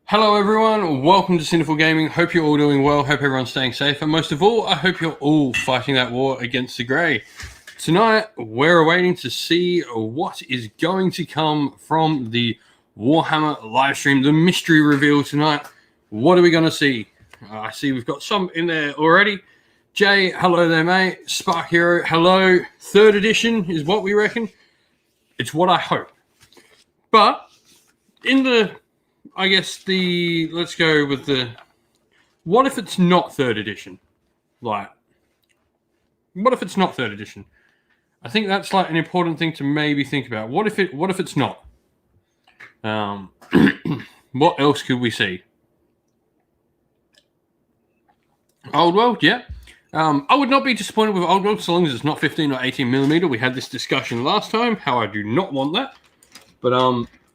Hello everyone, welcome to Sinful Gaming. Hope you're all doing well, hope everyone's staying safe, and most of all, I hope you're all fighting that war against the grey. Tonight, we're waiting to see what is going to come from the Warhammer livestream, the mystery reveal tonight. What are we going to see? I see we've got some in there already. Jay, hello there mate. Spark Hero, hello. 3rd edition is what we reckon. It's what I hope. But, let's go with the, what if it's not 3rd edition? What if it's not 3rd edition? I think that's like an important thing to maybe think about. What if it's not? What else could we see? Old World, yeah. I would not be disappointed with Old World so long as it's not 15 or 18 millimeter. We had this discussion last time, how I do not want that. But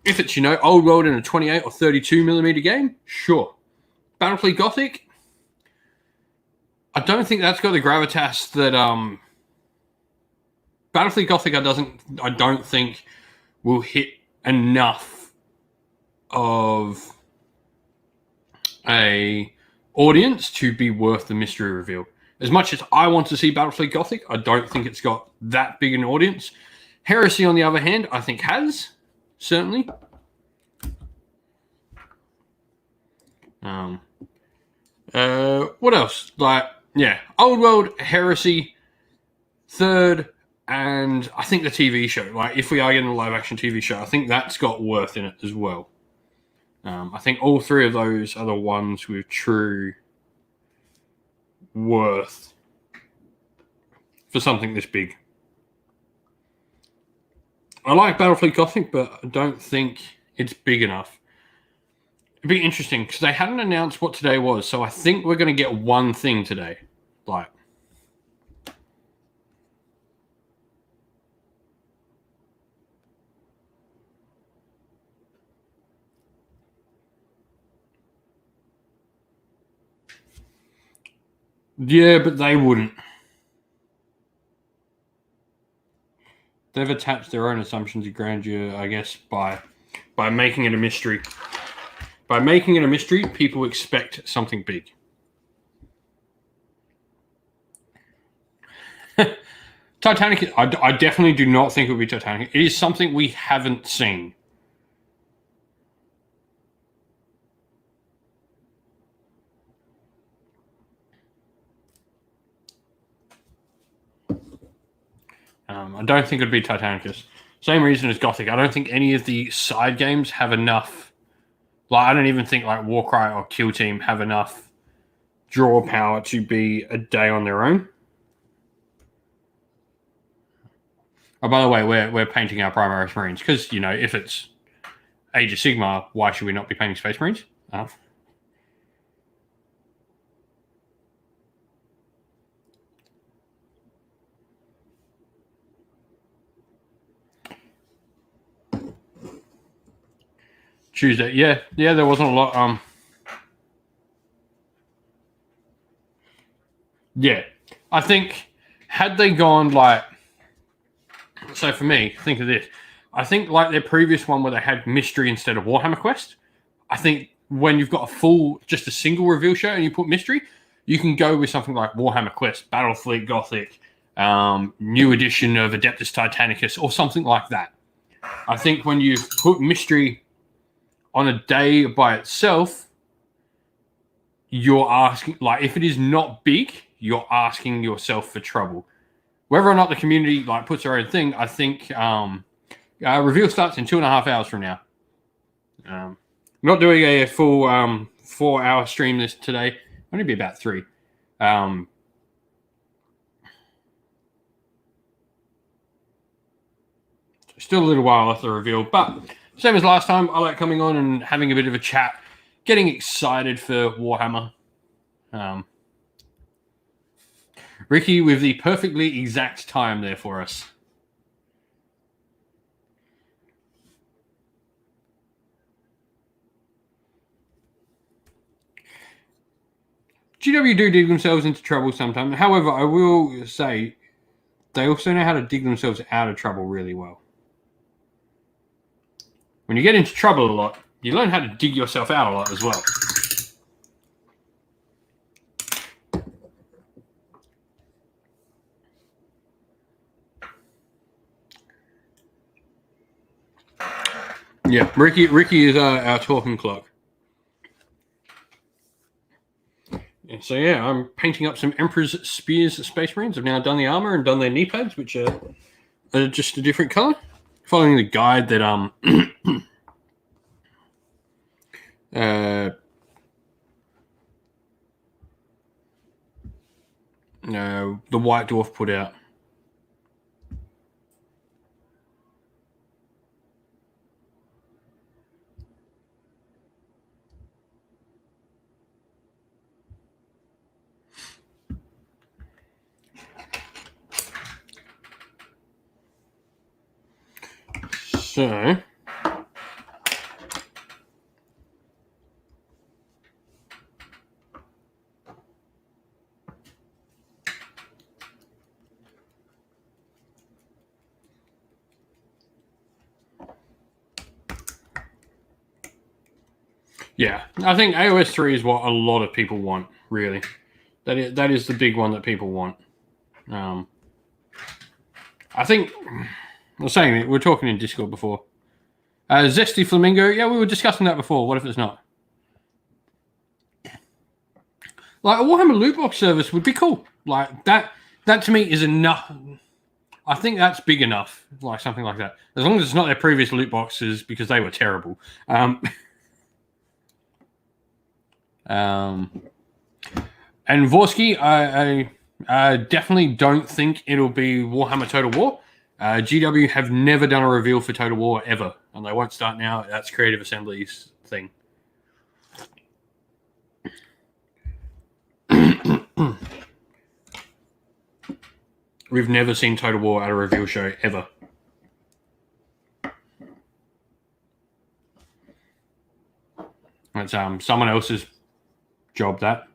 if it's, Old World in a 28 or 32 millimeter game, sure. Battlefleet Gothic, I don't think that's got the gravitas that Battlefleet Gothic I don't think will hit enough of a audience to be worth the mystery reveal. As much as I want to see Battlefleet Gothic, I don't think it's got that big an audience. Heresy, on the other hand, I think has. Certainly. What else? Old World, Heresy, 3rd, and I think the TV show. If we are getting a live-action TV show, I think that's got worth in it as well. I think all 3 of those are the ones with true worth for something this big. I like Battlefleet Gothic, but I don't think it's big enough. It'd be interesting, because they hadn't announced what today was, so I think we're going to get one thing today. Yeah, but they wouldn't. They've attached their own assumptions of grandeur, I guess, by making it a mystery. By making it a mystery, people expect something big. Titanic, I definitely do not think it will be Titanic. It is something we haven't seen. I don't think it would be Titanicus. Same reason as Gothic. I don't think any of the side games have enough. I don't even think Warcry or Kill Team have enough draw power to be a day on their own. Oh, by the way, we're painting our Primaris Marines because, if it's Age of Sigmar, why should we not be painting Space Marines? Tuesday, yeah, there wasn't a lot. Yeah, I think had they gone so for me, think of this. I think their previous one where they had mystery instead of Warhammer Quest. I think when you've got just a single reveal show and you put mystery, you can go with something like Warhammer Quest, Battlefleet Gothic, new edition of Adeptus Titanicus, or something like that. I think when you put mystery on a day by itself, you're asking, if it is not big, you're asking yourself for trouble. Whether or not the community puts their own thing, I think reveal starts in 2.5 hours from now. I'm not doing a full 4-hour stream this today. Only be about 3. Still a little while after the reveal, but same as last time, I like coming on and having a bit of a chat, getting excited for Warhammer. Ricky with the perfectly exact time there for us. GW do dig themselves into trouble sometimes. However, I will say they also know how to dig themselves out of trouble really well. When you get into trouble a lot, you learn how to dig yourself out a lot as well. Yeah, Ricky is our talking clock. So yeah, I'm painting up some Emperor's Spears Space Marines. I've now done the armor and done their knee pads, which are just a different color. Following the guide that the White Dwarf put out. So yeah, I think AOS 3 is what a lot of people want, really. That is the big one that people want. I think I was saying it, we were talking in Discord before. Zesty Flamingo, yeah, we were discussing that before. What if it's not? Like a Warhammer loot box service would be cool. Like that to me is enough. I think that's big enough, like something like that. As long as it's not their previous loot boxes because they were terrible. And Vorsky, I definitely don't think it'll be Warhammer Total War. GW have never done a reveal for Total War ever, and they won't start now. That's Creative Assembly's thing. We've never seen Total War at a reveal show ever. That's someone else's job, that.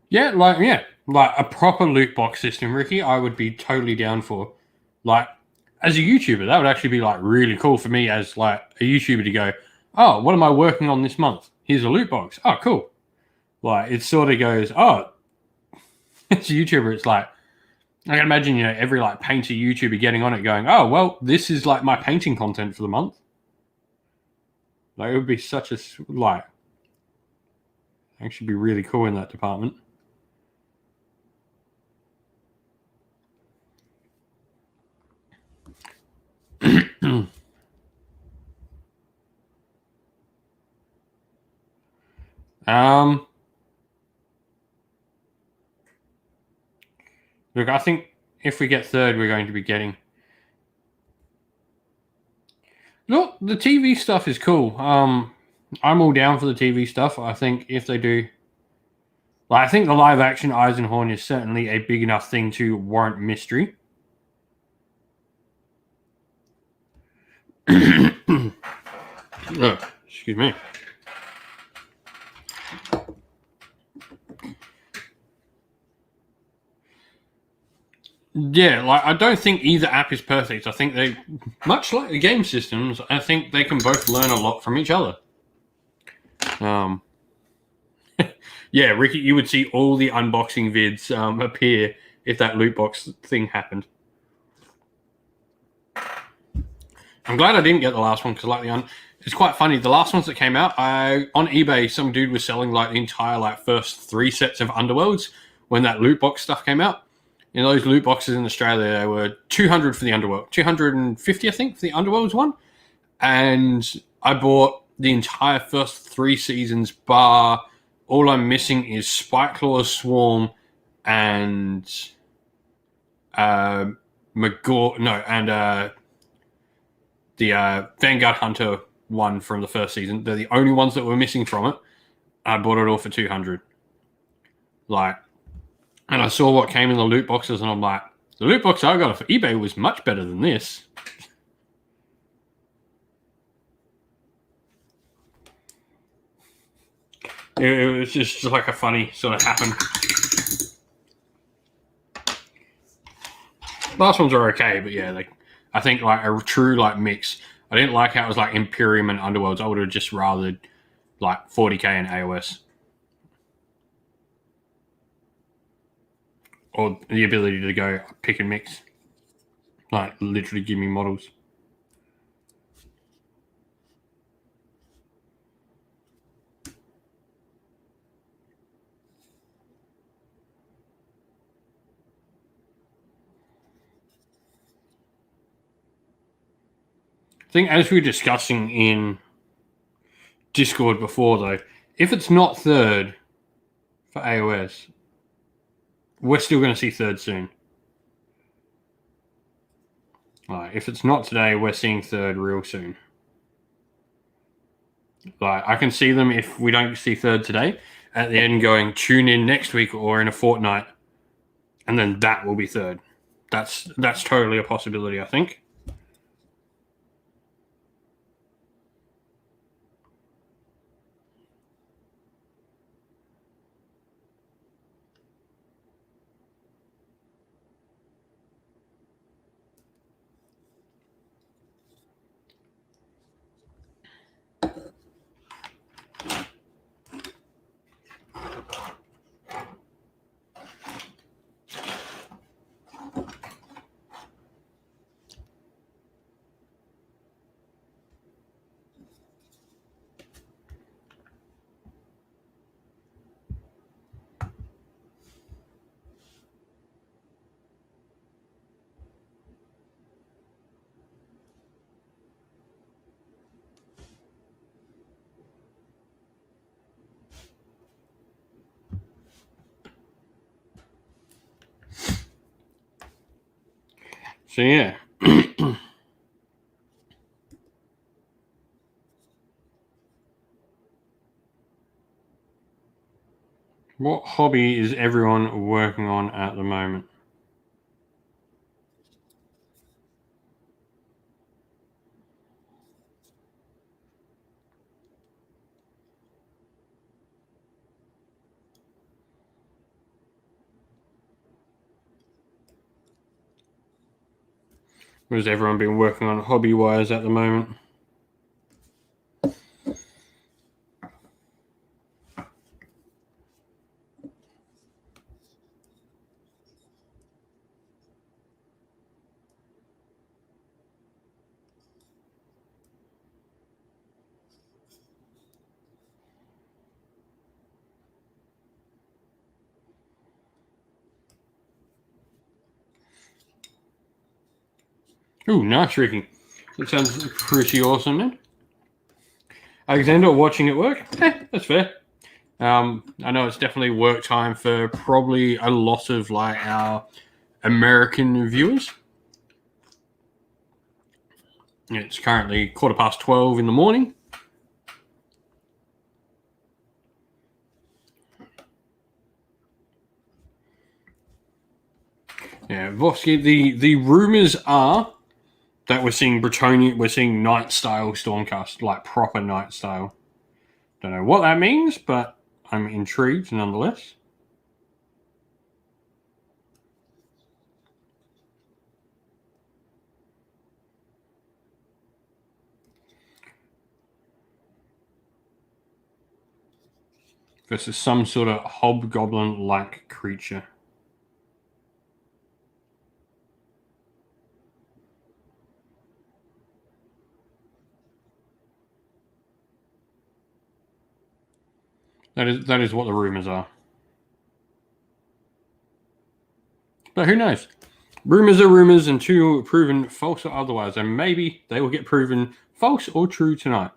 Yeah, like a proper loot box system, Ricky, I would be totally down for. Like, as a YouTuber, that would actually be like really cool for me as like a YouTuber to go, oh, what am I working on this month? Here's a loot box. Oh, cool. Like, it sort of goes, oh, as a YouTuber, it's like, I can imagine, every like painter YouTuber getting on it going, oh, well, this is like my painting content for the month. Like, it would be such a, like, actually be really cool in that department. Look, I think if we get third, we're going to be getting. Look, the TV stuff is cool. I'm all down for the TV stuff. I think if they do, like, I think the live action Eisenhorn is certainly a big enough thing to warrant mystery. Oh, excuse me. Yeah, like, I don't think either app is perfect. I think they, much like the game systems, I think they can both learn a lot from each other. Yeah, Ricky, you would see all the unboxing vids appear if that loot box thing happened. I'm glad I didn't get the last one because, like, it's quite funny. The last ones that came out, on eBay, some dude was selling like the entire like first 3 sets of Underworlds when that loot box stuff came out. Those loot boxes in Australia, they were $200 for the Underworld, $250 I think for the Underworlds one, and I bought the entire first 3 seasons. Bar all I'm missing is Spikeclaw's Swarm and the Vanguard Hunter one from the first season. They're the only ones that were missing from it. I bought it all for $200. Like, and I saw what came in the loot boxes, and I'm like, the loot box I got for eBay was much better than this. It was just like a funny sort of happen. Last ones are okay, but yeah, I think like a true like mix. I didn't like how it was like Imperium and Underworlds. I would have just rather like 40k and AOS. Or the ability to go pick and mix. Like, literally give me models. I think as we were discussing in Discord before, though, if it's not third for AOS, we're still going to see third soon. Like, if it's not today, we're seeing third real soon. Like, I can see them if we don't see third today, at the end going, tune in next week or in a fortnight, and then that will be third. That's totally a possibility, I think. So, yeah. What hobby is everyone working on at the moment? What has everyone been working on hobby-wise at the moment? Ooh, nice, Ricky. That sounds pretty awesome, man. Alexander, watching at work? That's fair. I know it's definitely work time for probably a lot of like our American viewers. It's currently 12:15 in the morning. Yeah, Vosky, the rumors are that we're seeing Bretonian, we're seeing night style Stormcast, like proper night style. Don't know what that means, but I'm intrigued nonetheless. Versus some sort of hobgoblin-like creature. That is what the rumors are. But who knows? Rumors are rumors until proven false or otherwise, and maybe they will get proven false or true tonight.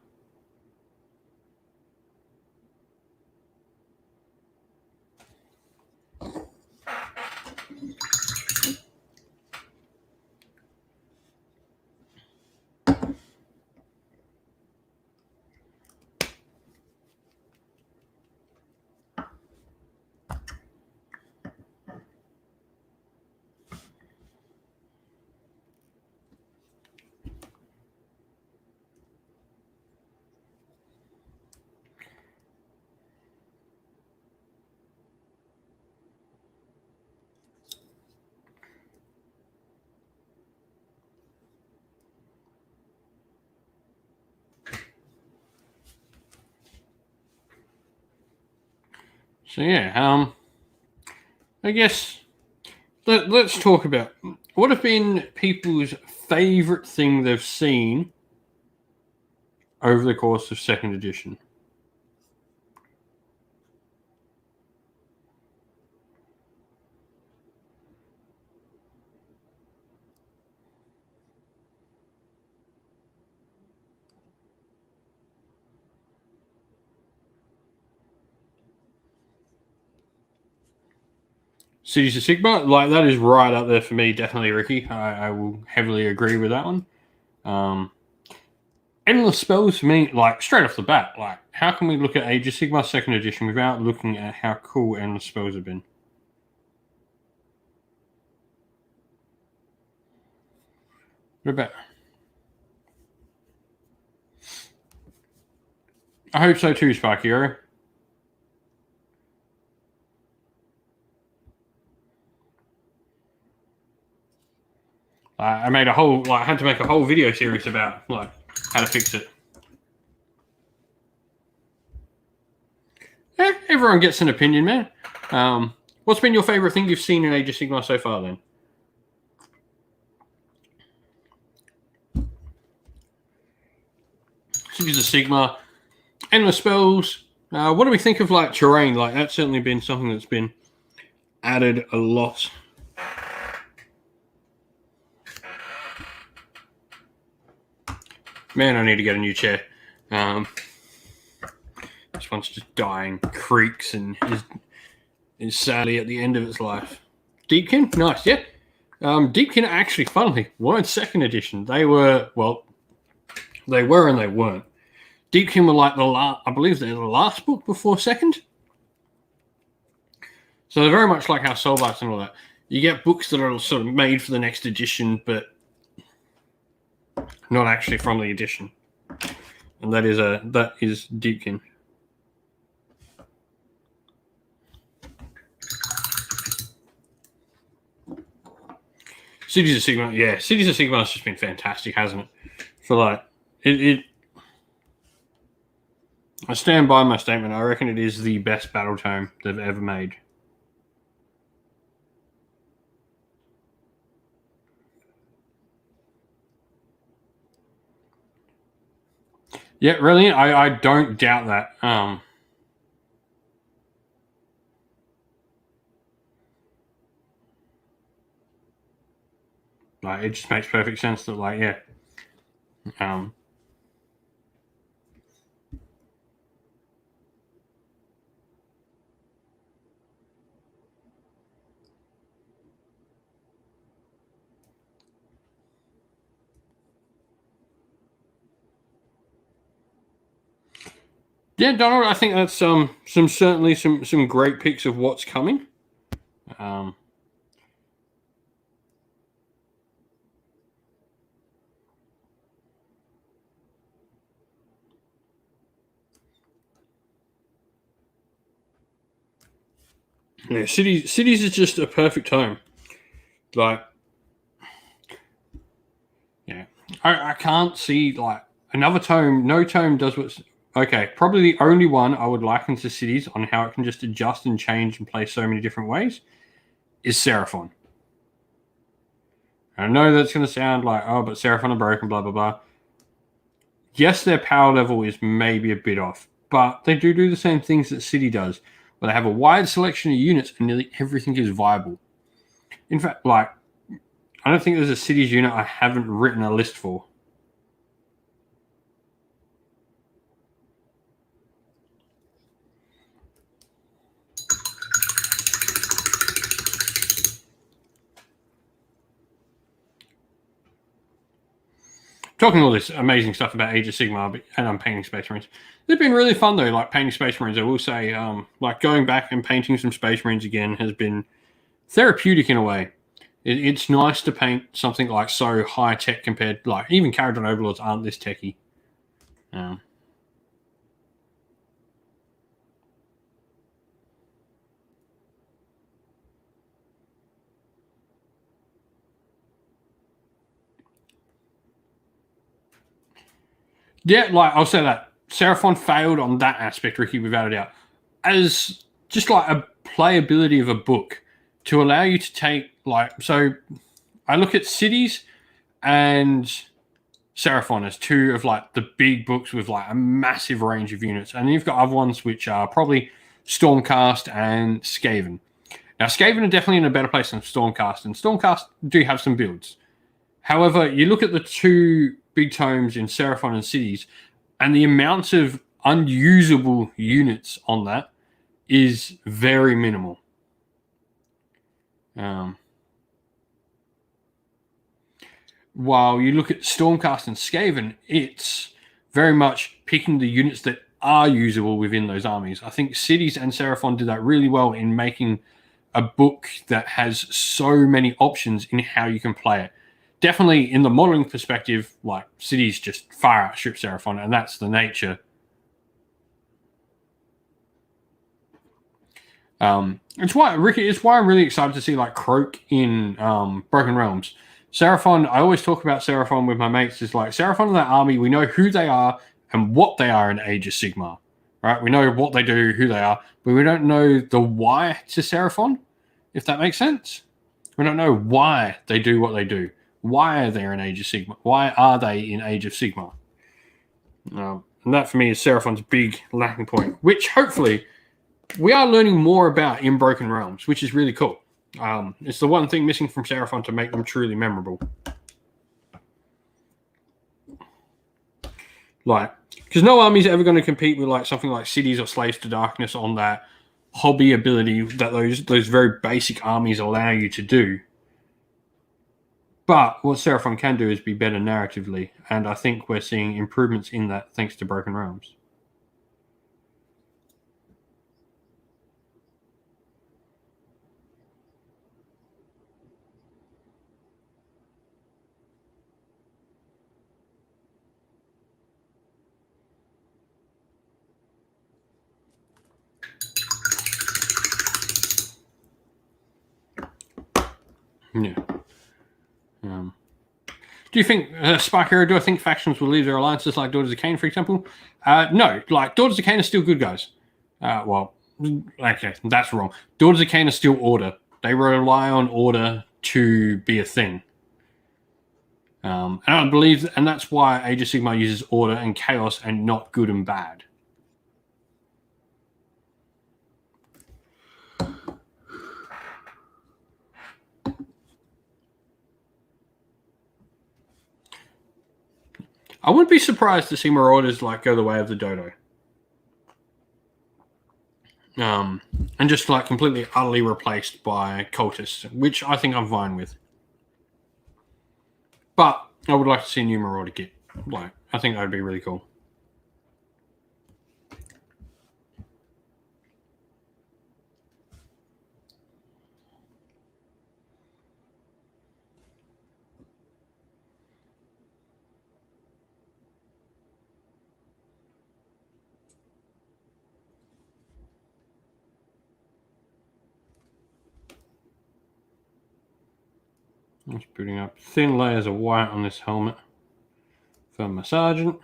So yeah, I guess let's talk about what have been people's favourite thing they've seen over the course of second edition. Cities of Sigma, like that is right up there for me, definitely, Ricky. I will heavily agree with that one. Endless spells for me, like straight off the bat, like how can we look at Age of Sigma second edition without looking at how cool endless spells have been? What about? I hope so too, Sparky. I made a whole, like, I had to make a whole video series about like how to fix it. Everyone gets an opinion, man. What's been your favorite thing you've seen in Age of Sigmar so far, then? Cities of Sigmar, endless spells. What do we think of like terrain? Like that's certainly been something that's been added a lot. Man, I need to get a new chair. This one's just dying, creaks, and is sadly at the end of its life. Deepkin, nice, yeah. Deepkin actually, funnily, weren't second edition. They were, well, they were and they weren't. Deepkin were like the last, I believe they're the last book before second. So they're very much like how Soulblights and all that. You get books that are sort of made for the next edition, but not actually from the edition. And that is Deepkin. Cities of Sigma, yeah. Cities of Sigma has just been fantastic, hasn't it? For like, I stand by my statement. I reckon it is the best battle tome they've ever made. Yeah, really, I don't doubt that. Like it just makes perfect sense that, like, yeah. Yeah, Donald, I think that's certainly some great picks of what's coming. Yeah, cities is just a perfect home. Like, yeah, I can't see like another tome. No tome does what's okay. Probably the only one I would liken to cities on how it can just adjust and change and play so many different ways is Seraphon. I know that's going to sound like, oh, but Seraphon are broken, blah blah blah. Yes, their power level is maybe a bit off, but they do the same things that City does, where they have a wide selection of units and nearly everything is viable. In fact, like, I don't think there's a Cities unit I haven't written a list for. Talking all this amazing stuff about Age of Sigmar, and I'm painting Space Marines. They've been really fun though, like painting Space Marines. I will say, like going back and painting some Space Marines again has been therapeutic in a way. It's nice to paint something like so high tech compared, like even Caradon Overlords aren't this techy. Yeah, like I'll say that Seraphon failed on that aspect, Ricky, without a doubt. As just like a playability of a book to allow you to take so I look at Cities and Seraphon as two of like the big books with like a massive range of units, and you've got other ones which are probably Stormcast and Skave. Now Skave are definitely in a better place than Stormcast, and Stormcast do have some builds. However, you look at the two big tomes in Seraphon and Cities, and the amount of unusable units on that is very minimal. While you look at Stormcast and Skaven, it's very much picking the units that are usable within those armies. I think Cities and Seraphon did that really well in making a book that has so many options in how you can play it. Definitely in the modeling perspective, like Cities just far outstrip Seraphon, and that's the nature. It's why I'm really excited to see like Croak in Broken Realms. Seraphon, I always talk about Seraphon with my mates, is like Seraphon and that army, we know who they are and what they are in Age of Sigmar. Right? We know what they do, who they are, but we don't know the why to Seraphon, if that makes sense. We don't know why they do what they do. Why are they in Age of Sigmar? Why are they in Age of Sigmar? And that for me is Seraphon's big lacking point, which hopefully we are learning more about in Broken Realms, which is really cool. It's the one thing missing from Seraphon to make them truly memorable. Like, because no army's ever going to compete with like something like Cities or Slaves to Darkness on that hobby ability that those very basic armies allow you to do. But what Seraphon can do is be better narratively, and I think we're seeing improvements in that thanks to Broken Realms. Yeah. Do you think, Spark do I think factions will leave their alliances like Daughters of Cain, for example? No. Like, Daughters of Cain are still good guys. Well, okay, that's wrong. Daughters of Cain are still Order. They rely on Order to be a thing. And I believe, and that's why Age of Sigmar uses Order and Chaos and not good and bad. I wouldn't be surprised to see more Orders like go the way of the Dodo. And just like completely utterly replaced by cultists, which I think I'm fine with. But I would like to see a new Marauder kit. Like, I think that would be really cool. Just putting up thin layers of white on this helmet for my sergeant.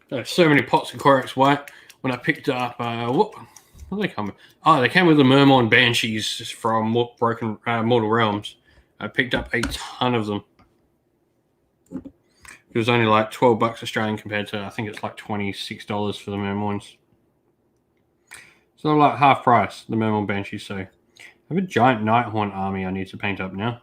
There's so many pots of Corax white. When I picked up, what did they come with? Oh, they came with the Murmon Banshees from Broken Mortal Realms. I picked up a ton of them. It was only like $12 Australian compared to, I think it's like $26 for the Murmons. So they're like half price, the Murmon Banshees. So I have a giant Nighthorn army I need to paint up now.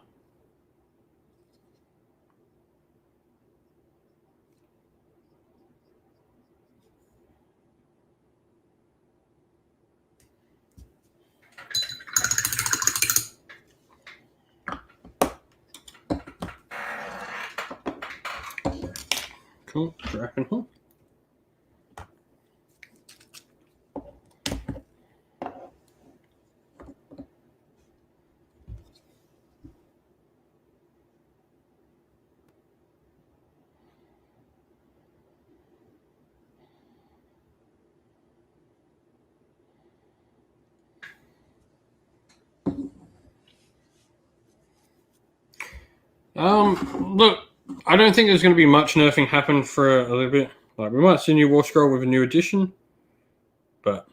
Cool, Drakenhook. Look, I don't think there's going to be much nerfing happen for a little bit. Like, we might see a new War Scroll with a new edition, but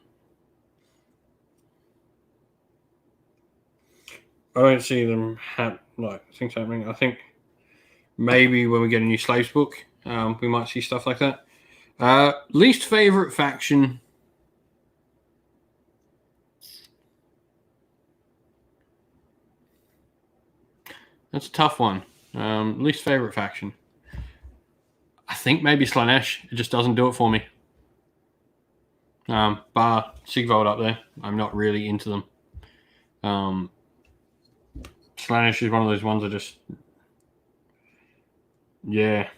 I don't see them things happening. I think maybe when we get a new Slaves book, we might see stuff like that. Least favorite faction. That's a tough one. Least favorite faction. I think maybe Slanesh. It just doesn't do it for me. Bar Sigvald up there. I'm not really into them. Slanesh is one of those ones that just... Yeah,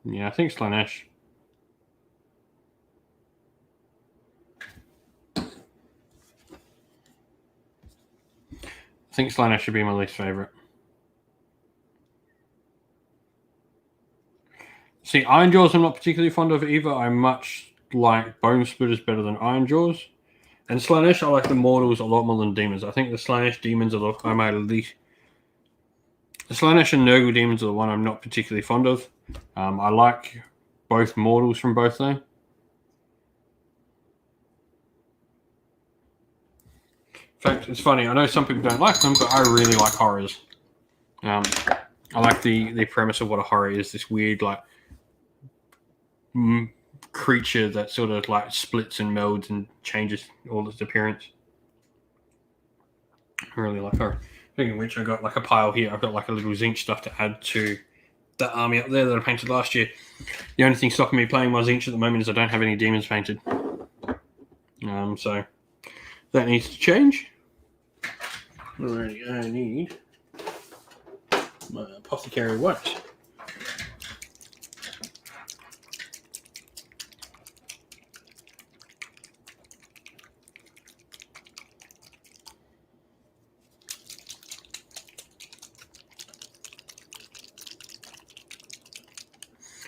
I think Slanesh. I think Slanesh should be my least favorite. See, Iron Jaws I'm not particularly fond of either. I much like Bone Splitters better than Iron Jaws. And Slanesh, I like the Mortals a lot more than Demons. I think the Slanesh Demons are my least... The Slanesh and Nurgle Demons are the one I'm not particularly fond of. I like both Mortals from both though. In fact, it's funny. I know some people don't like them, but I really like horrors. I like the premise of what a horror is. This weird, like, creature that sort of, like, splits and melds and changes all its appearance. I really like horror. Speaking of which, I got, like, a pile here. I've got, like, a little Zinch stuff to add to that army up there that I painted last year. The only thing stopping me playing my Zinch at the moment is I don't have any demons painted. So that needs to change. Alrighty, I need my Apothecary White.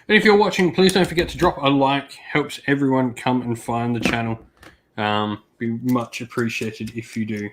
And if you're watching, please don't forget to drop a like. Helps everyone come and find the channel. Be much appreciated if you do.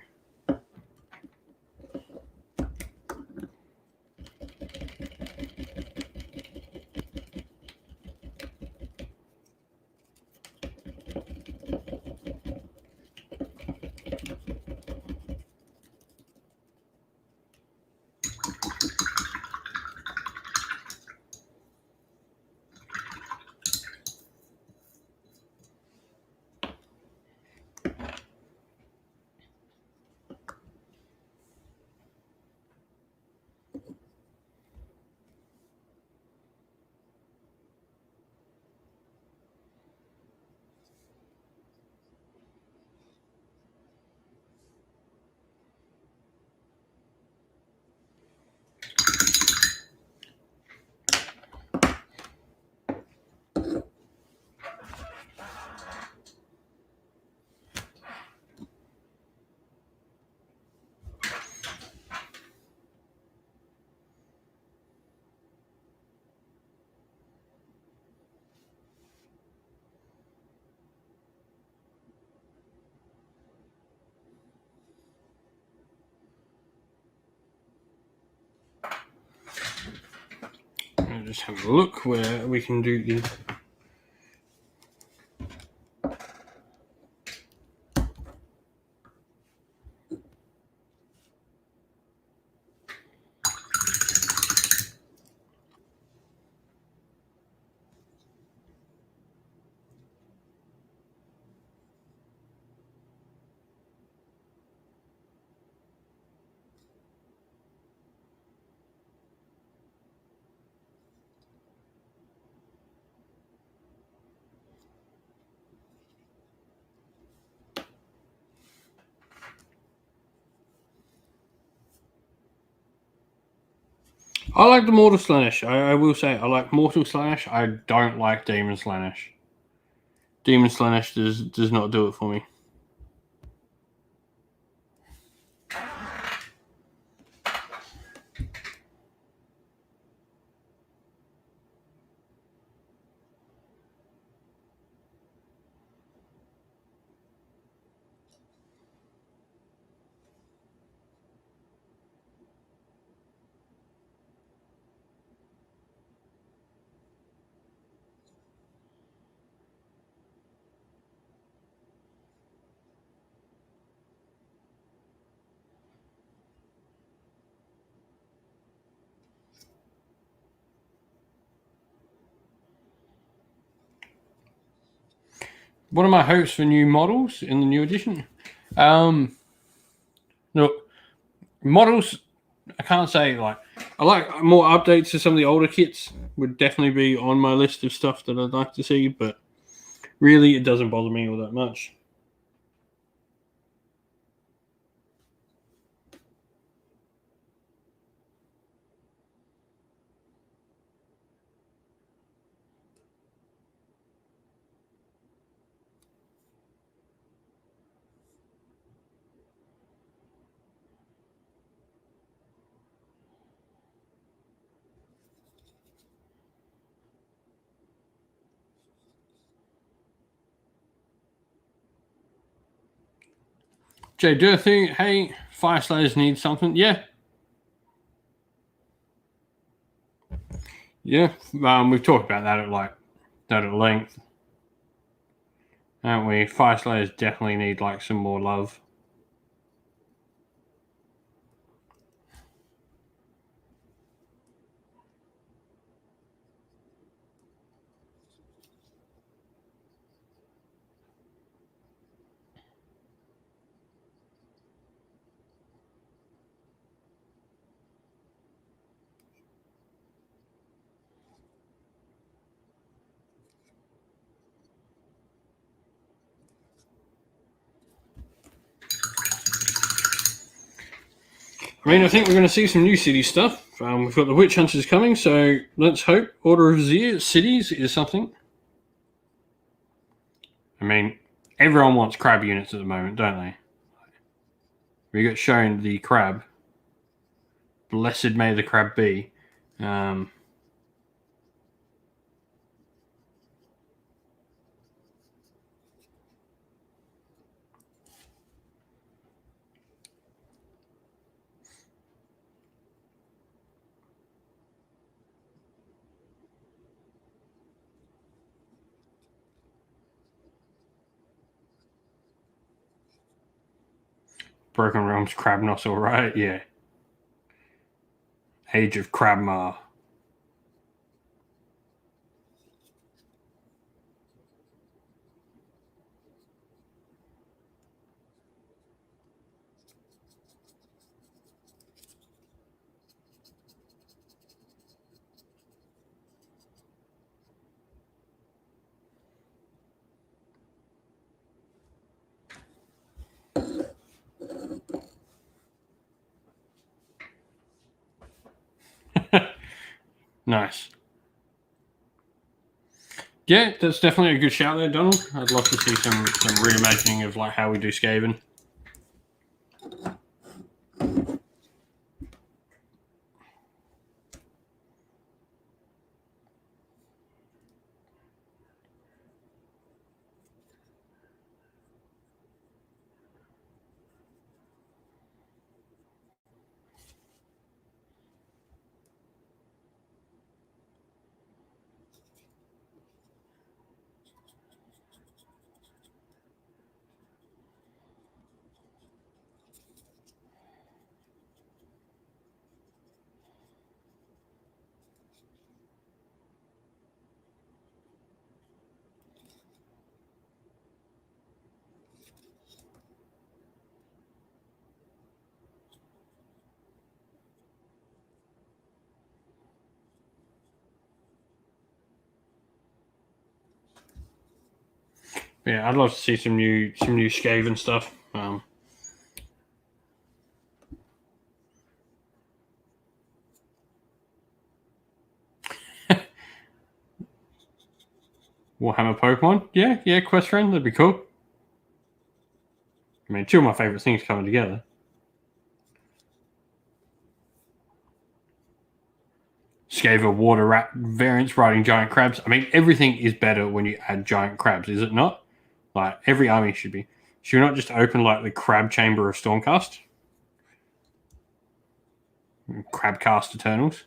Just have a look where we can do the... I like the Mortal Slanesh. I will say I like Mortal Slanesh. I don't like Demon Slanesh. Demon Slanesh does not do it for me. What are my hopes for new models in the new edition? Look, models, I can't say like I like more updates to some of the older kits. Would definitely be on my list of stuff that I'd like to see, but really, it doesn't bother me all that much. Jay Durthy, hey, Fire Slayers need something. Yeah. Yeah. We've talked about that at length, haven't we? Fire Slayers definitely need like some more love. I mean, I think we're going to see some new city stuff. We've got the Witch Hunters coming, so let's hope Order of Zir cities is something. I mean, everyone wants crab units at the moment, don't they? We got shown the crab. Blessed may the crab be. Broken Realms Crabnos, all right, yeah. Age of Crabmar. Nice. Yeah, that's definitely a good shout there, Donald. I'd love to see some reimagining of like how we do Skaven. Yeah, I'd love to see some new Skaven stuff. Warhammer Pokemon, yeah, quest friend, that'd be cool. I mean, two of my favorite things coming together. Skave water rat variants riding giant crabs. I mean, everything is better when you add giant crabs, is it not? Like every army should be. Should we not just open like the crab chamber of Stormcast? Crabcast Eternals.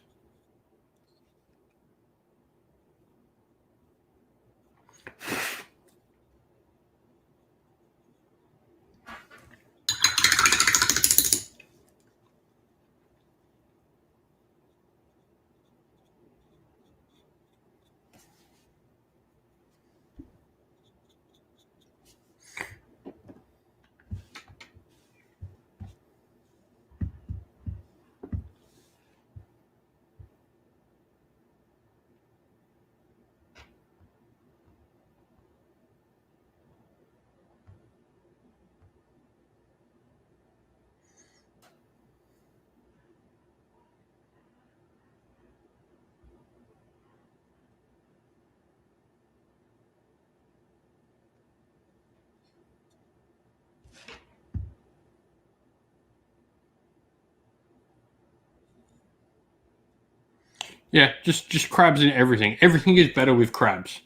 Yeah, just crabs in everything. Everything is better with crabs.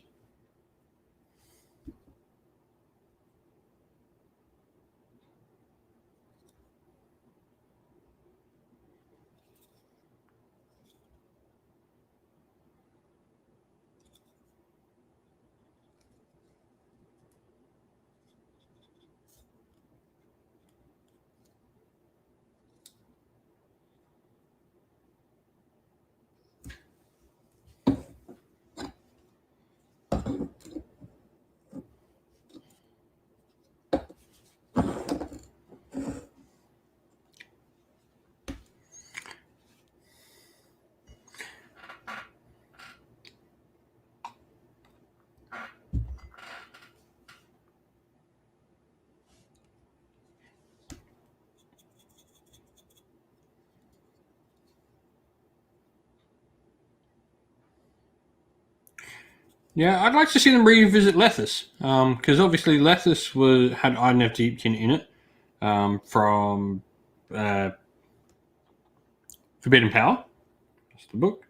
Yeah, I'd like to see them revisit Lethus, because obviously Lethus had Iron Deepkin in it from uh, Forbidden Power. That's the book.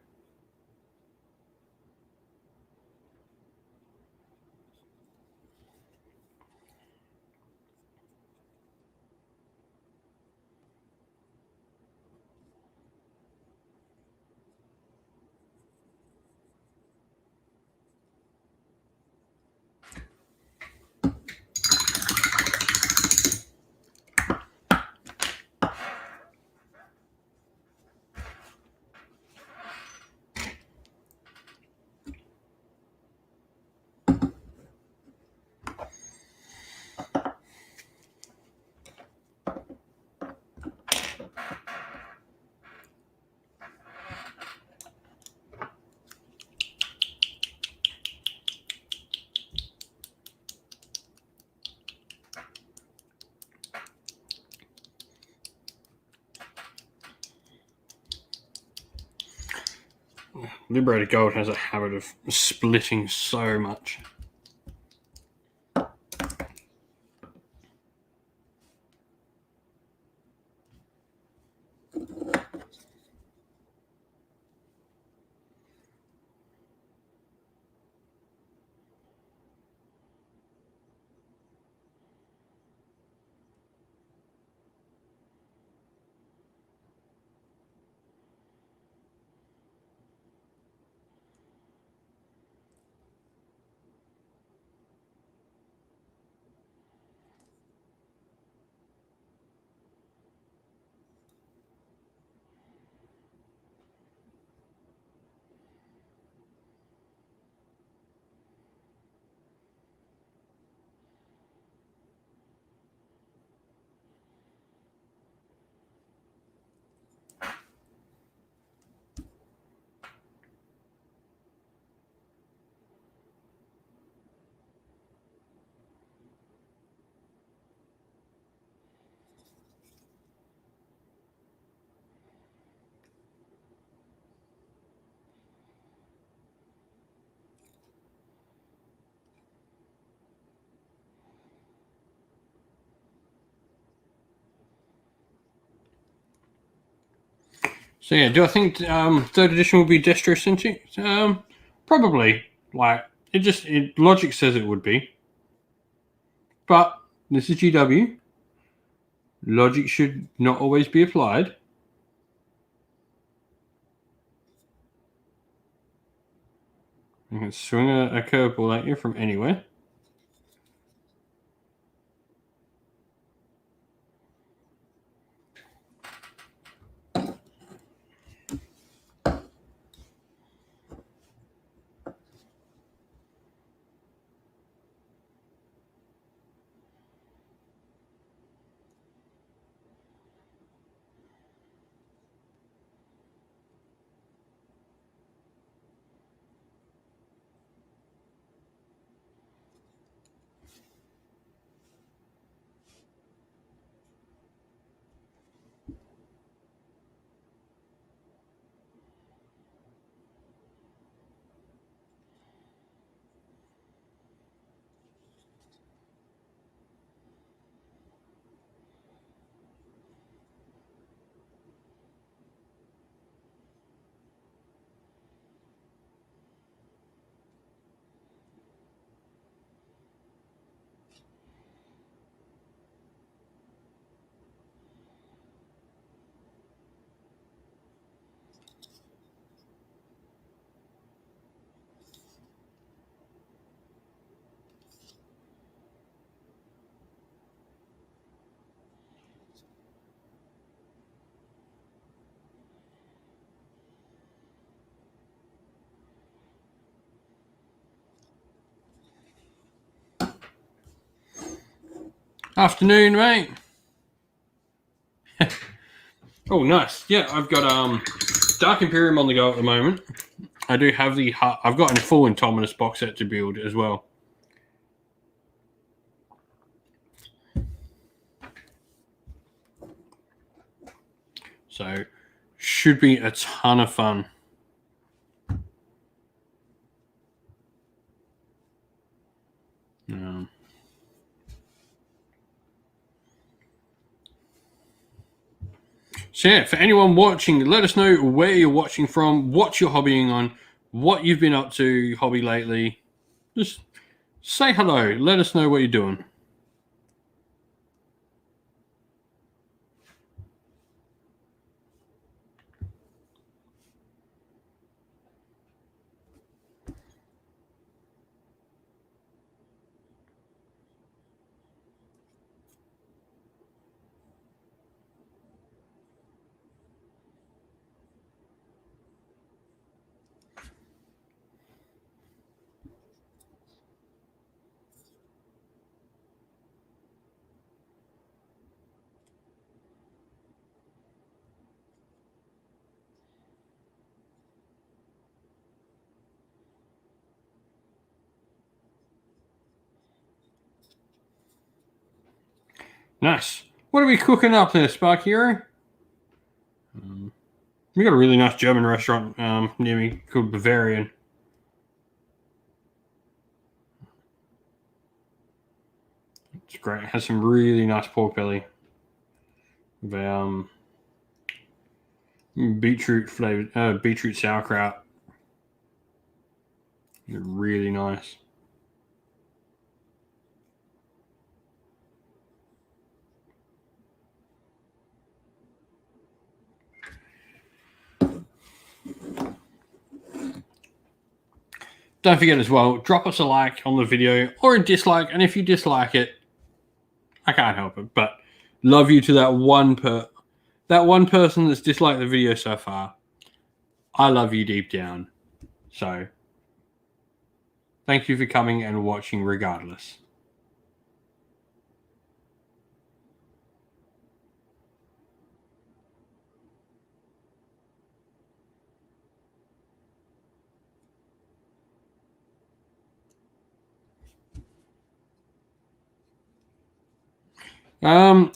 Liberated Gold has a habit of splitting so much. So yeah, do I think third edition will be Destro Cinti? Probably. Like logic says it would be, but this is GW. Logic should not always be applied. You can swing a curveball at you from anywhere. Afternoon, mate. Oh, nice. Yeah, I've got Dark Imperium on the go at the moment. I do have I've got a full Intominus box set to build as well. So, should be a ton of fun. So yeah, for anyone watching, let us know where you're watching from, what you're hobbying on, what you've been up to hobby lately. Just say hello. Let us know what you're doing. Nice. What are we cooking up there, Spark Hero? We got a really nice German restaurant near me called Bavarian. It's great. It has some really nice pork belly. With, beetroot flavored, beetroot sauerkraut. Really nice. Don't forget as well, drop us a like on the video or a dislike, and if you dislike it, I can't help it. But love you to that one person that's disliked the video so far. I love you deep down. So thank you for coming and watching regardless.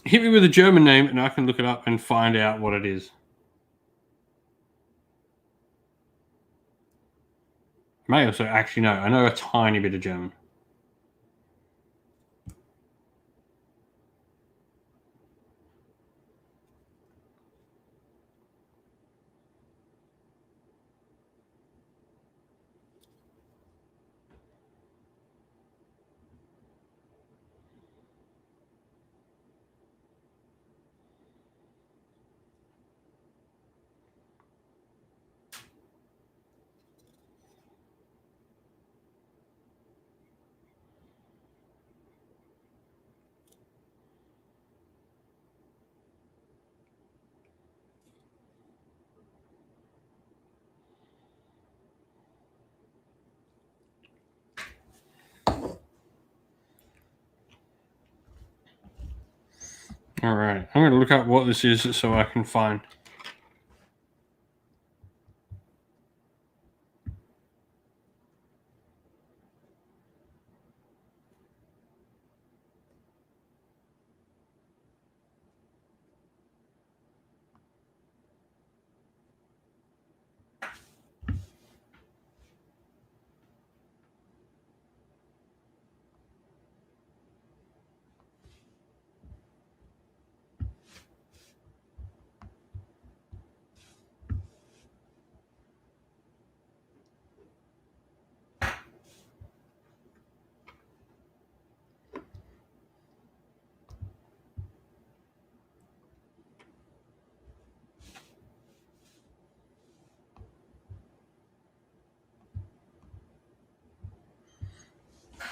Hit me with a German name and I can look it up and find out what it is. I may also actually know. I know a tiny bit of German. All right, I'm going to look up what this is so I can find.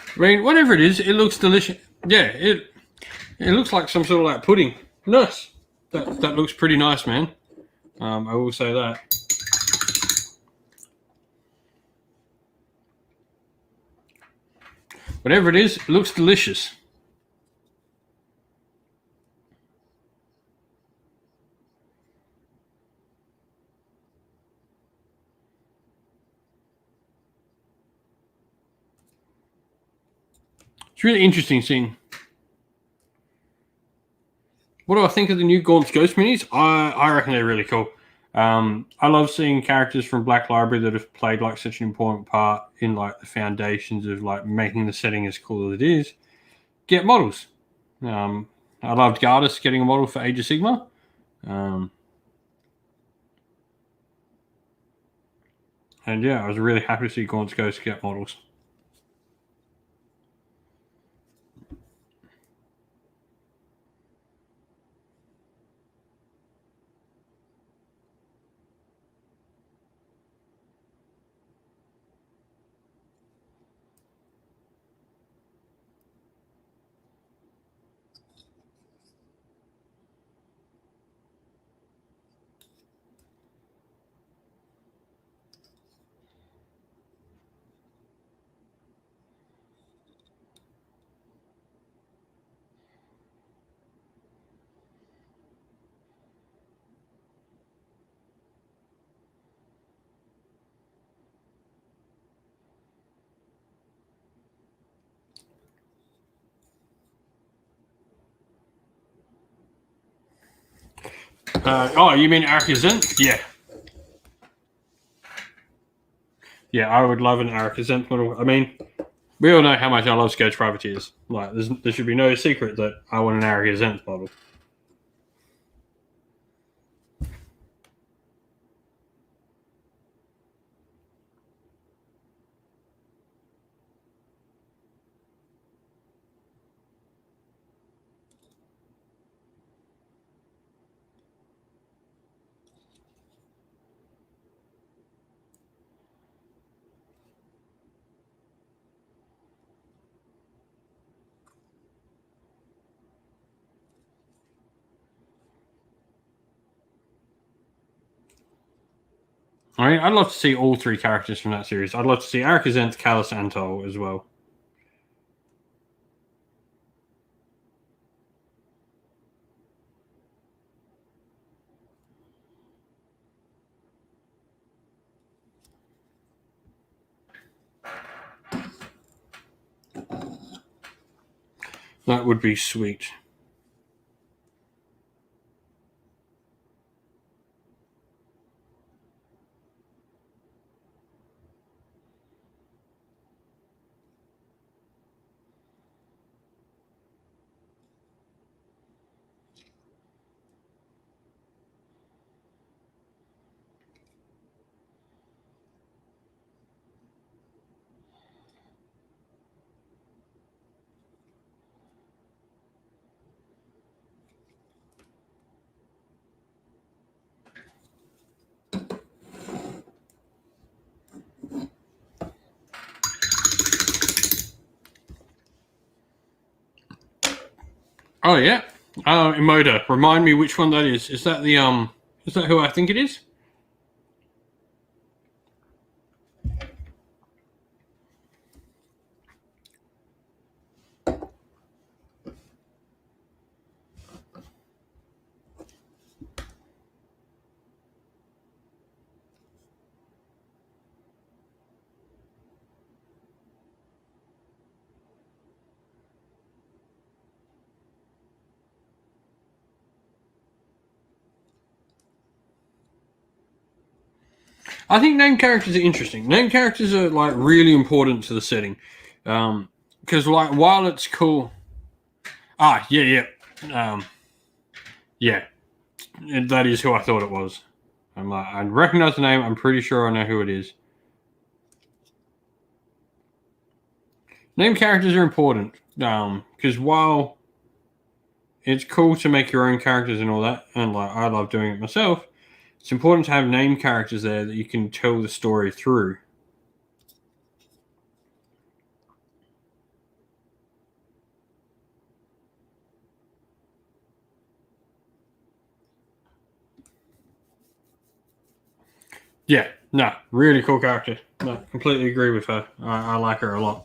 I mean, whatever it is, it looks delicious. Yeah, it looks like some sort of like pudding. Nice. That looks pretty nice, man. I will say that. Whatever it is, it looks delicious. It's really interesting seeing. What do I think of the new Gaunt's Ghost minis? I reckon they're really cool. I love seeing characters from Black Library that have played like such an important part in like the foundations of like making the setting as cool as it is. Get models. I loved Gardas getting a model for Age of Sigmar. And yeah, I was really happy to see Gaunt's Ghost get models. Oh, you mean Arcazent? Yeah. Yeah, I would love an Arcazent model. I mean, we all know how much I love Scourge Privateers. Like, there should be no secret that I want an Arcazent model. I mean, I'd love to see all three characters from that series. I'd love to see Arcazent, Callus, and Toll as well. That would be sweet. Oh yeah, Emoda. Remind me which one that is. Is that the Is that who I think it is? I think name characters are interesting. Name characters are like really important to the setting, because like while it's cool. Yeah, that is who I thought it was. I'm like, I recognize the name. I'm pretty sure I know who it is. Name characters are important, because while it's cool to make your own characters and all that, and like I love doing it myself, it's important to have name characters there that you can tell the story through. Yeah, no, really cool character. No, completely agree with her. I like her a lot.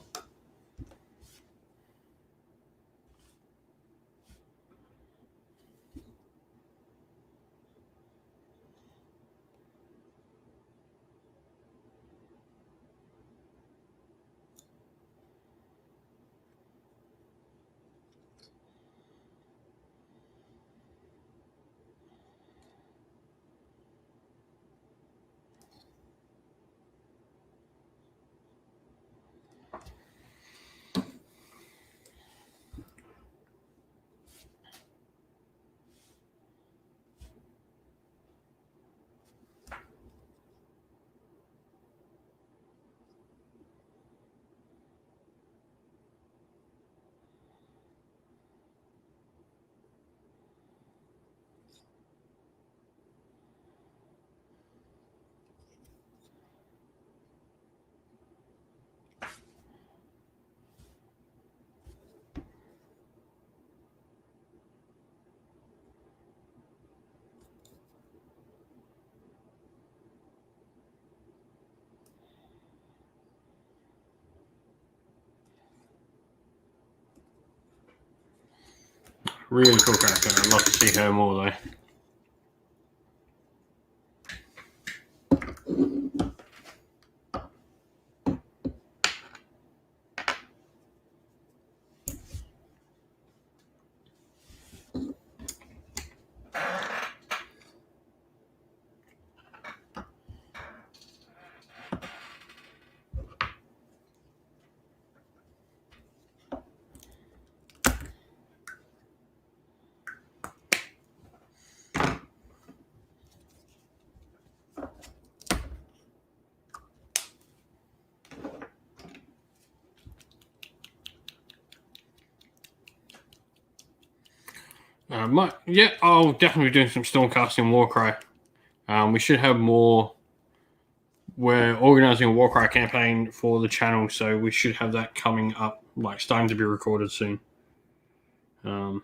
Really cool character. I'd love to see her more though. Yeah, I'll definitely be doing some Stormcasting Warcry. We should have more. We're organising a Warcry campaign for the channel, so we should have that coming up, like starting to be recorded soon. I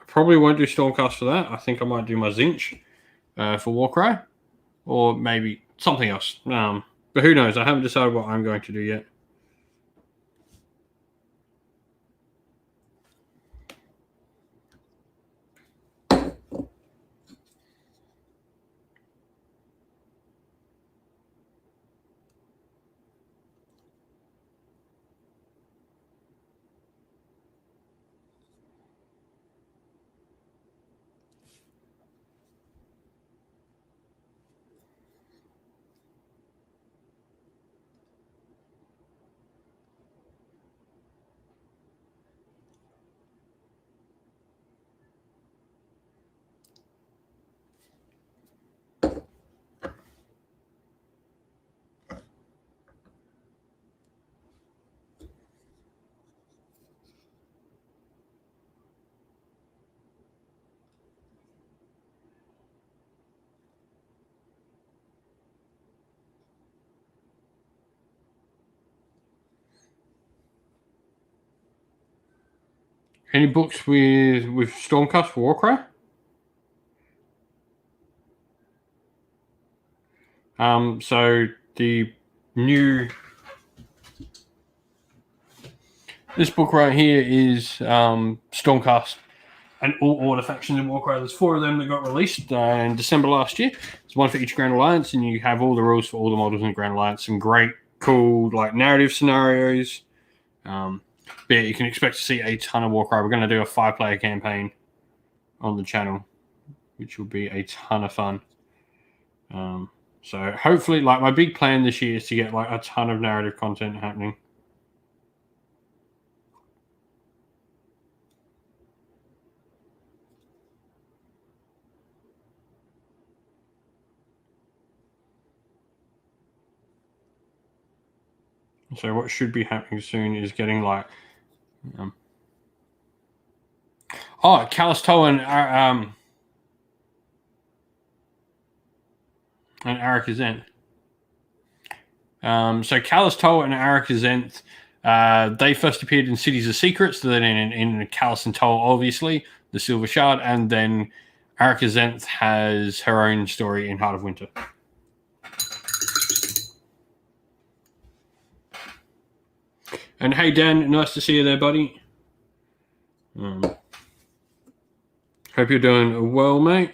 probably won't do Stormcast for that. I think I might do my Zinch for Warcry, or maybe something else. But who knows? I haven't decided what I'm going to do yet. Any books with Stormcast for Warcry? So the new this book right here is Stormcast and all order factions in Warcry. There's 4 of them that got released in December last year. There's one for each Grand Alliance, and you have all the rules for all the models in the Grand Alliance. Some great, cool like narrative scenarios. But yeah, you can expect to see a ton of Warcry. We're going to do a 5-player campaign on the channel, which will be a ton of fun. So hopefully, like my big plan this year is to get like a ton of narrative content happening. So what should be happening soon is getting like, Callus Toll and Arik Azenth. So Callus Toll and Arik Azenth, they first appeared in Cities of Secrets, then in Callus and Toll, obviously, the Silver Shard, and then Arik Azenth has her own story in Heart of Winter. And hey, Dan, nice to see you there, buddy. Hope you're doing well, mate.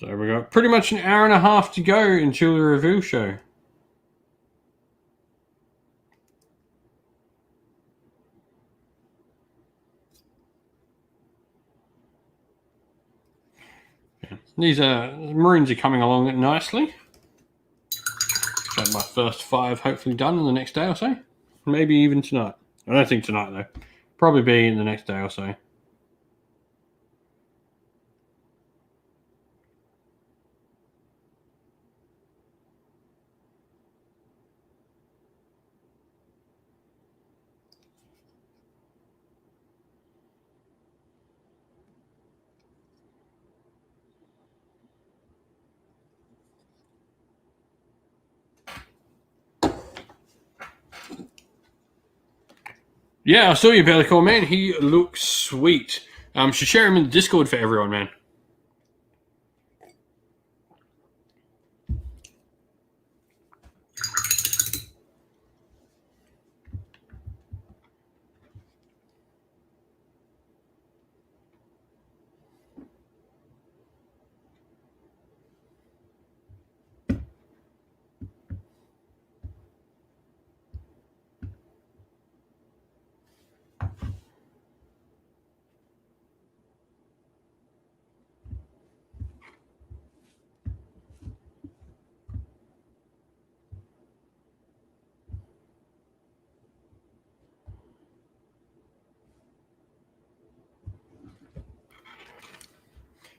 So we got pretty much an hour and a half to go until the reveal show. Yeah. These Marines are coming along nicely. Got my first 5 hopefully done in the next day or so. Maybe even tonight. I don't think tonight though. Probably be in the next day or so. Yeah, I saw you, Bellicor, man. He looks sweet. Should share him in the Discord for everyone, man.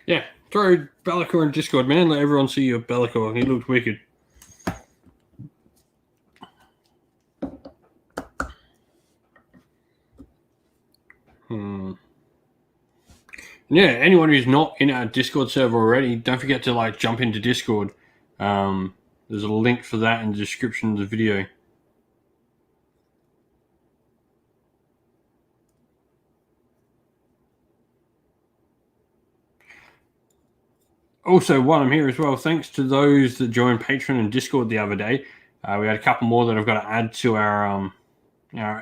Yeah, throw Bellicor in Discord, man. Let everyone see your Bellicor. He looked wicked. Yeah, anyone who's not in our Discord server already, don't forget to like jump into Discord. There's a link for that in the description of the video. Also, while I'm here as well, thanks to those that joined Patreon and Discord the other day. We had a couple more that I've got to add to our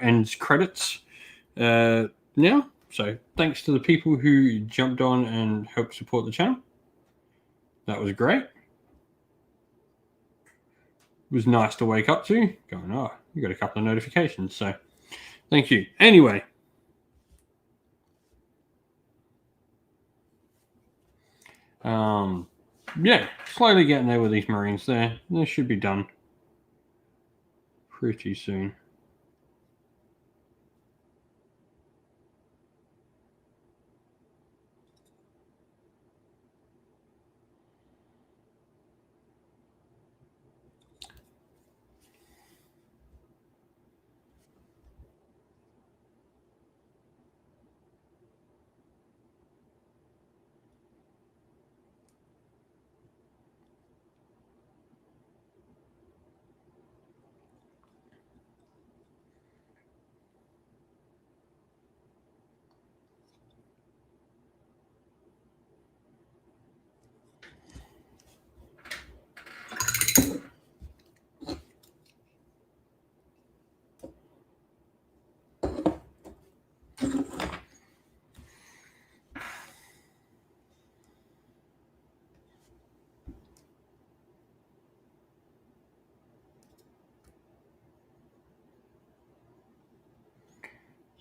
ends credits now. So thanks to the people who jumped on and helped support the channel. That was great. It was nice to wake up to. Going, oh, you got a couple of notifications. So thank you. Anyway. Yeah, slowly getting there with these Marines there. They should be done pretty soon.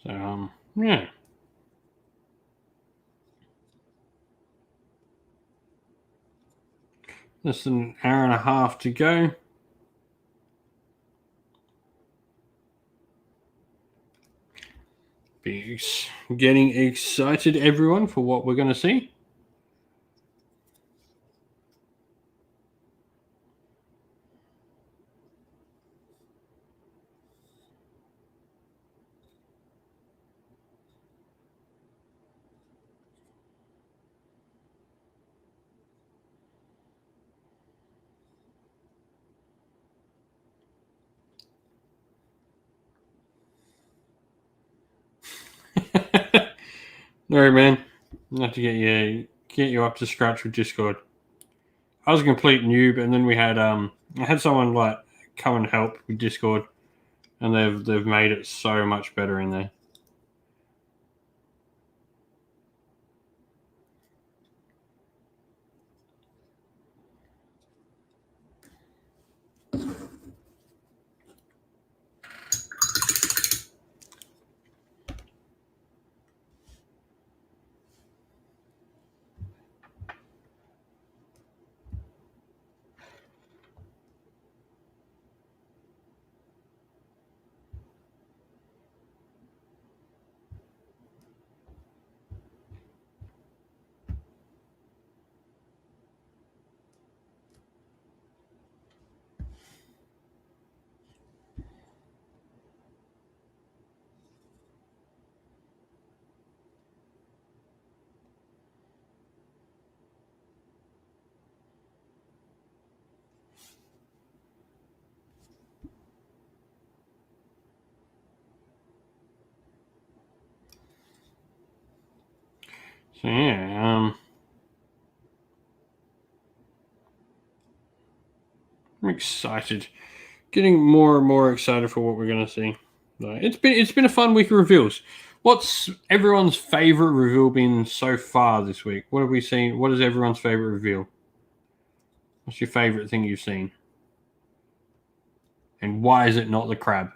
So, yeah. Less than an hour and a half to go. Be getting excited, everyone, for what we're going to see. No, man. I have to get you up to scratch with Discord. I was a complete noob, and then we had I had someone like come and help with Discord, and they've made it so much better in there. So yeah, I'm excited. Getting more and more excited for what we're going to see. It's been a fun week of reveals. What's everyone's favorite reveal been so far this week? What have we seen? What is everyone's favorite reveal? What's your favorite thing you've seen? And why is it not the crab?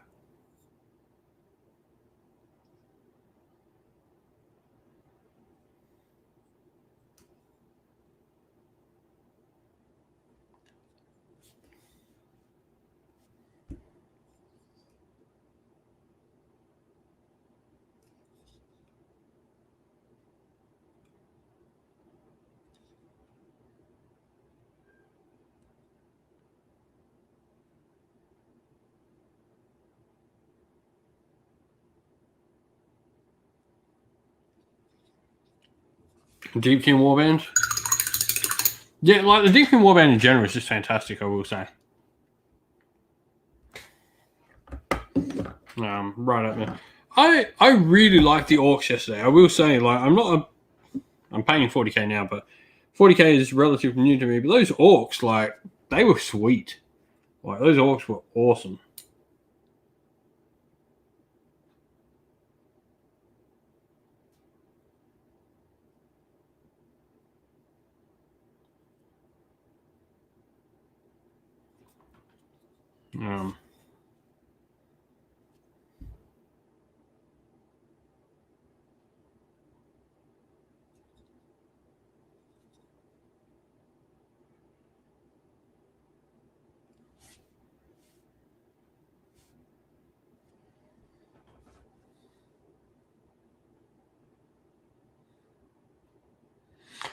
Deepkin Warband? Yeah, like the Deepkin Warband in general is just fantastic, I will say. Right up there. I really liked the orcs yesterday. I will say, like, I'm paying 40k now, but 40k is relatively new to me. But those orcs, like, they were sweet. Like, those orcs were awesome.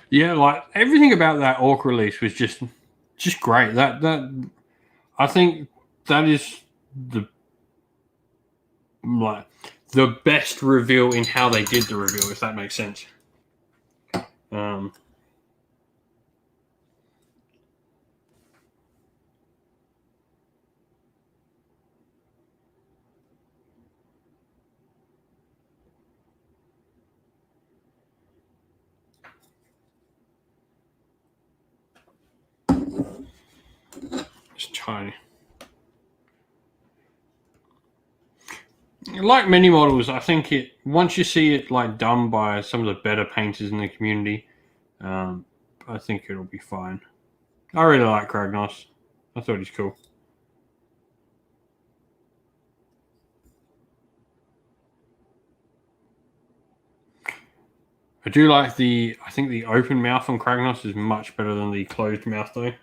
Yeah, like everything about that orc release was just great. That I think that is the like the best reveal in how they did the reveal, if that makes sense. Um, it's tiny. Like many models, I think it once you see it like done by some of the better painters in the community, I think it'll be fine. I really like Kragnos. I thought he's cool. I do like I think the open mouth on Kragnos is much better than the closed mouth though.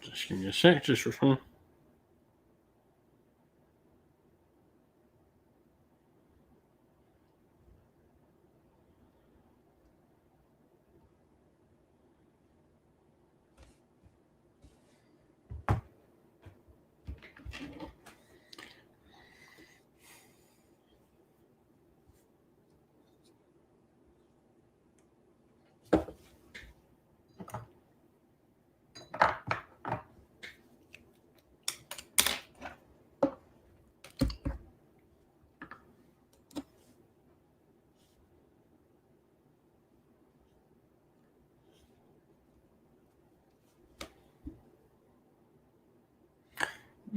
Just give me a sec, just for fun.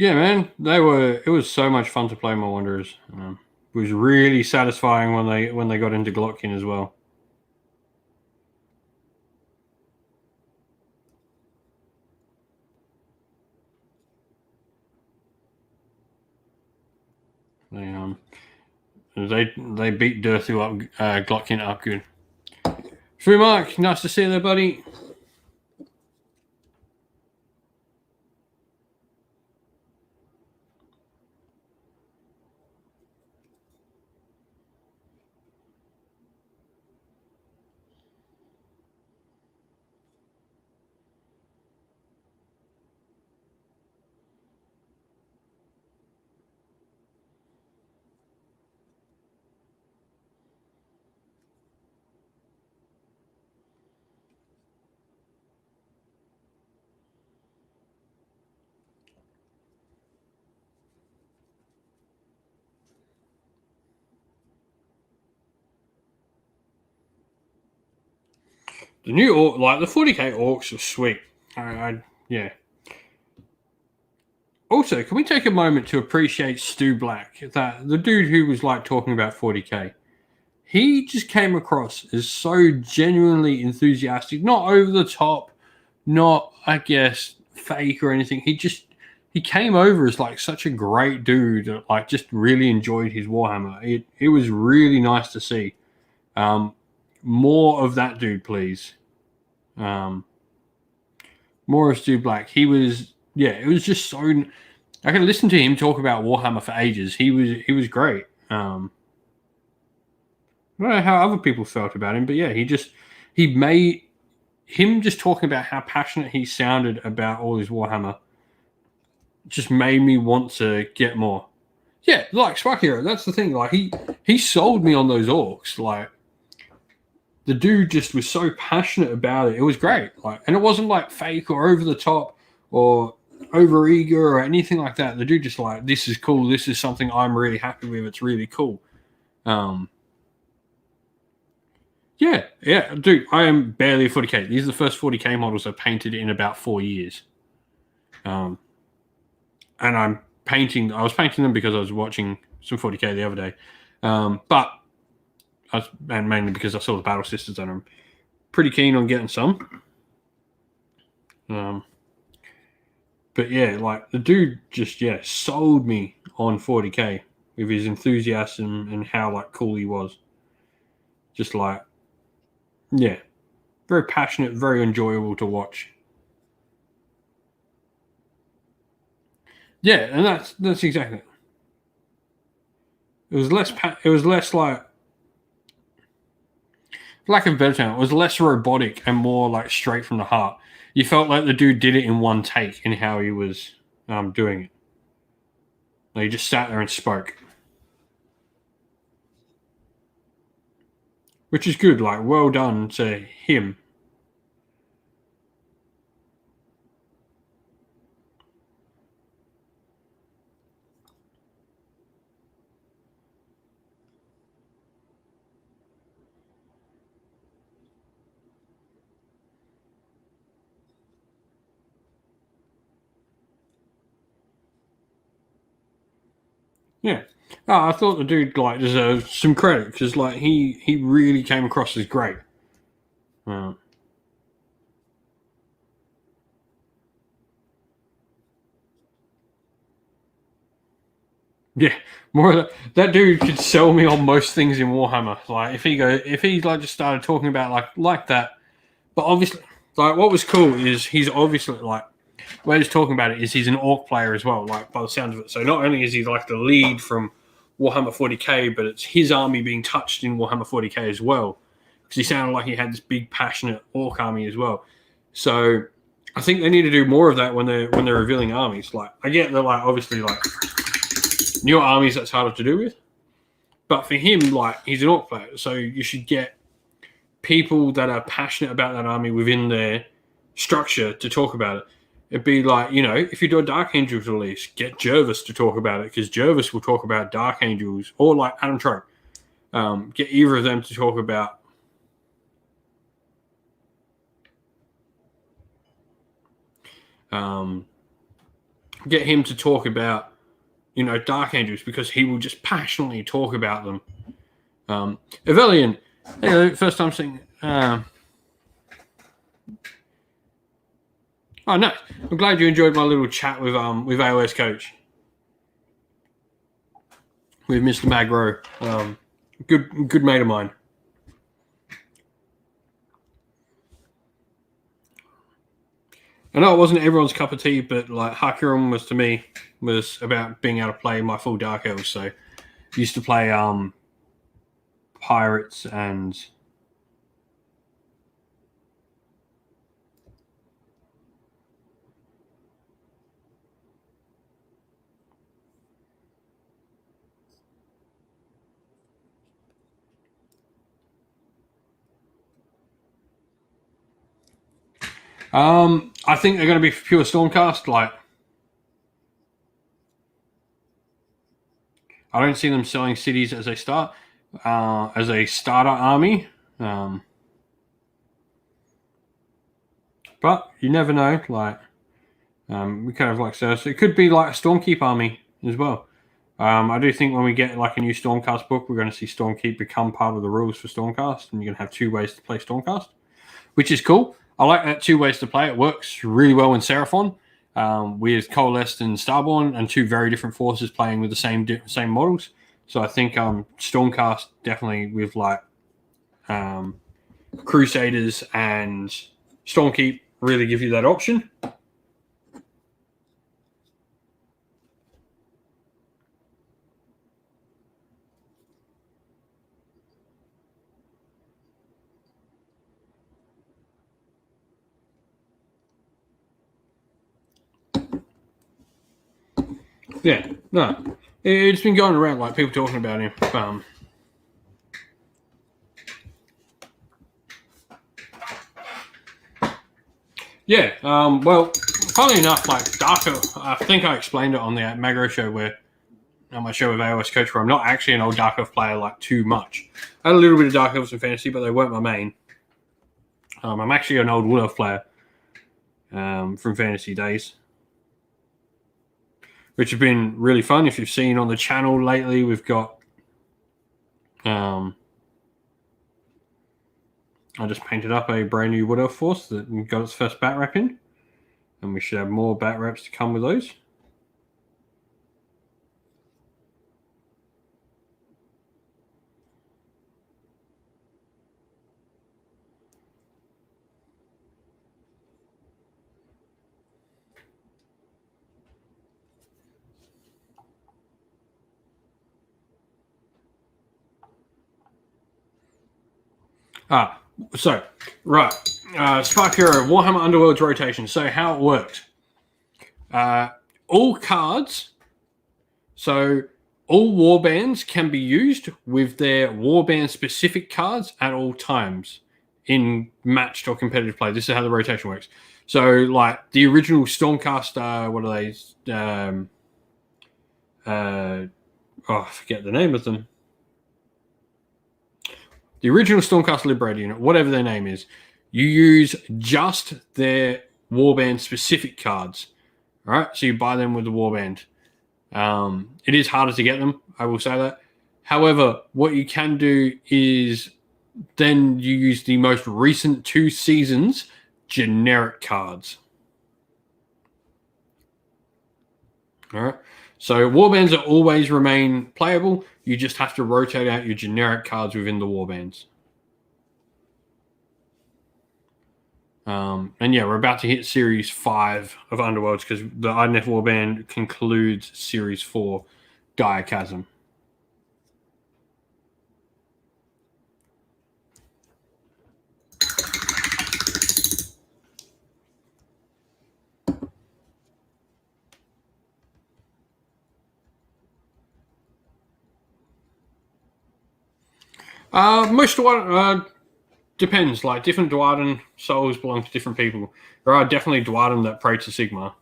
Yeah, man, they were. It was so much fun to play my Wanderers. It was really satisfying when they got into Glotkin as well. They beat Durthu up, Glotkin up good. Free Mark, nice to see you there, buddy. The new the 40k orcs are sweet. Yeah. Also, can we take a moment to appreciate Stu Black, that the dude who was like talking about 40k? He just came across as so genuinely enthusiastic, not over the top, not I guess fake or anything. He came over as like such a great dude that like just really enjoyed his Warhammer. It was really nice to see. More of that dude, please. More of Stu Black. He was it was just so I can listen to him talk about Warhammer for ages. He was great. I don't know how other people felt about him, but yeah, he made him just talking about how passionate he sounded about all his Warhammer just made me want to get more. Yeah, like Spark Hero, that's the thing. Like he sold me on those orcs. Like the dude just was so passionate about it. It was great. Like, and it wasn't like fake or over the top or over eager or anything like that. The dude just like, this is cool. This is something I'm really happy with. It's really cool. Yeah, dude, I am barely a 40k. These are the first 40k models I painted in about 4 years. And I was painting them because I was watching some 40k the other day. And mainly because I saw the battle sisters and I'm pretty keen on getting some. But yeah, like the dude just sold me on 40k with his enthusiasm and how like cool he was. Just like very passionate, very enjoyable to watch. Yeah, and that's exactly it. It was less. It was less like lack of better term. It was less robotic and more like straight from the heart. You felt like the dude did it in one take in how he was doing it. Like he just sat there and spoke, which is good. Like well done to him. Yeah. Oh, I thought the dude like deserved some credit because like he really came across as great. Yeah, more of that dude could sell me on most things in Warhammer. Like if he like just started talking about like that, but obviously like what was cool is he's obviously like way he's talking about it is he's an orc player as well. Like by the sound of it, so not only is he like the lead from Warhammer 40k, but it's his army being touched in Warhammer 40k as well because he sounded like he had this big passionate orc army as well. So I think they need to do more of that when they're revealing armies. Like I get they're like obviously like newer armies that's harder to do with. But for him, like he's an orc player, so you should get people that are passionate about that army within their structure to talk about it. It'd be like, if you do a Dark Angels release, get Jervis to talk about it because Jervis will talk about Dark Angels, or like Adam Trope. Get either of them to talk about. get him to talk about, Dark Angels, because he will just passionately talk about them. Evelian, first time seeing. Oh, nice. I'm glad you enjoyed my little chat with AOS Coach, with Mr. Magro. Good mate of mine. I know it wasn't everyone's cup of tea, but like Hakurum was about being able to play my full Dark Elves. So I used to play pirates and I think they're going to be pure Stormcast. Like, I don't see them selling cities as a starter army. But you never know. Like, we kind of like so it could be like a Stormkeep army as well. I do think when we get like a new Stormcast book, we're going to see Stormkeep become part of the rules for Stormcast, and you're going to have 2 ways to play Stormcast, which is cool. I like that 2 ways to play. It works really well in Seraphon, with Coalesced and Starborn, and 2 very different forces playing with the same models. So I think Stormcast definitely with like Crusaders and Stormkeep really give you that option. Yeah, no, it's been going around, like people talking about him. Yeah, well, funnily enough, like Dark Elf, I think I explained it on the Magro show on my show with AOS Coach, where I'm not actually an old Dark Elf player like too much. I had a little bit of Dark Elves in Fantasy, but they weren't my main. I'm actually an old Wood Elf player from Fantasy days, which have been really fun. If you've seen on the channel lately, we've got I just painted up a brand new Wood Elf force that got its first bat rep in, and we should have more bat reps to come with those. Spark Hero, Warhammer Underworlds rotation. So how it works. All cards, so all warbands can be used with their warband specific cards at all times in matched or competitive play. This is how the rotation works. So like the original Stormcast, what are they? I forget the name of them. The original Stormcast Liberator unit, whatever their name is, you use just their warband specific cards. All right, so you buy them with the warband. It is harder to get them, I will say that. However, what you can do is then you use the most recent 2 seasons generic cards. All right, so warbands are always remain playable. You just have to rotate out your generic cards within the warbands. And yeah, we're about to hit Series 5 of Underworlds because the IDNF Warband concludes Series 4 Dire Chasm. Most depends. Like different Dwarden souls belong to different people. There are definitely Dwarden that pray to Sigma.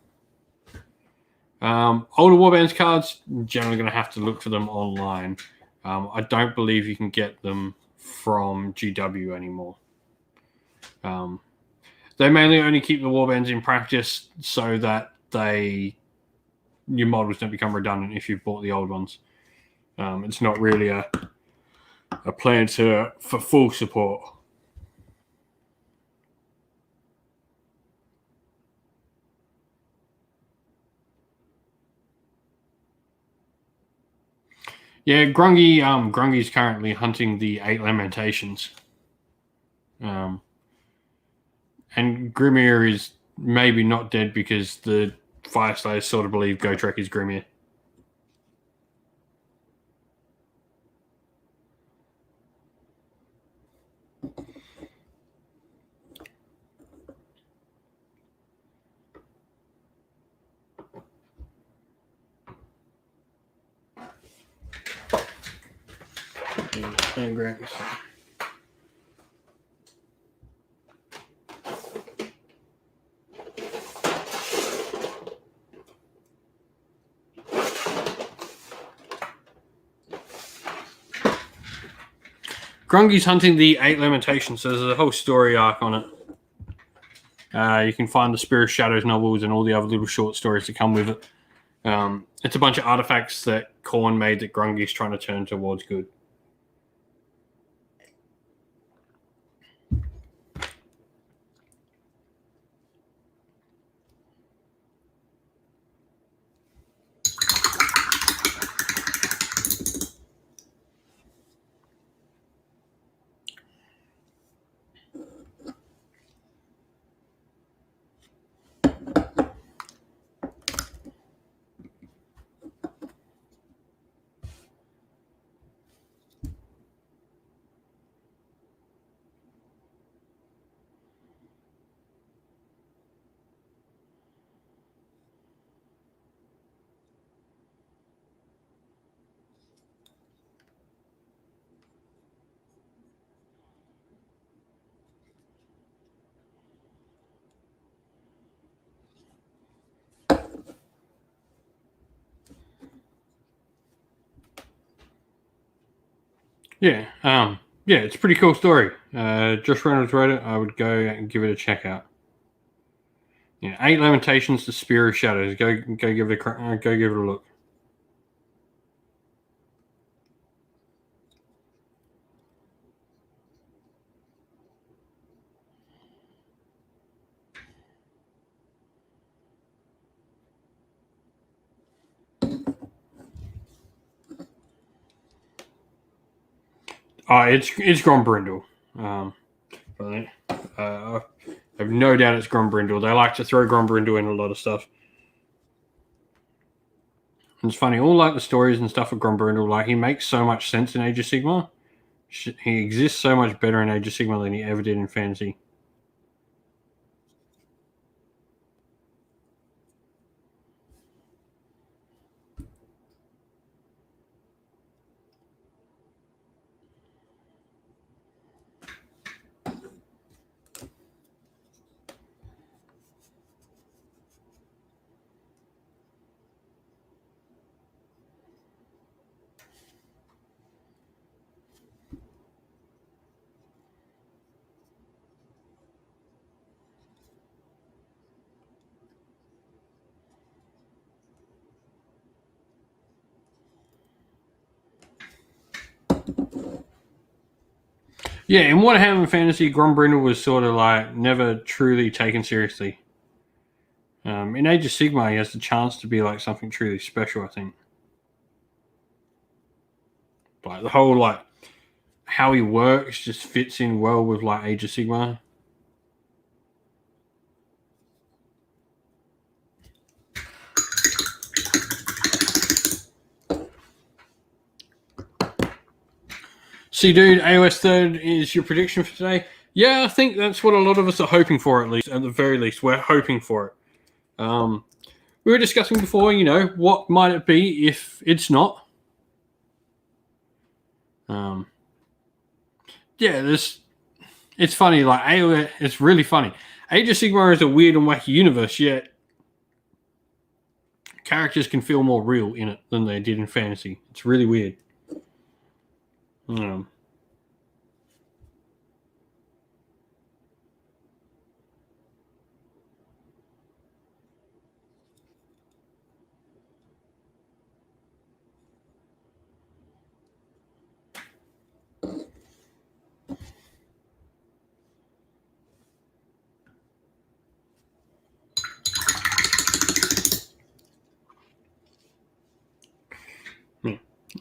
Older Warbands cards, generally going to have to look for them online. I don't believe you can get them from GW anymore. They mainly only keep the Warbands in practice so that they your models don't become redundant if you've bought the old ones. It's not really a plan for full support. Yeah, Grungy's currently hunting the 8 Lamentations. And Grimir is maybe not dead because the Fireslayers sort of believe Gotrek is Grimir. Grungy's hunting the 8 Lamentations, so there's a whole story arc on it. You can find the Spirit Shadows novels and all the other little short stories that come with it. It's a bunch of artifacts that Khorne made that Grungy's trying to turn towards good. Yeah, it's a pretty cool story. Josh Reynolds wrote it. I would go and give it a check out. Yeah, 8 Lamentations, the Spirit Shadows. Go give it a look. It's Grombrindle. I have no doubt it's Grombrindle. They like to throw Grombrindle in a lot of stuff. And it's funny, all like the stories and stuff of Grombrindle, like he makes so much sense in Age of Sigmar. He exists so much better in Age of Sigmar than he ever did in Fantasy. Yeah, in Warhammer Fantasy, Grombrindle was sort of like never truly taken seriously. In Age of Sigmar, he has the chance to be like something truly special, I think. Like the whole like how he works just fits in well with like Age of Sigmar. See, dude, AOS third is your prediction for today? Yeah, I think that's what a lot of us are hoping for, at least. At the very least, we're hoping for it. We were discussing before, what might it be if it's not? It's funny, like, AOS, it's really funny. Age of Sigmar is a weird and wacky universe, yet characters can feel more real in it than they did in fantasy. It's really weird.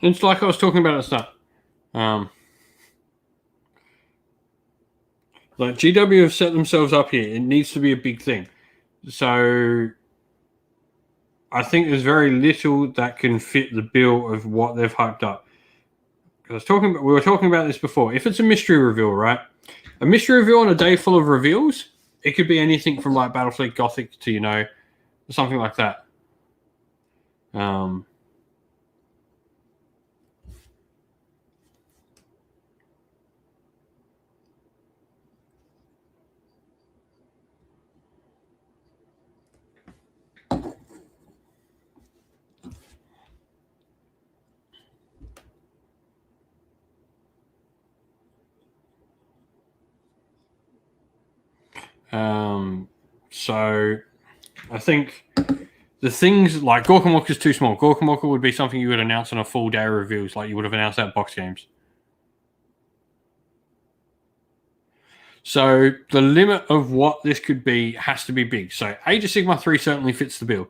It's like I was talking about at the start. Like GW have set themselves up here. It needs to be a big thing. So I think there's very little that can fit the bill of what they've hyped up. We were talking about this before. If it's a mystery reveal, right? A mystery reveal on a day full of reveals, it could be anything from like Battlefleet Gothic to something like that. So I think the things like Gorka Walker is too small. Gorka Walker would be something you would announce on a full day of reviews, like you would have announced at Box Games. So the limit of what this could be has to be big. So Age of Sigmar 3 certainly fits the bill.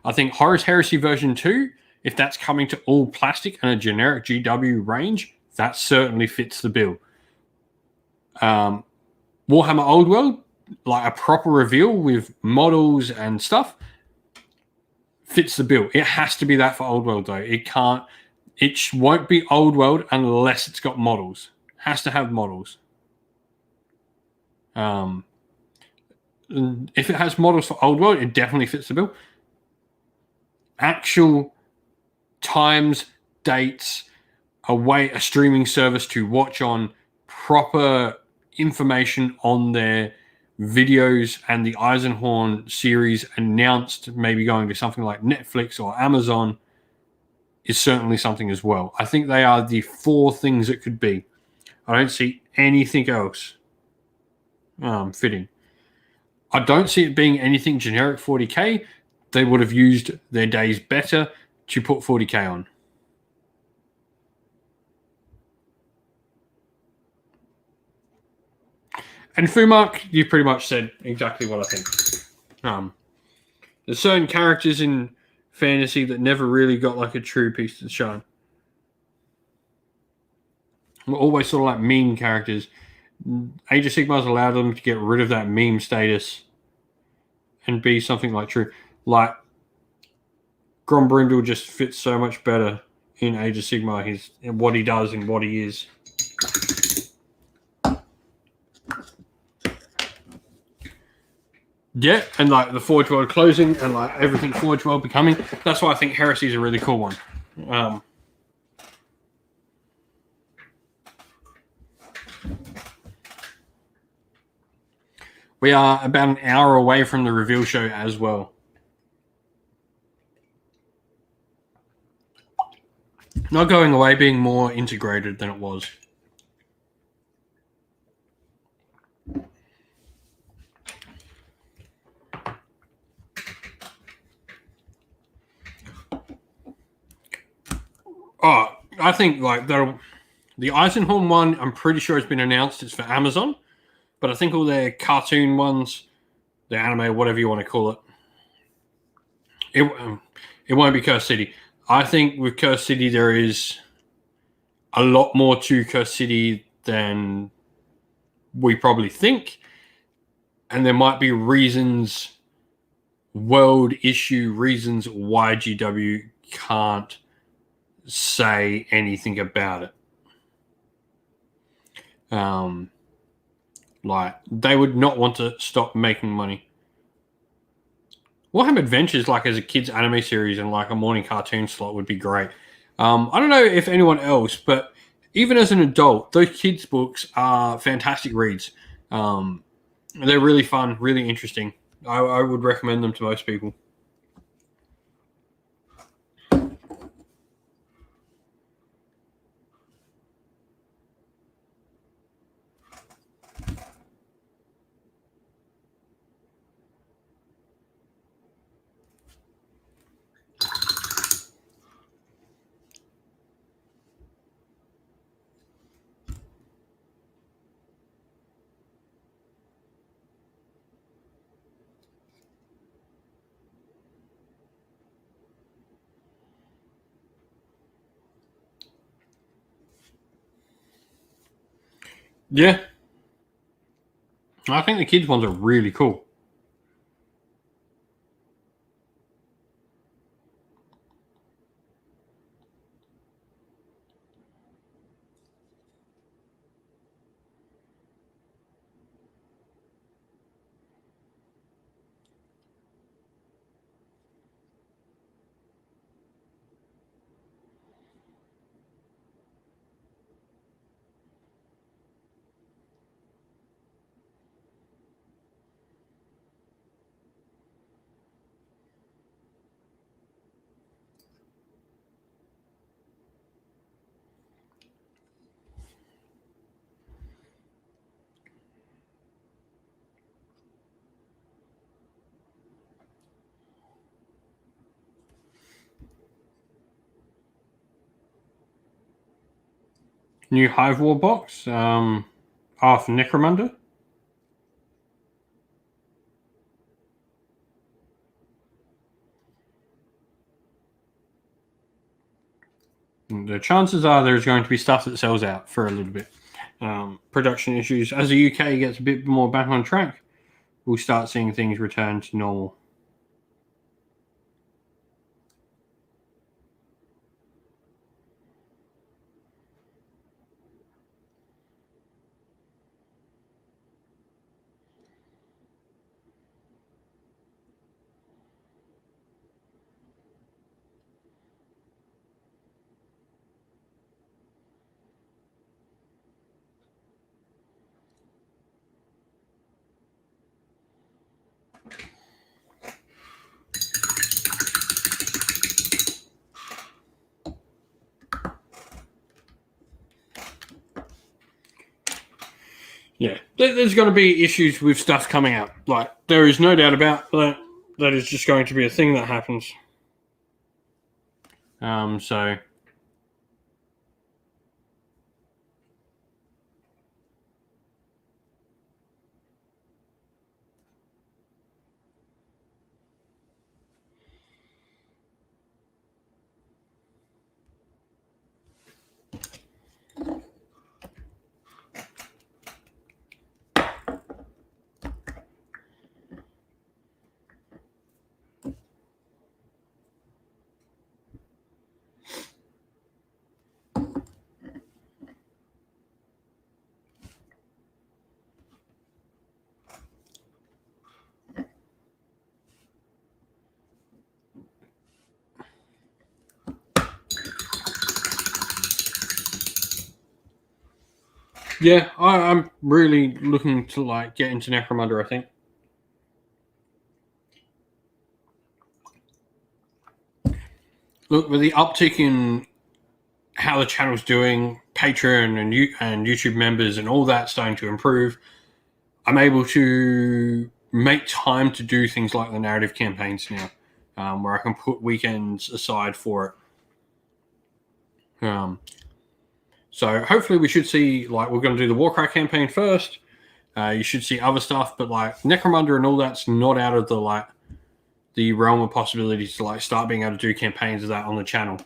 I think Horus Heresy version 2, if that's coming to all plastic and a generic GW range, that certainly fits the bill. Warhammer Old World, like a proper reveal with models and stuff, fits the bill. It has to be that for Old World, though. It won't be Old World unless it's got models. It has to have models. If it has models for Old World, it definitely fits the bill. Actual times, dates, a streaming service to watch on, proper information on their videos, and the Eisenhorn series announced maybe going to something like Netflix or Amazon is certainly something as well. I think they are the 4 things it could be. I don't see anything else fitting. I don't see it being anything generic 40k. They would have used their days better to put 40k on. And Fumark, you pretty much said exactly what I think. There's certain characters in fantasy that never really got like a true piece to shine. We're always sort of like meme characters. Age of Sigmar's allowed them to get rid of that meme status and be something like true. Like Grombrindle just fits so much better in Age of Sigmar. He's what he does and what he is. Yeah, and like the Forge World closing and like everything Forge World becoming. That's why I think Heresy is a really cool one. We are about an hour away from the reveal show as well. Not going away, being more integrated than it was. Oh, I think like the Eisenhorn one, I'm pretty sure it's been announced. It's for Amazon, but I think all their cartoon ones, the anime, whatever you want to call it won't be Curse City. I think with Curse City there is a lot more to Curse City than we probably think, and there might be world issue reasons why GW can't say anything about it. Like they would not want to stop making money. Warhammer Adventures, like as a kids anime series and like a morning cartoon slot, would be great. I don't know if anyone else, but even as an adult, those kids' books are fantastic reads. They're really fun, really interesting. I would recommend them to most people. Yeah, I think the kids ones are really cool. New Hive War box, half Necromunda. The chances are there's going to be stuff that sells out for a little bit. Production issues. As the UK gets a bit more back on track, we'll start seeing things return to normal. Yeah, there's going to be issues with stuff coming out. Like, there is no doubt about that. That is just going to be a thing that happens. So yeah, I'm really looking to like get into Necromunda. I think. Look, with the uptick in how the channel's doing, Patreon and YouTube members and all that starting to improve, I'm able to make time to do things like the narrative campaigns now, where I can put weekends aside for it. So hopefully we should see, like, we're going to do the Warcry campaign first. You should see other stuff, but like Necromunda and all that's not out of the realm of possibilities to like start being able to do campaigns of that on the channel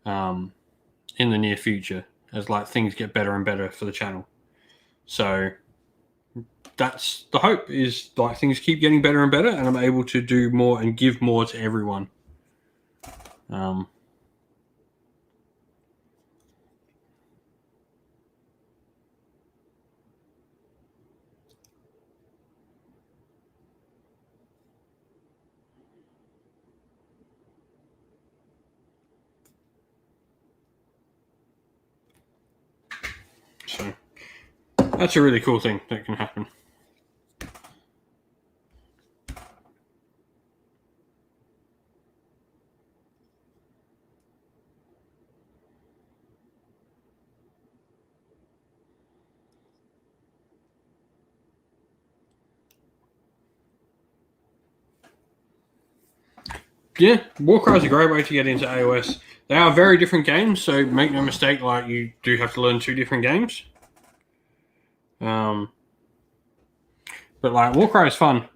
in the near future as like things get better and better for the channel. So that's the hope, is like things keep getting better and better, and I'm able to do more and give more to everyone. So that's a really cool thing that can happen. Yeah, Warcry is a great way to get into AOS. They are very different games, so make no mistake, like you do have to learn two different games. But like Warcry is fun.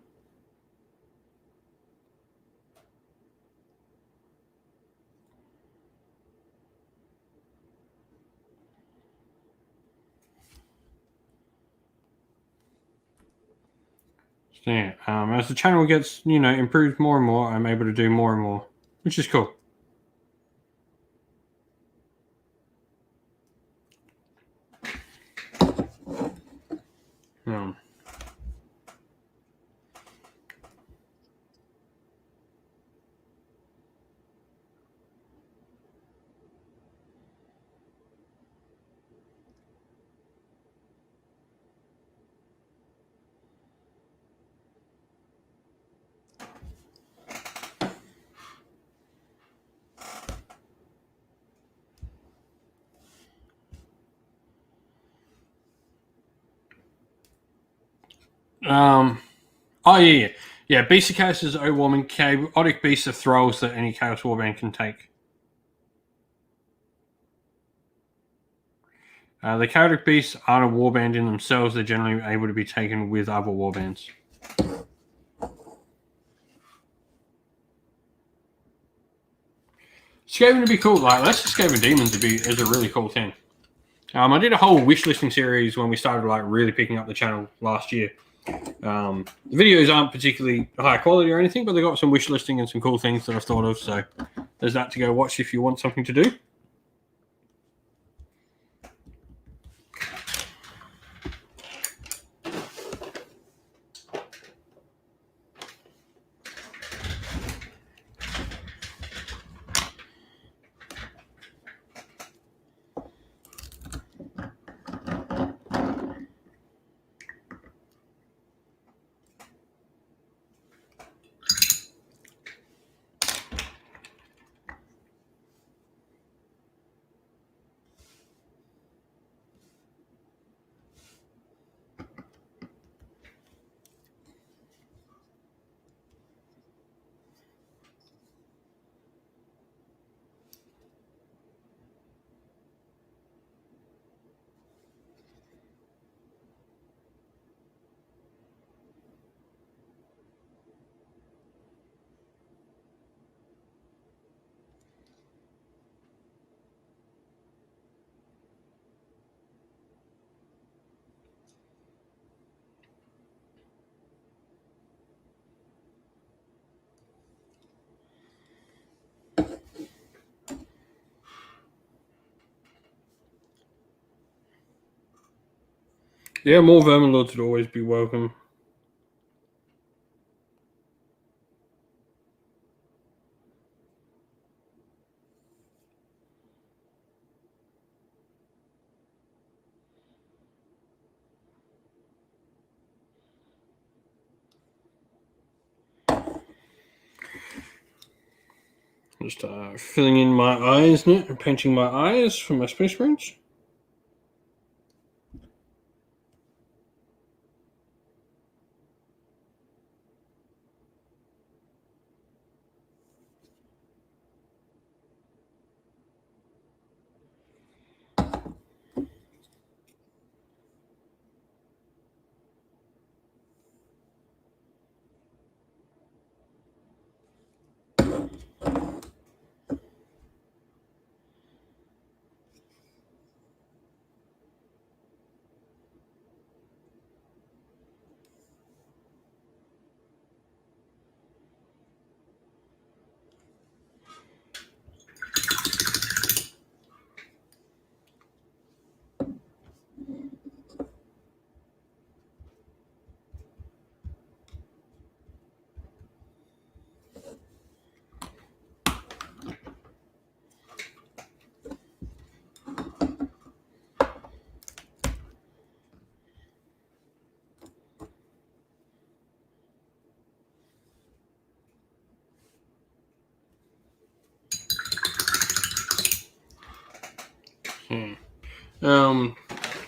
So yeah, as the channel gets, improved more and more, I'm able to do more and more, which is cool. Oh yeah. Beast of Chaos is O Warming chaotic beast of thralls that any Chaos Warband can take. The chaotic beasts aren't a warband in themselves. They're generally able to be taken with other warbands. Skaven would be cool. Like, let's just Skaven Demons is a really cool thing. I did a whole wish listing series when we started like really picking up the channel last year. The videos aren't particularly high quality or anything, but they got some wish listing and some cool things that I've thought of. So there's that to go watch if you want something to do. Yeah, more Vermin Lords would always be welcome. Just filling in my eyes now and painting my eyes for my Space Marines.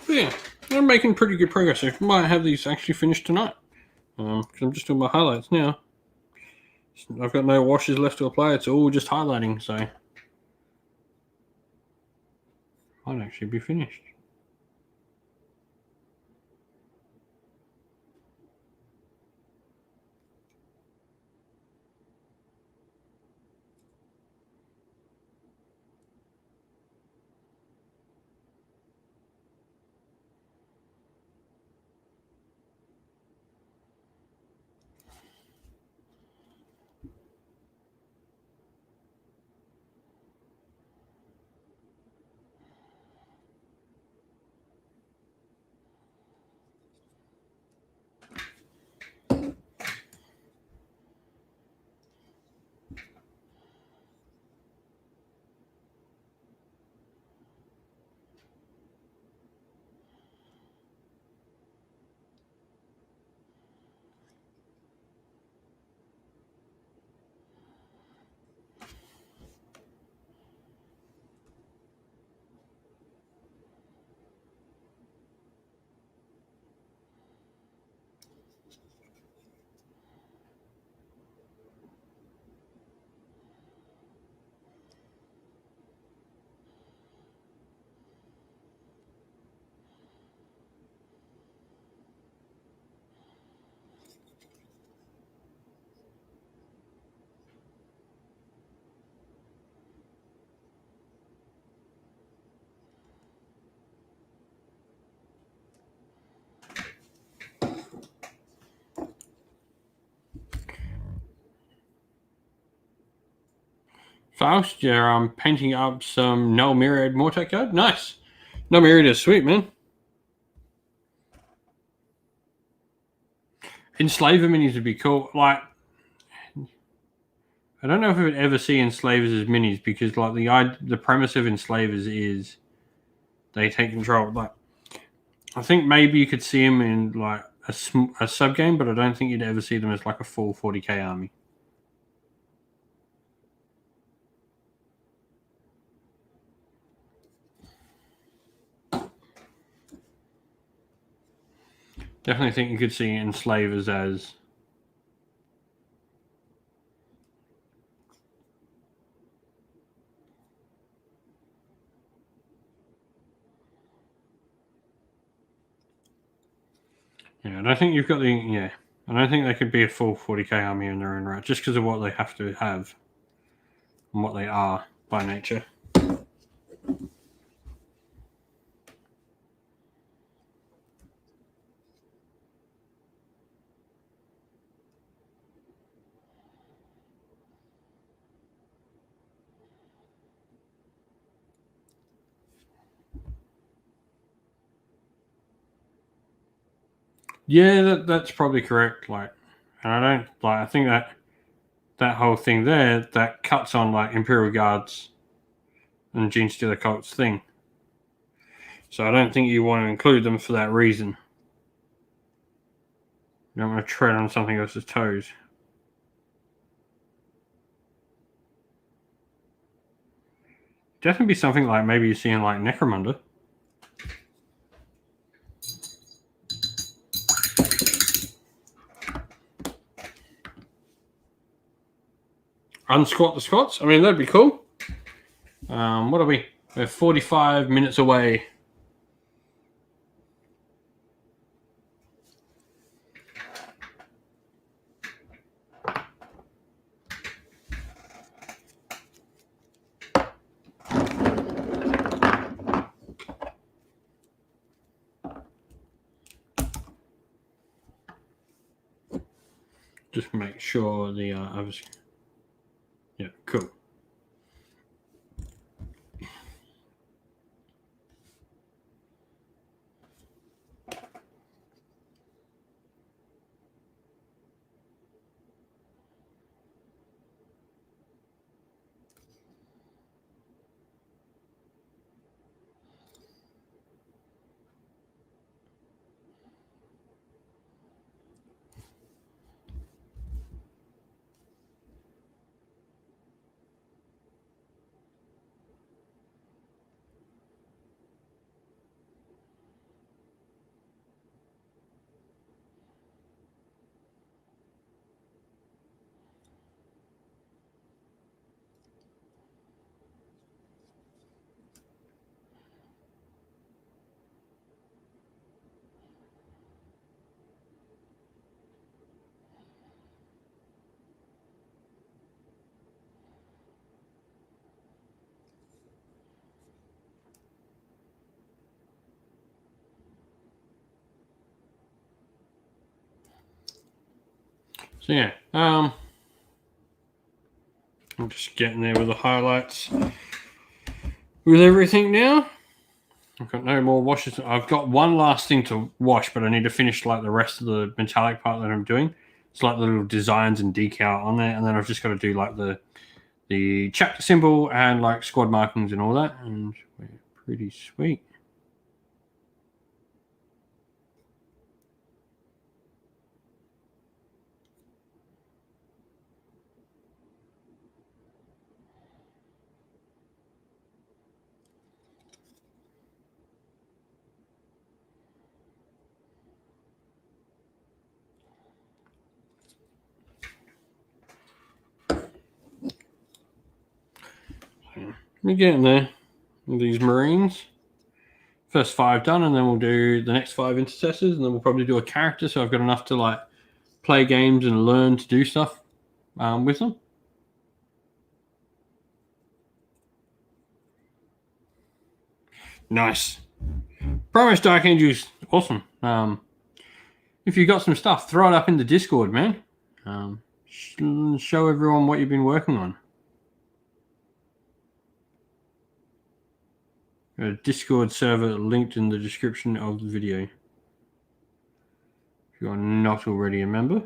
Yeah, I'm making pretty good progress. I might have these actually finished tonight. Because I'm just doing my highlights now. I've got no washes left to apply. It's all just highlighting, so might actually be finished. Faust, yeah, I'm painting up some Null Myriad Mortek card. Nice. Null Myriad is sweet, man. Enslaver minis would be cool. Like, I don't know if we would ever see Enslavers as minis because, like, the premise of Enslavers is they take control. Like, I think maybe you could see them in like a sub game, but I don't think you'd ever see them as like a full 40k army. Definitely think you could see Enslavers as I don't think you've got the I don't think they could be a full 40k army in their own right, just because of what they have to have and what they are by nature. Yeah, that's probably correct. Like, and I don't like. I think that whole thing there that cuts on like Imperial Guards and Gene Stealer Cults thing. So I don't think you want to include them for that reason. You don't want to tread on something else's toes. Definitely be something like maybe you see in like Necromunda. Unsquat the squats. I mean, that'd be cool. What are we? We're 45 minutes away. Just make sure the others. Yeah, cool. So yeah, I'm just getting there with the highlights with everything now. I've got no more washes. I've got one last thing to wash, but I need to finish like the rest of the metallic part that I'm doing. It's like the little designs and decal on there, and then I've just got to do like the chapter symbol and like squad markings and all that, and we're pretty sweet. We're getting there with these Marines. First 5 done, and then we'll do the next 5 intercessors, and then we'll probably do a character, so I've got enough to like play games and learn to do stuff with them. Nice. Promise Dark Angels, awesome. If you got some stuff, throw it up in the Discord, man. Show everyone what you've been working on. A Discord server linked in the description of the video. If you're not already a member.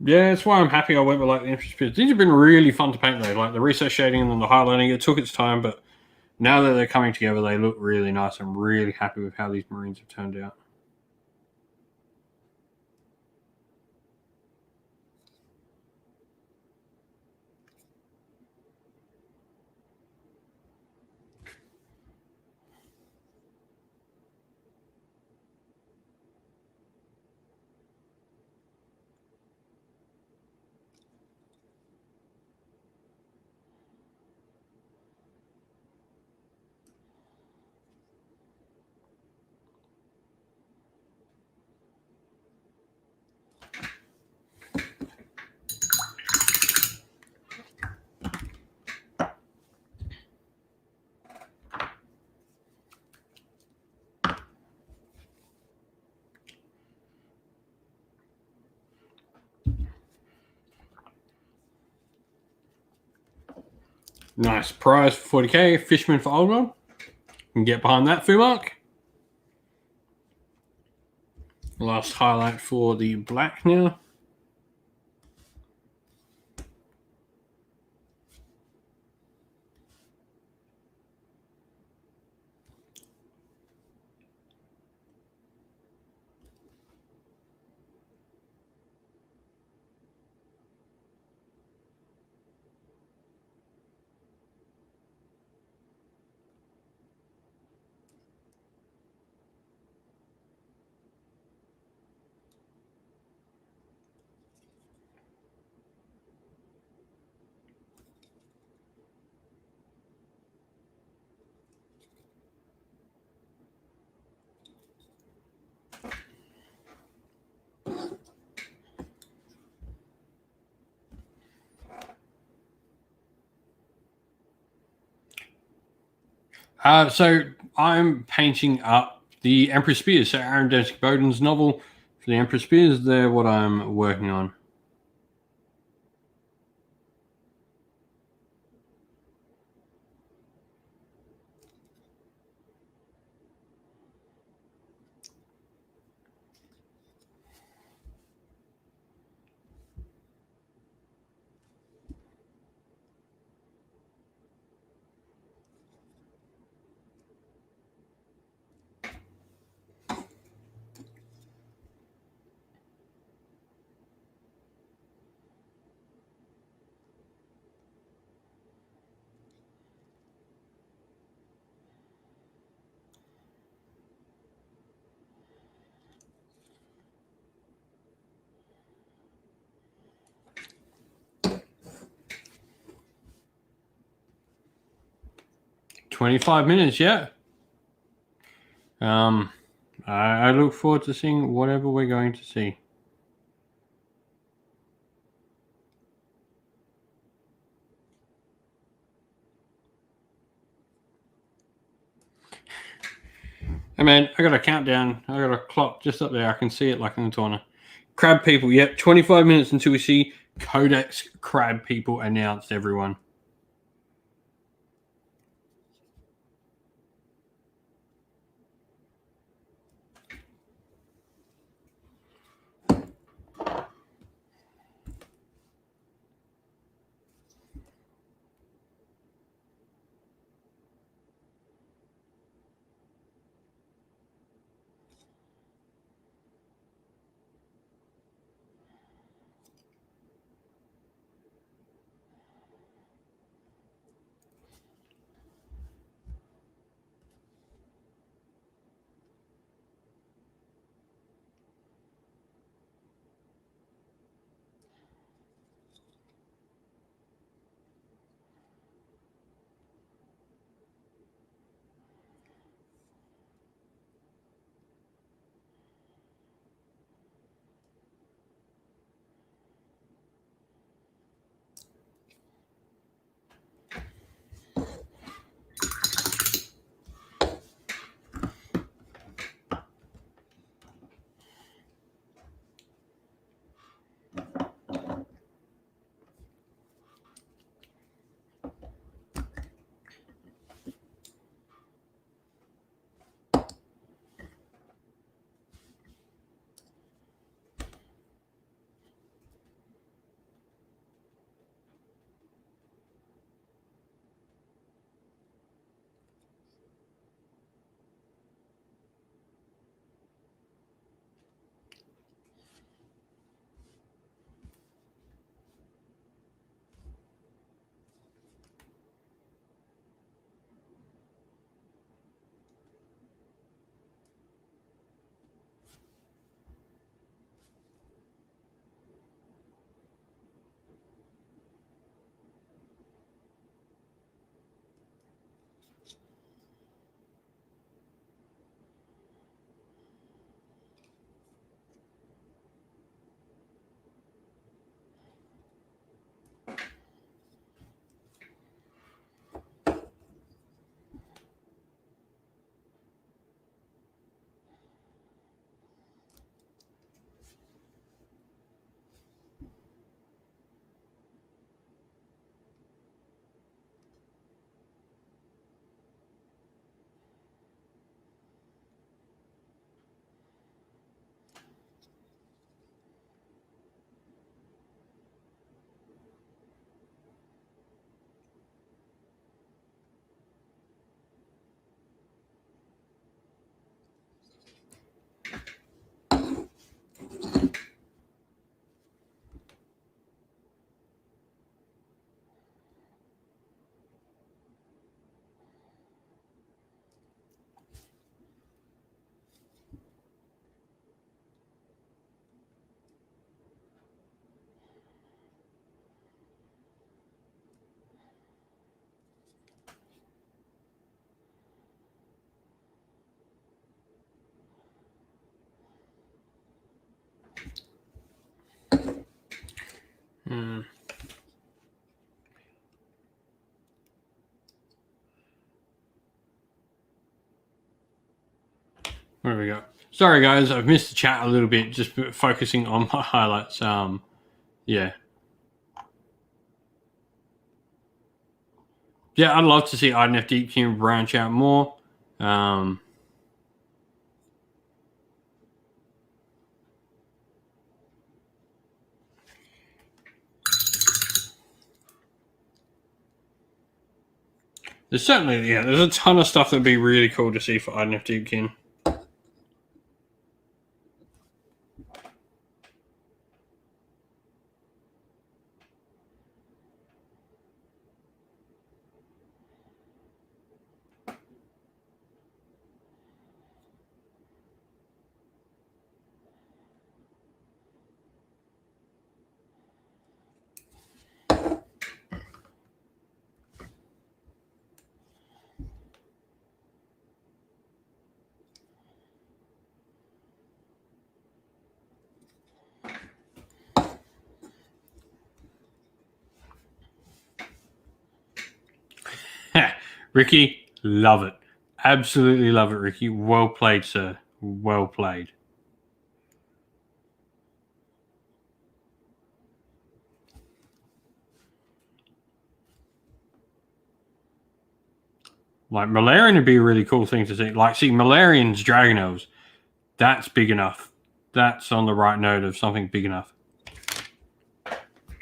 Yeah, that's why I'm happy I went with like the Emperor's Spears. These have been really fun to paint though, like the recess shading and then the highlighting. It took its time, but now that they're coming together, they look really nice. I'm really happy with how these Marines have turned out. Nice prize for 40k, Fishman for Old One. Can get behind that, Fumark. Last highlight for the black now. So I'm painting up the Emperor's Spears. So Aaron Densky Bowden's novel for the Emperor's Spears. They're what I'm working on. $25 yeah. I look forward to seeing whatever we're going to see. Hey man, I got a countdown. I got a clock just up there. I can see it like in the corner. Crab people, yep. 25 minutes until we see Codex Crab people announced, everyone. Where we go? Sorry, guys, I've missed the chat a little bit, just focusing on my highlights. Yeah. Yeah, I'd love to see IDNF Deep Team branch out more. There's certainly, there's a ton of stuff that'd be really cool to see for IDNF Deep Team. Ricky, love it. Absolutely love it, Ricky. Well played, sir. Well played. Like, Malarian would be a really cool thing to see. Like, see, Malarian's Dragon Elves. That's big enough. That's on the right note of something big enough.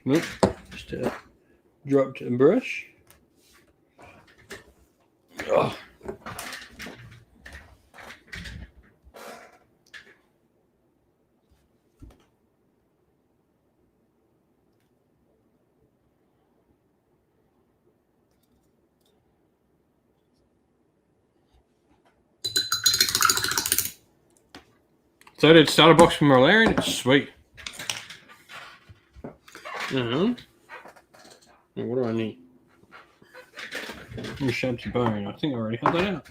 Nope. Just dropped a brush. Oh. So did starter box from Malarian. It's sweet. What do I need? Shabby bone. I think I already had that out.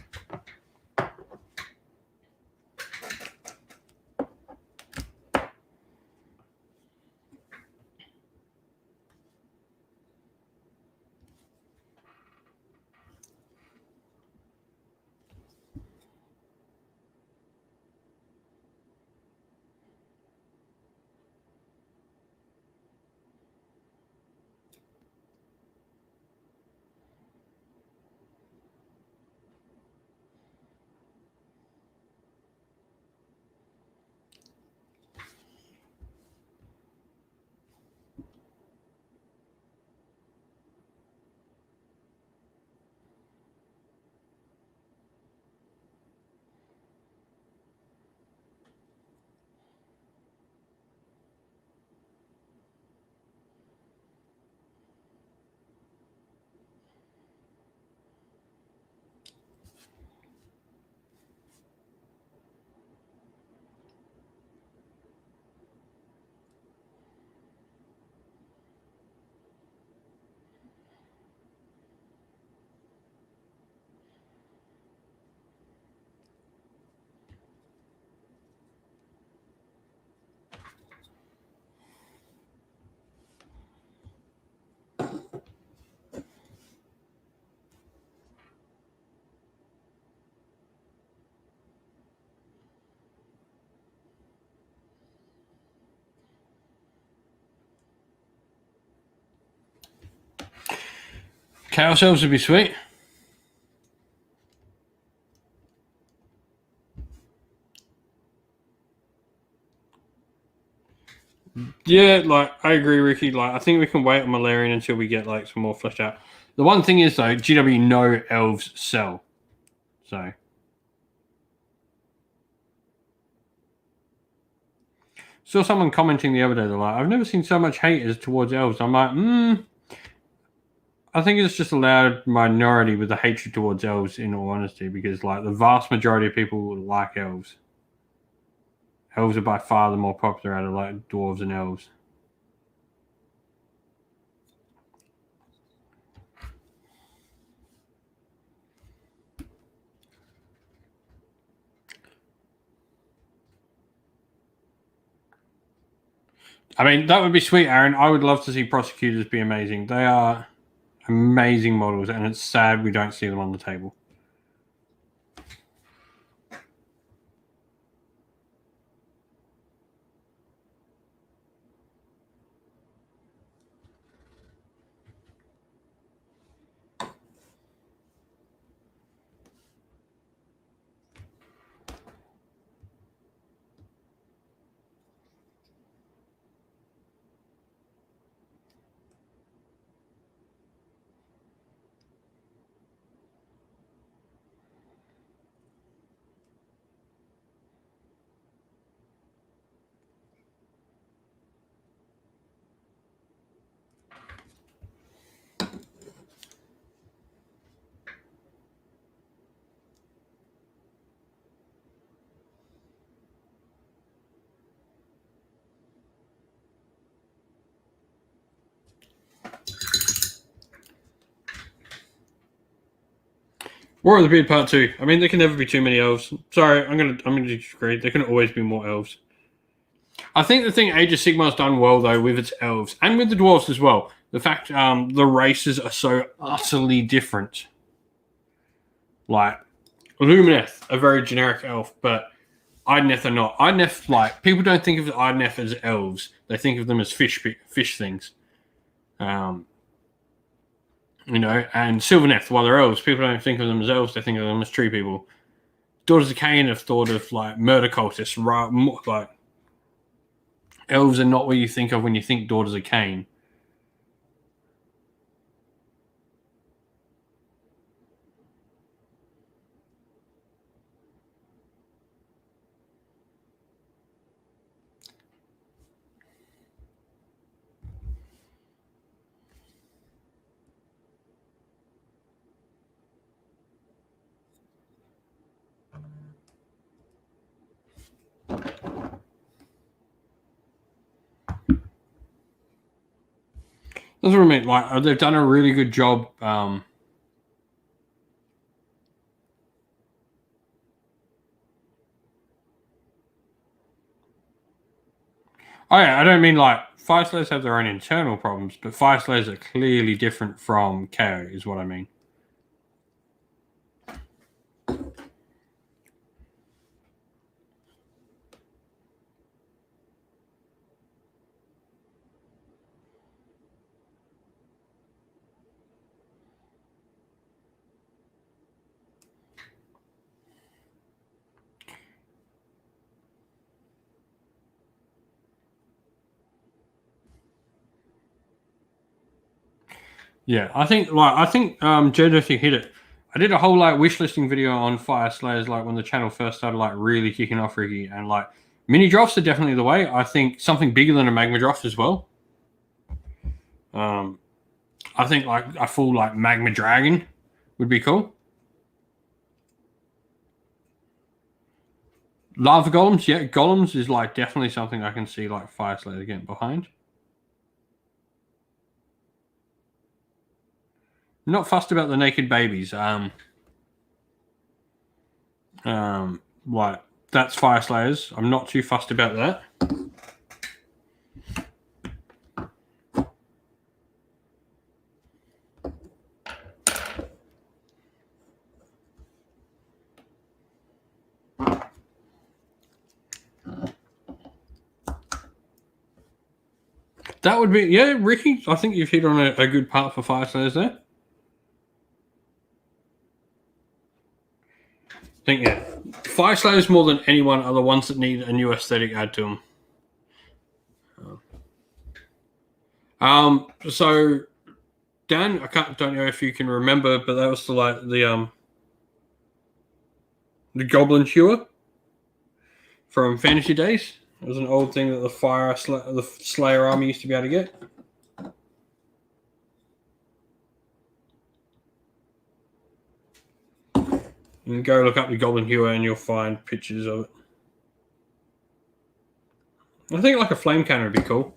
Chaos Elves would be sweet. Yeah, like, I agree, Ricky. Like, I think we can wait on Malarian until we get, like, some more fleshed out. The one thing is, though, GW no elves sell. So. Saw someone commenting the other day, they're like, I've never seen so much hate towards elves. I'm like, I think it's just a loud minority with the hatred towards elves, in all honesty, because, like, the vast majority of people like elves. Elves are by far the more popular out of, like, dwarves and elves. I mean, that would be sweet, Aaron. I would love to see prosecutors be amazing. They are amazing models, and it's sad we don't see them on the table. War of the Beard Part 2. I mean, there can never be too many elves. Sorry, I'm gonna disagree. There can always be more elves. I think the thing Age of Sigmar's done well, though, with its elves, and with the dwarves as well, the fact the races are so utterly different. Like, Lumineth, a very generic elf, but Idoneth are not. Idoneth, like, people don't think of Idoneth as elves. They think of them as fish things. You know, and Sylvaneth, while they're elves, people don't think of them as elves, they think of them as tree people. Daughters of Cain have thought of, like, murder cultists, like, elves are not what you think of when you think Daughters of Cain. That's what I mean. Like, they've done a really good job. Oh yeah, I don't mean like Fire Slayers have their own internal problems, but Fire Slayers are clearly different from KO, is what I mean. Yeah, I think Jojo, if you hit it, I did a whole like wish listing video on Fire Slayers, like when the channel first started like really kicking off, Ricky, and like mini drafts are definitely the way. I think something bigger than a magma draft as well. I think like a full like magma dragon would be cool. Lava golems, yeah, golems is like definitely something I can see like Fire Slayers getting behind. Not fussed about the naked babies. Like that's Fire Slayers. I'm not too fussed about that. That would be, yeah, Ricky. I think you've hit on a good part for Fire Slayers there. I think, yeah, Fire Slayers more than anyone are the ones that need a new aesthetic add to them. So Dan, don't know if you can remember, but that was the Goblin Hewer from Fantasy Days. It was an old thing that the Slayer army used to be able to get. You can go look up the Goblin Hewer and you'll find pictures of it. I think like a flame cannon would be cool.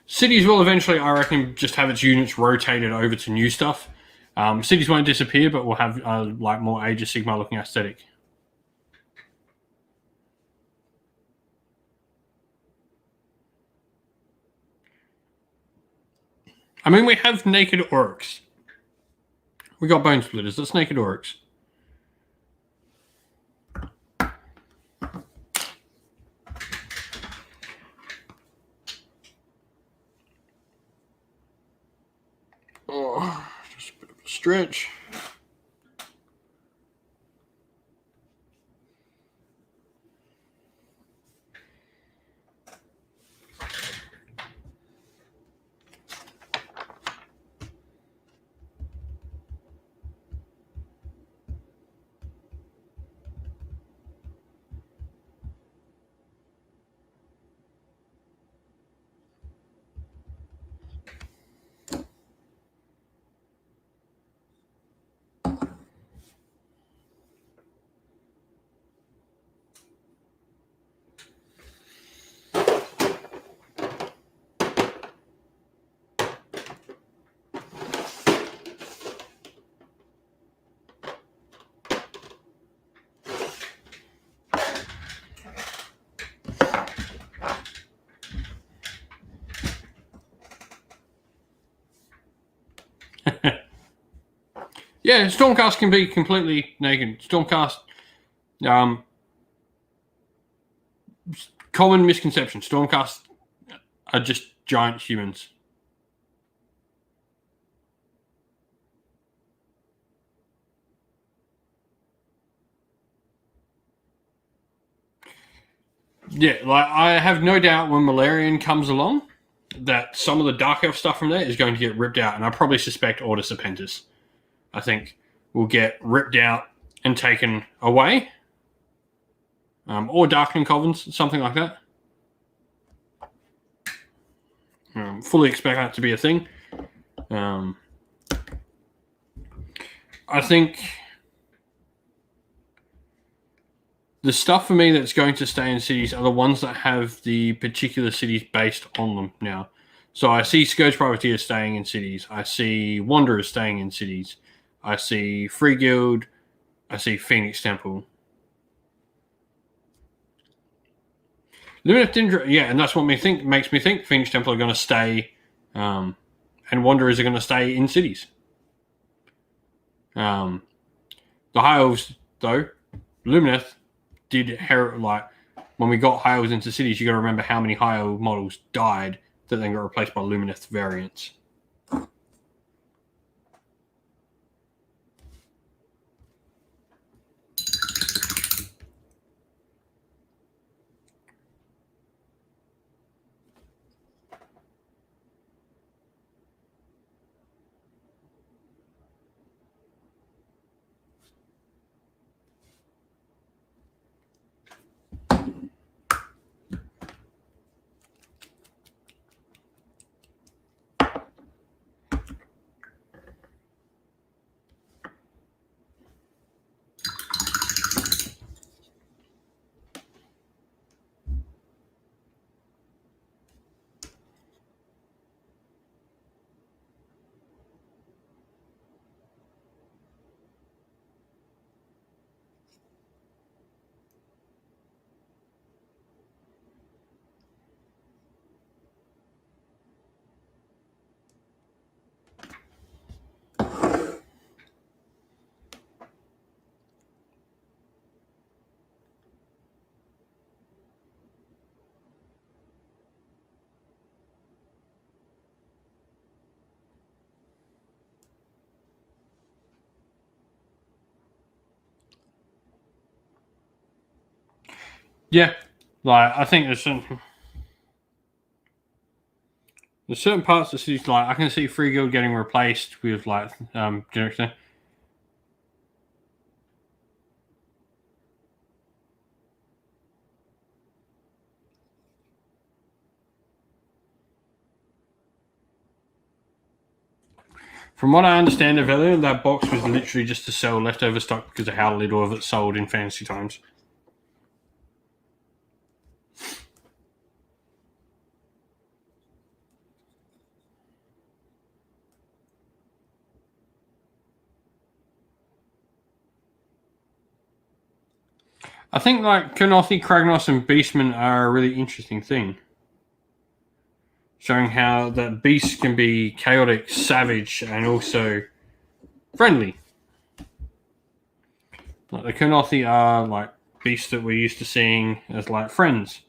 Cities will eventually, I reckon, just have its units rotated over to new stuff. Cities won't disappear, but we'll have like more Age of Sigmar looking aesthetic. I mean, we have naked orcs. We got bone splitters. That's naked orcs. Oh, just a bit of a stretch. Yeah, Stormcast can be completely naked. Stormcast, common misconception. Stormcast are just giant humans. Yeah, like I have no doubt when Malarian comes along that some of the Dark Elf stuff from there is going to get ripped out, and I probably suspect Order Serpentis. I think will get ripped out and taken away. Or Darkening Covens, something like that. Fully expect that to be a thing. I think the stuff for me that's going to stay in cities are the ones that have the particular cities based on them now. So I see Scourge Privateers staying in cities. I see Wanderers staying in cities. I see Free Guild. I see Phoenix Temple. Lumineth Dindra, yeah, and that's what makes me think Phoenix Temple are going to stay, and Wanderers are going to stay in cities. The High Elves, though, Lumineth did when we got High Elves into cities. You got to remember how many High Elf models died that then got replaced by Lumineth variants. Yeah, I think there's certain parts of cities I can see Free Guild getting replaced with generic. From what I understand of earlier, that box was literally just to sell leftover stock because of how little of it sold in Fantasy Times. I think like Kurnothi, Kragnos, and Beastmen are a really interesting thing. Showing how that beast can be chaotic, savage, and also friendly. Like the Kurnothi are like beasts that we're used to seeing as like friends.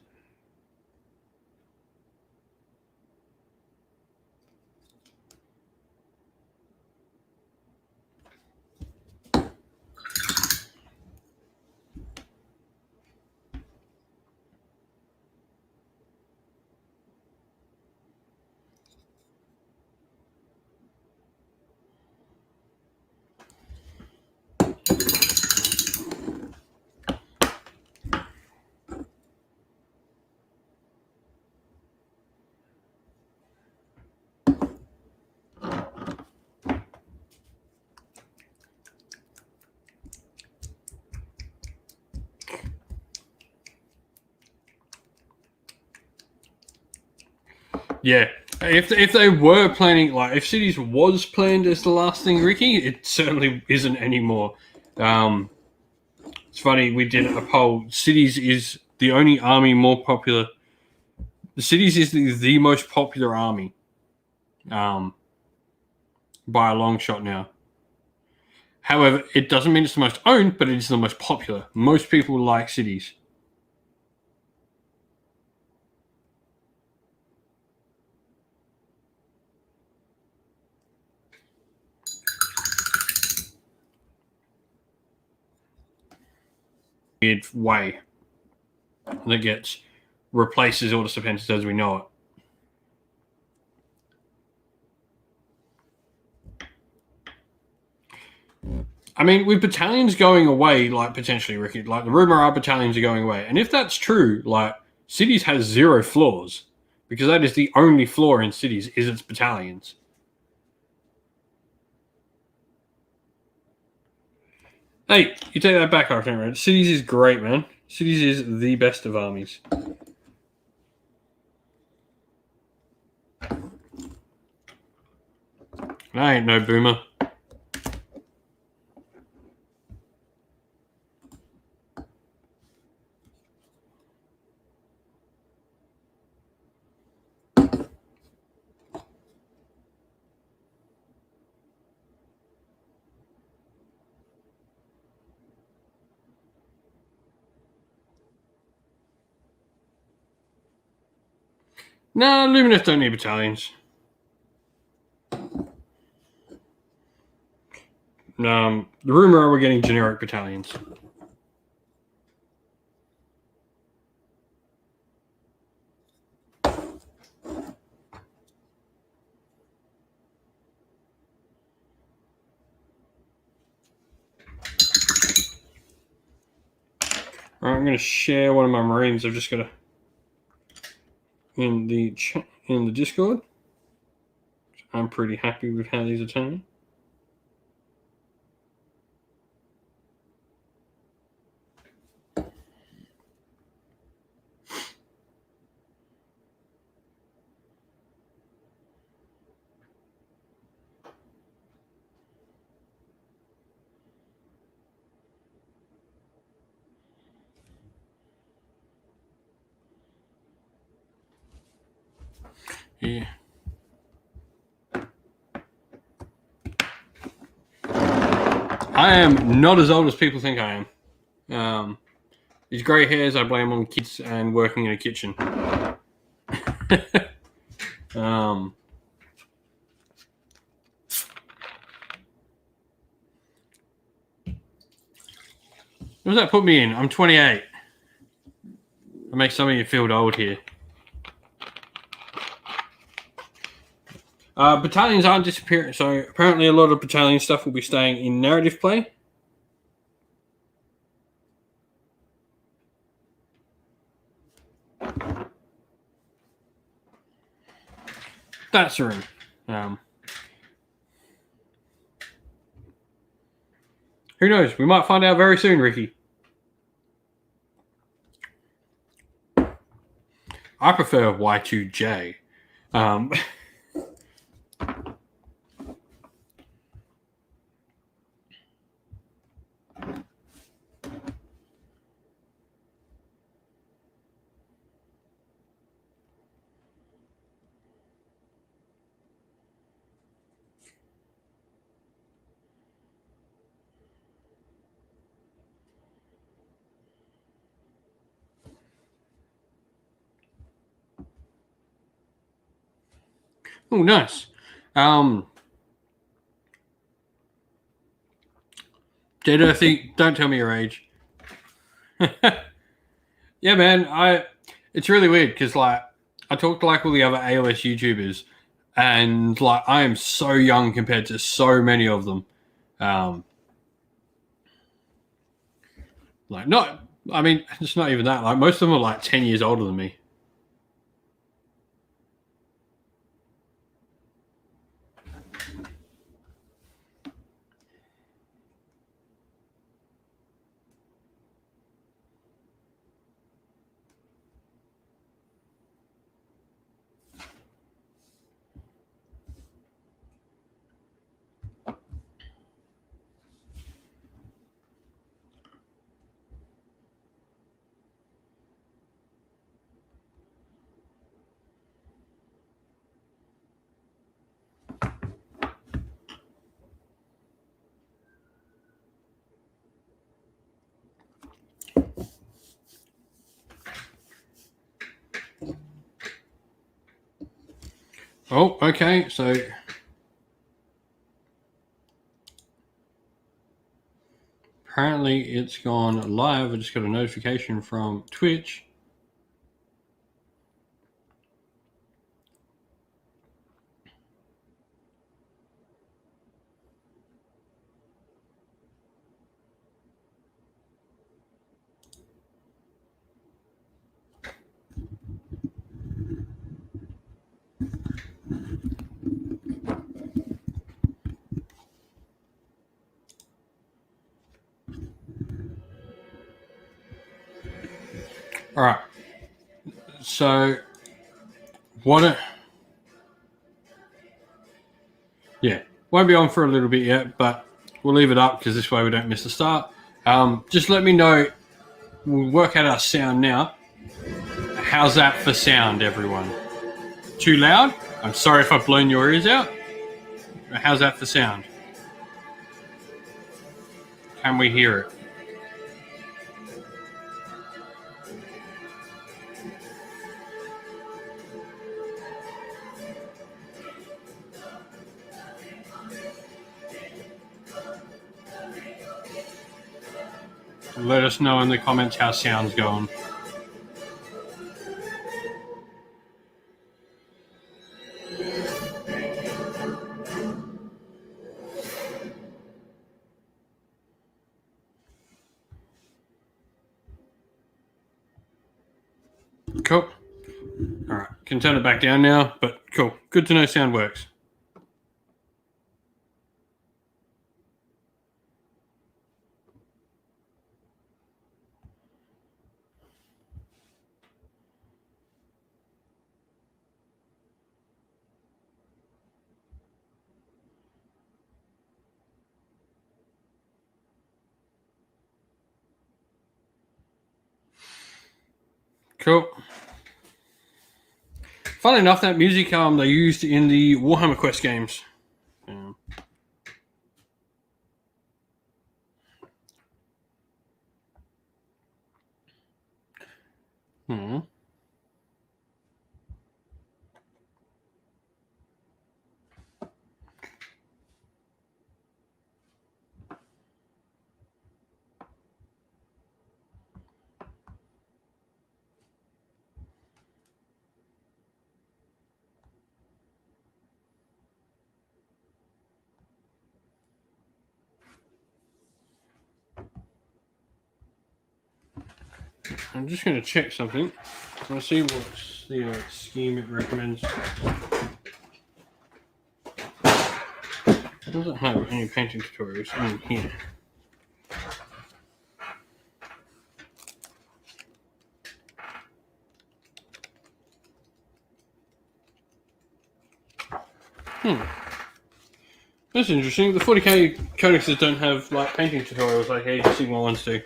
Yeah. If they were planning, like, if Cities was planned as the last thing, Ricky, it certainly isn't anymore. It's funny, we did a poll. Cities is the only army more popular. The Cities is the most popular army by a long shot now. However, it doesn't mean it's the most owned, but it is the most popular. Most people like Cities. Weird way that gets replaces Order Serpentis as we know it. I mean, with battalions going away, like potentially, Ricky, like the rumor are battalions are going away. And if that's true, like Cities has 0 flaws because that is the only flaw in Cities is its battalions. Hey, you take that back, Arcane. Cities is great, man. Cities is the best of armies. I ain't no boomer. No, Luminous don't need battalions. The rumor are we're getting generic battalions. All right, I'm going to share one of my Marines. I've just got to in the Discord. I'm pretty happy with how these are turning. Yeah. I am not as old as people think I am. These grey hairs I blame on kids and working in a kitchen. What does that put me in? I'm 28. I make some of you feel old here. Battalions aren't disappearing, so apparently a lot of battalion stuff will be staying in narrative play. That's the room. Who knows? We might find out very soon, Ricky. I prefer Y2J. Oh, nice. Dead Earthy, don't tell me your age. Yeah, man. It's really weird because like I talk to like all the other AOS YouTubers, and like I am so young compared to so many of them. Like not, I mean, it's not even that. Like most of them are like 10 years older than me. Oh, okay. So apparently it's gone live. I just got a notification from Twitch. All right. So yeah, won't be on for a little bit yet, but we'll leave it up because this way we don't miss the start. Just let me know. We'll work out our sound now. How's that for sound, everyone? Too loud? I'm sorry if I've blown your ears out. How's that for sound? Can we hear it? Let us know in the comments how sound's going. Cool. All right, can turn it back down now, but cool. Good to know sound works. Cool. Funnily enough, that music they used in the Warhammer Quest games. I'm just going to check something. I'll see what the scheme it recommends. It doesn't have any painting tutorials in here. That's interesting. The 40k codexes don't have like painting tutorials like Age of Sigmar ones do.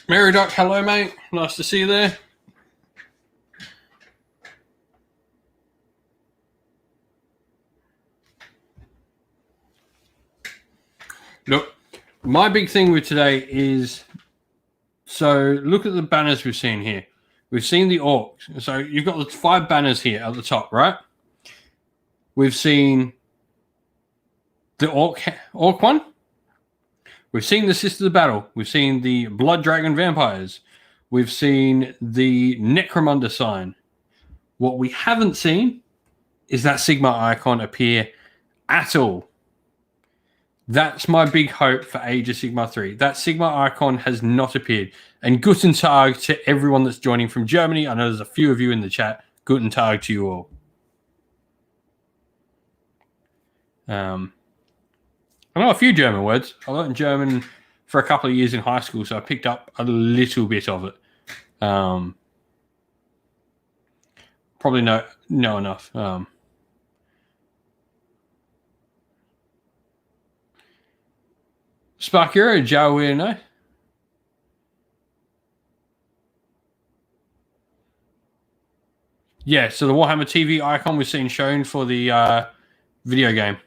Mary Duck, hello mate. Nice to see you there. Look, my big thing with today is, so look at the banners we've seen here. We've seen the orcs. So you've got the 5 banners here at the top, right? We've seen the Orc one. We've seen the Sisters of Battle. We've seen the Blood Dragon Vampires. We've seen the Necromunda sign. What we haven't seen is that Sigma icon appear at all. That's my big hope for Age of Sigma 3. That Sigma icon has not appeared. And Guten Tag to everyone that's joining from Germany. I know there's a few of you in the chat. Guten Tag to you all. I know a few German words. I learned German for a couple of years in high school, so I picked up a little bit of it. Probably know enough. Sparkura, Jawir, no? Yeah, so the Warhammer TV icon was seen shown for the video game.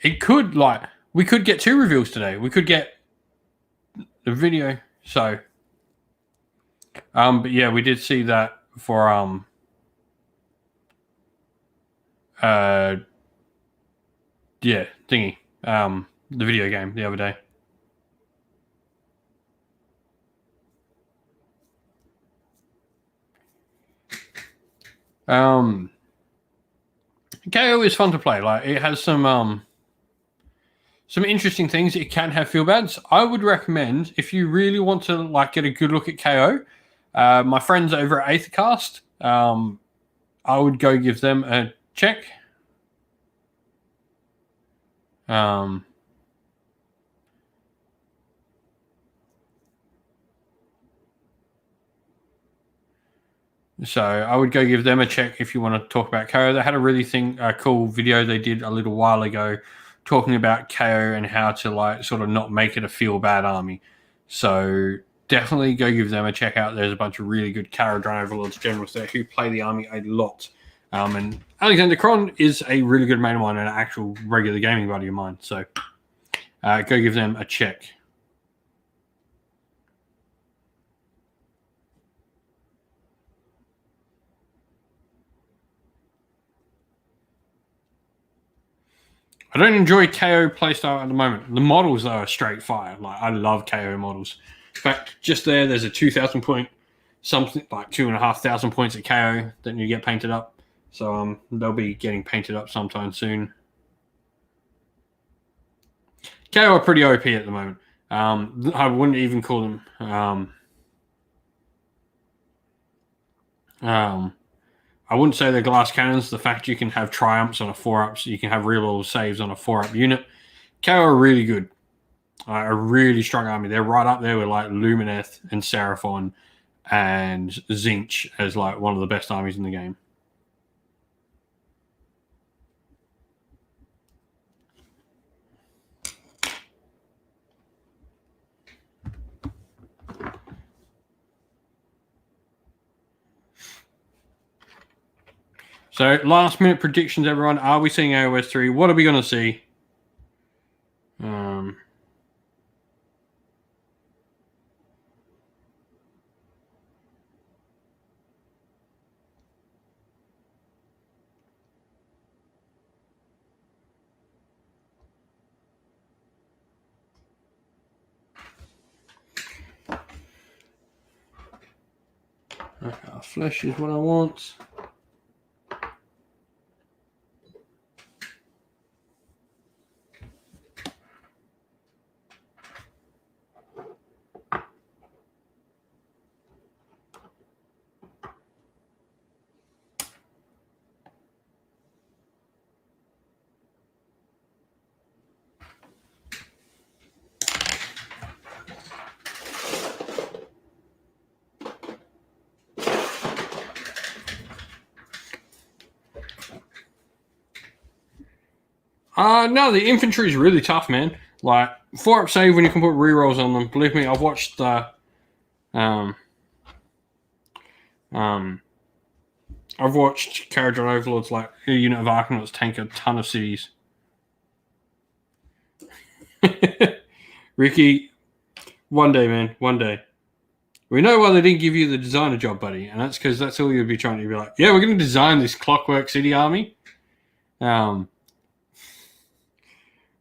It could, we could get 2 reveals today. We could get the video, so... but yeah, we did see that for, yeah, thingy, the video game the other day. KO is fun to play. It has some interesting things. It can have feel bads. I would recommend, if you really want to get a good look at KO, my friends over at Aethercast, I would go give them a check. So I would go give them a check if you want to talk about KO. They had a really cool video they did a little while ago talking about KO and how to sort of not make it a feel bad army. So definitely go give them a check out. There's a bunch of really good Caradron Overlords generals there who play the army a lot. And Alexander Kron is a really good mate of mine and an actual regular gaming buddy of mine. So go give them a check. I don't enjoy KO playstyle at the moment. The models, though, are straight fire. I love KO models. In fact, just there's a 2,000 point, something 2,500 points at KO that you get painted up. So they'll be getting painted up sometime soon. KO are pretty OP at the moment. I wouldn't even call them... I wouldn't say they're glass cannons. The fact you can have triumphs on a 4-up, so you can have reroll saves on a 4-up unit. KO are really good. A really strong army. They're right up there with Lumineth and Seraphon and Zinch as one of the best armies in the game. So, last minute predictions, everyone. Are we seeing AOS 3? What are we going to see? Flesh is what I want. No, the infantry is really tough, man. 4-up save when you can put rerolls on them. Believe me, I've watched I've watched Caradron Overlords a unit of Arkanauts tank a ton of cities. Ricky, one day, man, one day. We know why they didn't give you the designer job, buddy, and that's because that's all you'd be trying to be like, yeah, we're going to design this Clockwork City army. We know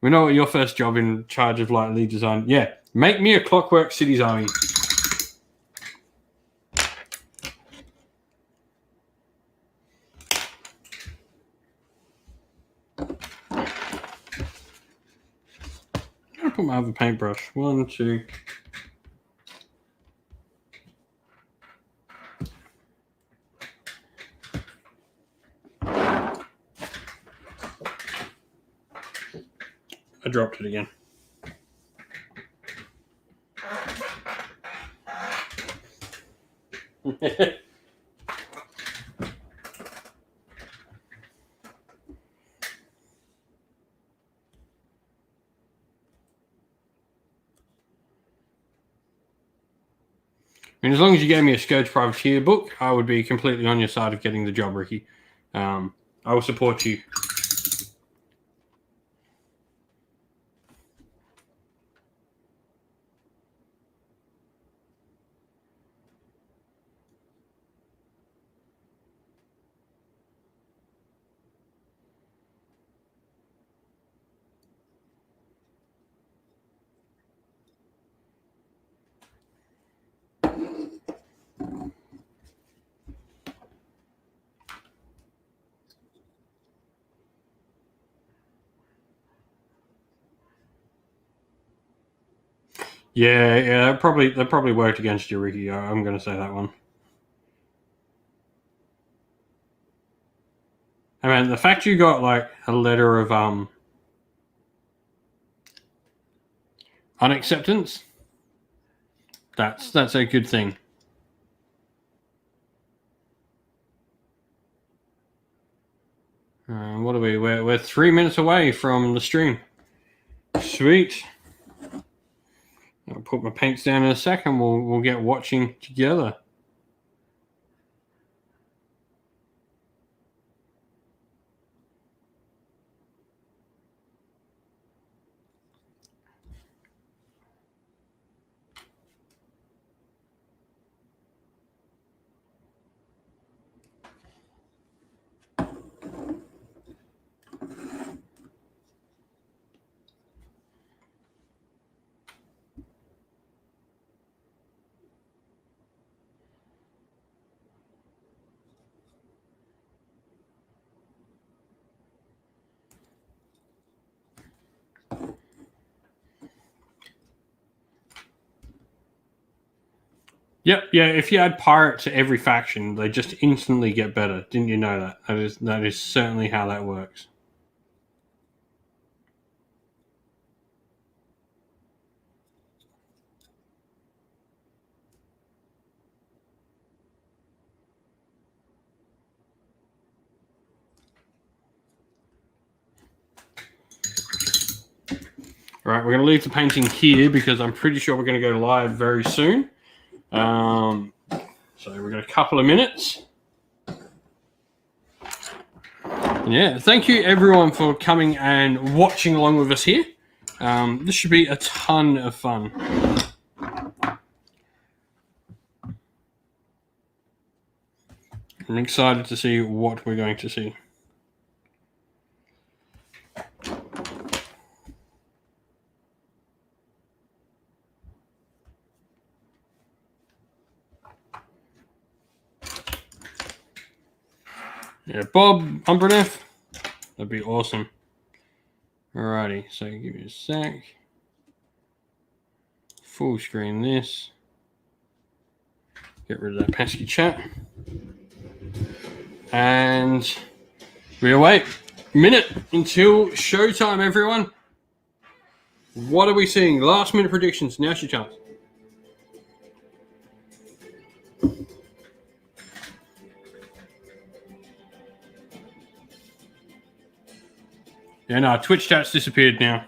what your first job in charge of like lead design. Yeah, make me a Clockwork City's army. I'm going to put my other paintbrush. 1, 2. I dropped it again. I mean, as long as you gave me a Scourge Privateer book, I would be completely on your side of getting the job, Ricky. I will support you. Yeah, that probably worked against you, Ricky. I'm going to say that one. I mean, the fact you got like a letter of unacceptance, that's a good thing. What are we? We're 3 minutes away from the stream. Sweet. I'll put my paints down in a second. We'll get watching together. Yep, yeah. If you add pirate to every faction, they just instantly get better. Didn't you know that? That is certainly how that works. All right, we're going to leave the painting here because I'm pretty sure we're going to go live very soon. So we've got a couple of minutes. Yeah, thank you everyone for coming and watching along with us here. This should be a ton of fun. I'm excited to see what we're going to see. Yeah, Bob Umbreneff. That'd be awesome. Alrighty, so give me a sec. Full screen this. Get rid of that pesky chat. And we await a minute until showtime, everyone. What are we seeing? Last minute predictions. Now's your chance. Yeah, no, Twitch chat's disappeared now.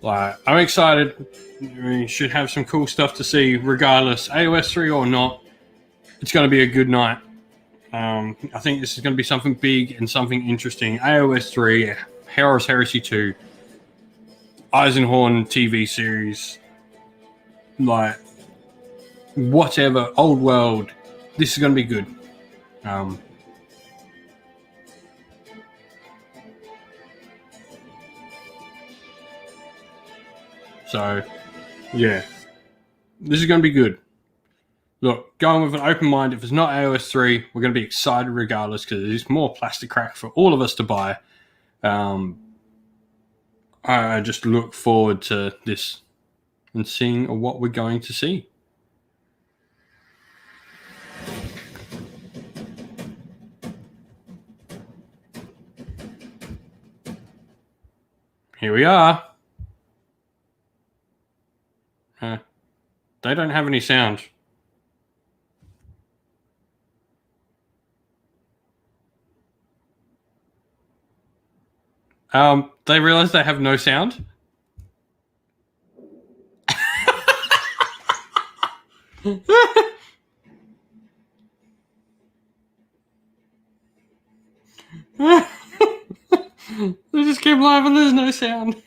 Like, I'm excited. We should have some cool stuff to see regardless. AOS 3 or not, it's going to be a good night. I think this is going to be something big and something interesting. AOS 3, Horus Heresy 2, Eisenhorn TV series, like whatever, Old World. This is going to be good. So, yeah, this is going to be good. Look, going with an open mind. If it's not AOS 3, we're going to be excited regardless because there's more plastic crack for all of us to buy. I just look forward to this and seeing what we're going to see. Here we are. They don't have any sound. They realize they have no sound. They just came live and there's no sound.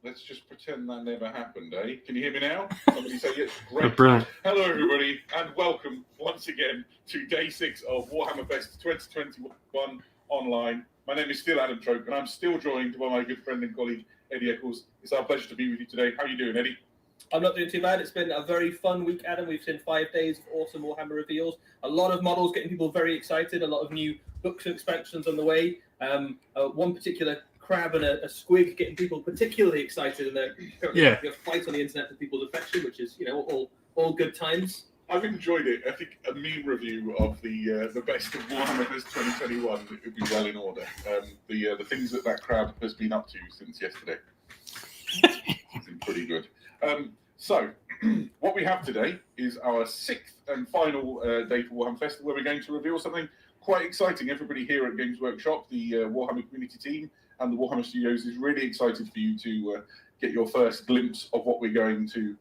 Let's just pretend that never happened, eh? Can you hear me now? Somebody say yes. Great. Brilliant. Hello, everybody, and welcome once again to Day 6 of Warhammer Fest 2021 online. My name is still Adam Troke, and I'm still joined by my good friend and colleague, Eddie Eccles. It's our pleasure to be with you today. How are you doing, Eddie? I'm not doing too bad. It's been a very fun week, Adam. We've seen 5 days of awesome Warhammer reveals. A lot of models getting people very excited. A lot of new books and expansions on the way. One particular crab and a squig getting people particularly excited, and they're a fight on the internet for people's affection, which is all good times. I've enjoyed it. I think a meme review of the best of Warhammer Fest 2021 would be well in order. The things that crab has been up to since yesterday. It's been pretty good. So, what we have today is our 6th and final day for Warhammer Fest, where we're going to reveal something quite exciting. Everybody here at Games Workshop, the Warhammer community team, and the Warhammer Studios is really excited for you to get your first glimpse of what we're going to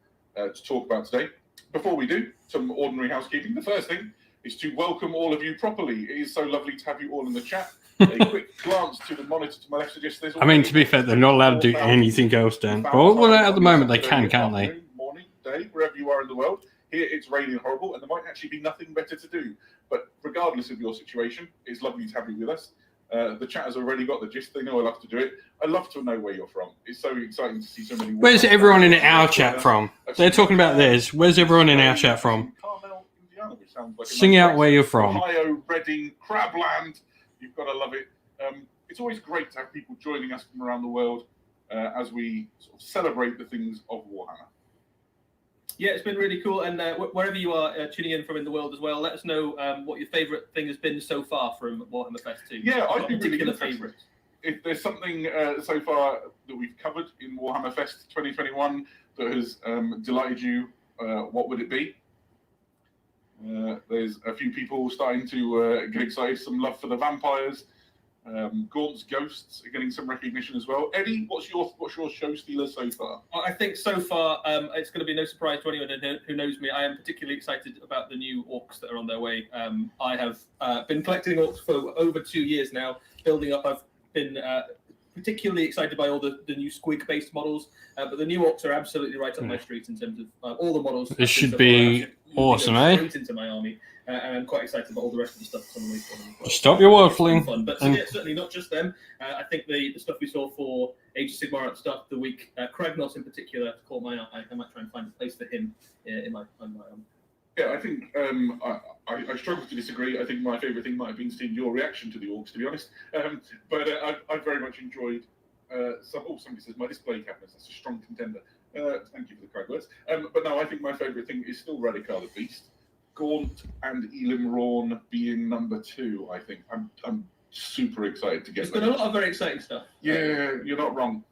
talk about today. Before we do, some ordinary housekeeping. The first thing is to welcome all of you properly. It is so lovely to have you all in the chat. A quick glance to the monitor to my left suggests there's... I mean, to be fair, they're not allowed to do anything else, Dan. Well, at the moment they can, can't they? Morning, day, wherever you are in the world. Here it's raining horrible, and there might actually be nothing better to do. But regardless of your situation, it's lovely to have you with us. The chat has already got the gist. They know I love to do it. I love to know where you're from. It's so exciting to see so many... Where's everyone in our chat from? They're talking about theirs. Where's everyone in our chat from? Carmel, Indiana, which sounds like Sing out where you're from. Ohio, Reading, Crabland. You've got to love it. It's always great to have people joining us from around the world as we sort of celebrate the things of Warhammer. Yeah, it's been really cool. And wherever you are tuning in from in the world as well, let us know what your favourite thing has been so far from Warhammer Fest 2. Yeah, I'd be really interested. Favourites. If there's something so far that we've covered in Warhammer Fest 2021 that has delighted you, what would it be? There's a few people starting to get excited. Some love for the vampires. Gaunt's Ghosts are getting some recognition as well. Eddie, what's your show stealer so far? I think so far it's going to be no surprise to anyone who knows me. I am particularly excited about the new orcs that are on their way. I have been collecting orcs for over 2 years now, building up. I've been particularly excited by all the new squig-based models, but the new orcs are absolutely right up my street in terms of all the models. This should be awesome, eh? Straight into my army. And I'm quite excited about all the rest of the stuff that's on the way for them. Stop your waffling. Fun. But yeah, certainly not just them. I think the stuff we saw for Age of Sigmar stuff the week, Kragnos in particular, caught my eye. I might try and find a place for him in my army. Yeah, I think I struggle to disagree. I think my favourite thing might have been seeing your reaction to the orcs, to be honest. But I very much enjoyed. Somebody says my display cabinets. That's a strong contender. Thank you for the kind words. But no, I think my favourite thing is still Radikar the Beast. Gaunt and Elim Rawn being number 2, I think. I'm super excited to get There's been a lot of very exciting stuff. Yeah, you're not wrong.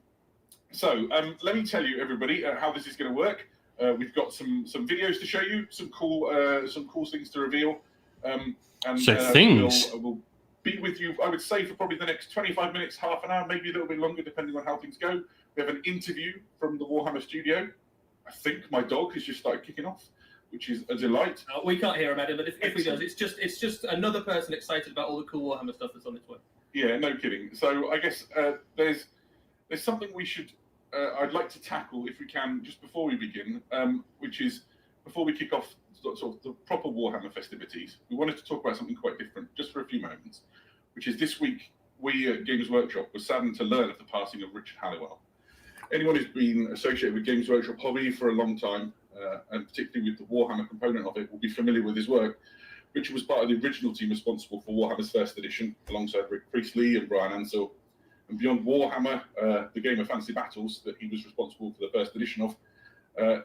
So let me tell you, everybody, how this is going to work. We've got some videos to show you, some cool things to reveal. Things. We'll be with you, I would say, for probably the next 25 minutes, half an hour, maybe a little bit longer, depending on how things go. We have an interview from the Warhammer studio. I think my dog has just started kicking off, which is a delight. We can't hear him, Adam, but if he does, it's just another person excited about all the cool Warhammer stuff that's on its way. Yeah, no kidding. So I guess there's something we should I'd like to tackle if we can just before we begin, which is before we kick off sort of the proper Warhammer festivities. We wanted to talk about something quite different, just for a few moments, which is this week we at Games Workshop were saddened to learn of the passing of Richard Halliwell. Anyone who's been associated with Games Workshop hobby for a long time, and particularly with the Warhammer component of it, will be familiar with his work. Richard was part of the original team responsible for Warhammer's first edition, alongside Rick Priestley and Brian Ansell. And beyond Warhammer, the game of Fantasy Battles that he was responsible for the first edition of,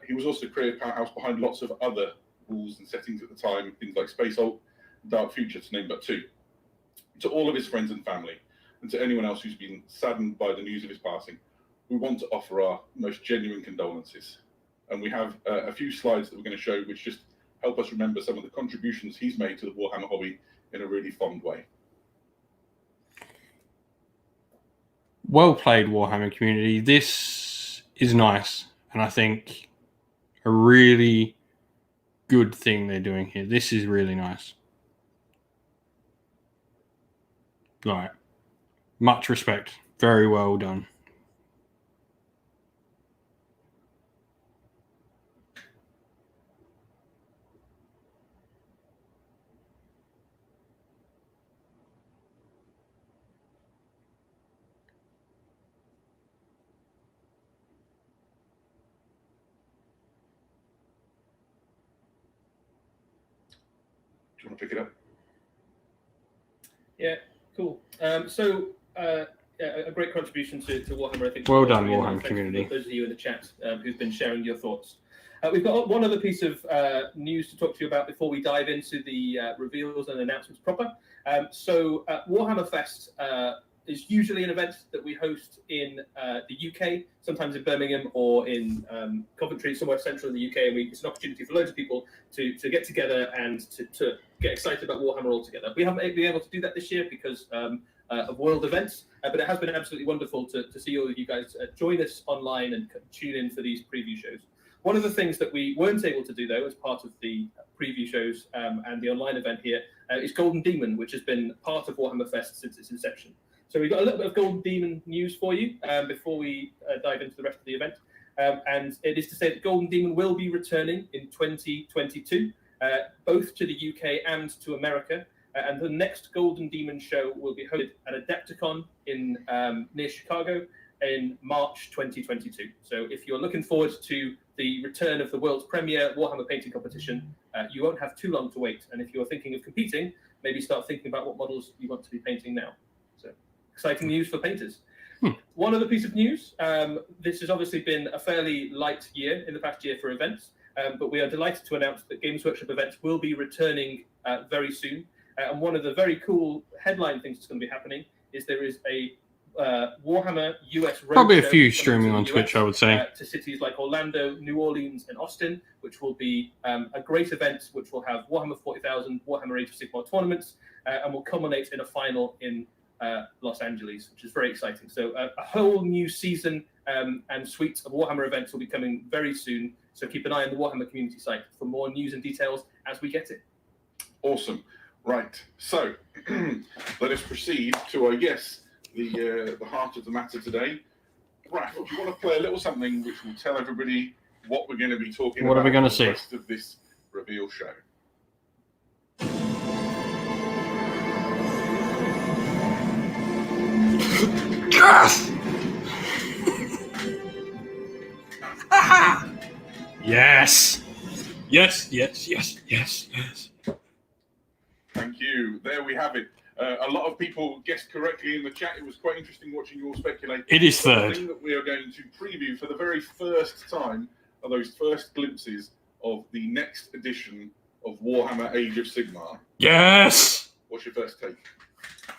he was also the creative powerhouse behind lots of other rules and settings at the time, things like Space Hulk and Dark Future, to name but two. To all of his friends and family, and to anyone else who's been saddened by the news of his passing, we want to offer our most genuine condolences. And we have a few slides that we're going to show which just help us remember some of the contributions he's made to the Warhammer hobby in a really fond way. Well played, Warhammer community. This is nice, and I think a really good thing they're doing here. This is really nice. Right. Much respect. Very well done. Do you want to pick it up? Yeah, cool. A great contribution to Warhammer, I think. Well done, Warhammer community. Those of you in the chat who've been sharing your thoughts. We've got one other piece of news to talk to you about before we dive into the reveals and announcements proper. Warhammer Fest is usually an event that we host in the UK, sometimes in Birmingham or in Coventry, somewhere central in the UK. And it's an opportunity for loads of people to get together and to get excited about Warhammer all together. We haven't been able to do that this year because of world events, but it has been absolutely wonderful to see all of you guys join us online and tune in for these preview shows. One of the things that we weren't able to do, though, as part of the preview shows and the online event here, is Golden Demon, which has been part of Warhammer Fest since its inception. So we've got a little bit of Golden Demon news for you before we dive into the rest of the event. And it is to say that Golden Demon will be returning in 2022, both to the UK and to America. And the next Golden Demon show will be hosted at Adepticon in near Chicago in March 2022. So if you're looking forward to the return of the world's premier Warhammer painting competition, you won't have too long to wait. And if you're thinking of competing, maybe start thinking about what models you want to be painting now. So exciting news for painters. One other piece of news, this has obviously been a fairly light year in the past year for events, but we are delighted to announce that Games Workshop events will be returning very soon. And one of the very cool headline things that's going to be happening is there is a Warhammer US road Probably a show few coming streaming to on the Twitch, US, I would say. to cities like Orlando, New Orleans, and Austin, which will be a great event, which will have Warhammer 40,000, Warhammer Age of Sigmar tournaments, and will culminate in a final in Los Angeles, which is very exciting. So a whole new season and suite of Warhammer events will be coming very soon. So keep an eye on the Warhammer community site for more news and details as we get it. Awesome. Right. So let us proceed to, I guess, the heart of the matter today. Raph, do you want to play a little something which will tell everybody what we're going to be talking about? What are we going to for see? The rest of this reveal show. Yes! Yes! Yes, yes, yes, yes, yes. Thank you. There we have it. A lot of people guessed correctly in the chat. It was quite interesting watching you all speculate. It is The third. thing that we are going to preview for the very first time are those first glimpses of the next edition of Warhammer Age of Sigmar. Yes! What's your first take?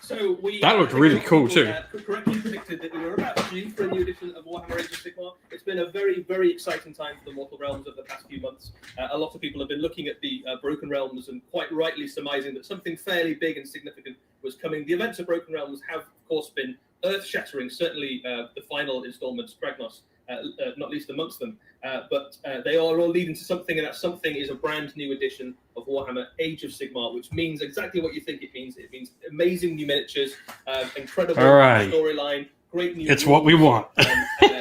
So That looked really cool too. Correctly predicted that we were about due for a new edition of Warhammer Age of Sigmar. It's been a very, very exciting time for the Mortal Realms over the past few months. A lot of people have been looking at the Broken Realms and quite rightly surmising that something fairly big and significant was coming. The events of Broken Realms have, of course, been earth-shattering. Certainly, the final installment, Kragnos, not least amongst them. But they are all leading to something, and that something is a brand new edition of Warhammer Age of Sigmar, which means exactly what you think it means. It means amazing new miniatures, incredible storyline, great new. It's what we want.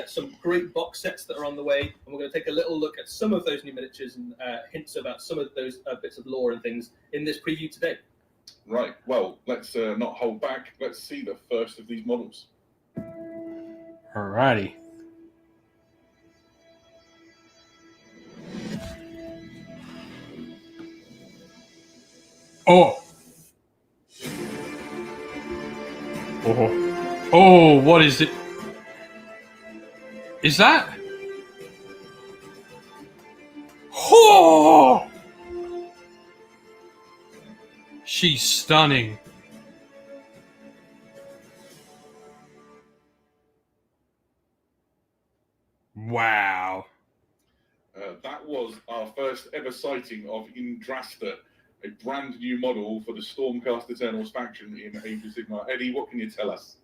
Some great box sets that are on the way, and we're going to take a little look at some of those new miniatures and hints about some of those bits of lore and things in this preview today. Right. Well, let's not hold back. Let's see the first of these models. Alrighty. Oh. Oh, what is it? Is that? Oh! She's stunning. Wow. That was our first ever sighting of Indrasta, a brand new model for the Stormcast Eternals faction in Age of Sigmar. Eddie, what can you tell us?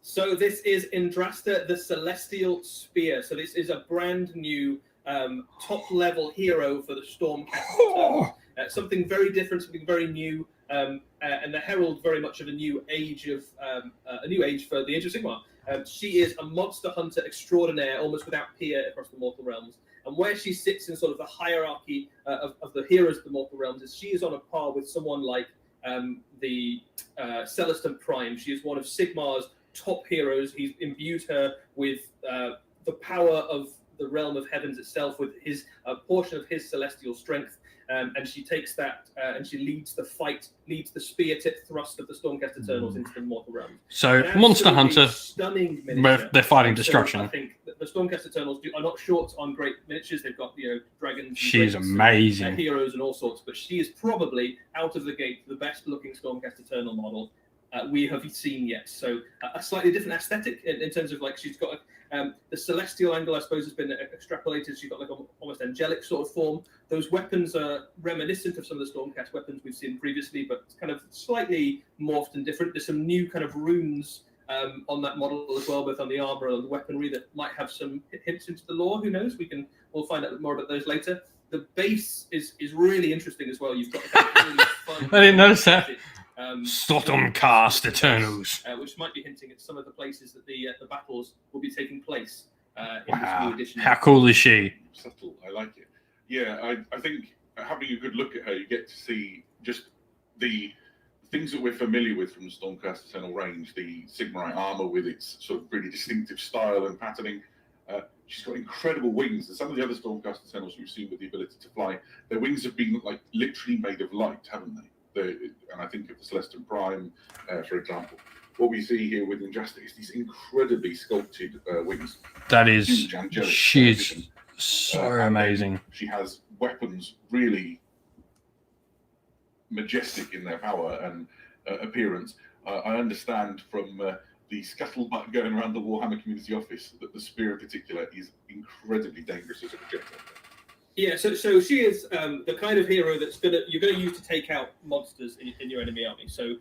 So this is Indrasta, the Celestial Spear. So this is a brand new top-level hero for the Stormcast. Something very different, something very new, and the herald very much of a new age for the Age of Sigmar. She is a monster hunter extraordinaire, almost without peer across the mortal realms. And where she sits in sort of the hierarchy of the heroes of the mortal realms is she is on a par with someone like the Celestant Prime. She is one of Sigmar's top heroes. He's imbued her with the power of the realm of heavens itself, with his portion of his celestial strength. And she takes that and she leads the fight, leads the spear tip thrust of the Stormcast Eternals into the mortal realms. So, Monster Hunter, stunning miniature. They're fighting And destruction. So I think that the Stormcast Eternals are not short on great miniatures. They've got dragons. She's amazing. And heroes and all sorts, but she is probably out of the gate the best looking Stormcast Eternal model we have seen yet. So a slightly different aesthetic in terms of she's got the celestial angle, I suppose, has been extrapolated. She's got almost angelic sort of form. Those weapons are reminiscent of some of the Stormcast weapons we've seen previously, but kind of slightly morphed and different. There's some new kind of runes on that model as well, both on the armor and the weaponry, that might have some hints into the lore. Who knows? We'll find out more about those later. The base is really interesting as well. You've got really fun. I didn't notice that. Stormcast Eternals, which might be hinting at some of the places that the battles will be taking place. In wow, this new edition. How cool is she? Subtle, I like it. Yeah, I think having a good look at her, you get to see just the things that we're familiar with from the Stormcast Eternal range, the Sigmarite armor with its sort of really distinctive style and patterning. She's got incredible wings, and some of the other Stormcast Eternals we've seen with the ability to fly, their wings have been literally made of light, haven't they? And I think of the Celestant Prime, for example. What we see here with Injustice is these incredibly sculpted wings. That is, huge, angelic, she's so amazing. She has weapons really majestic in their power and appearance. I understand from the scuttlebutt going around the Warhammer community office that the spear in particular is incredibly dangerous as a projectile. Yeah, so she is the kind of hero that's you're going to use to take out monsters in your enemy army. So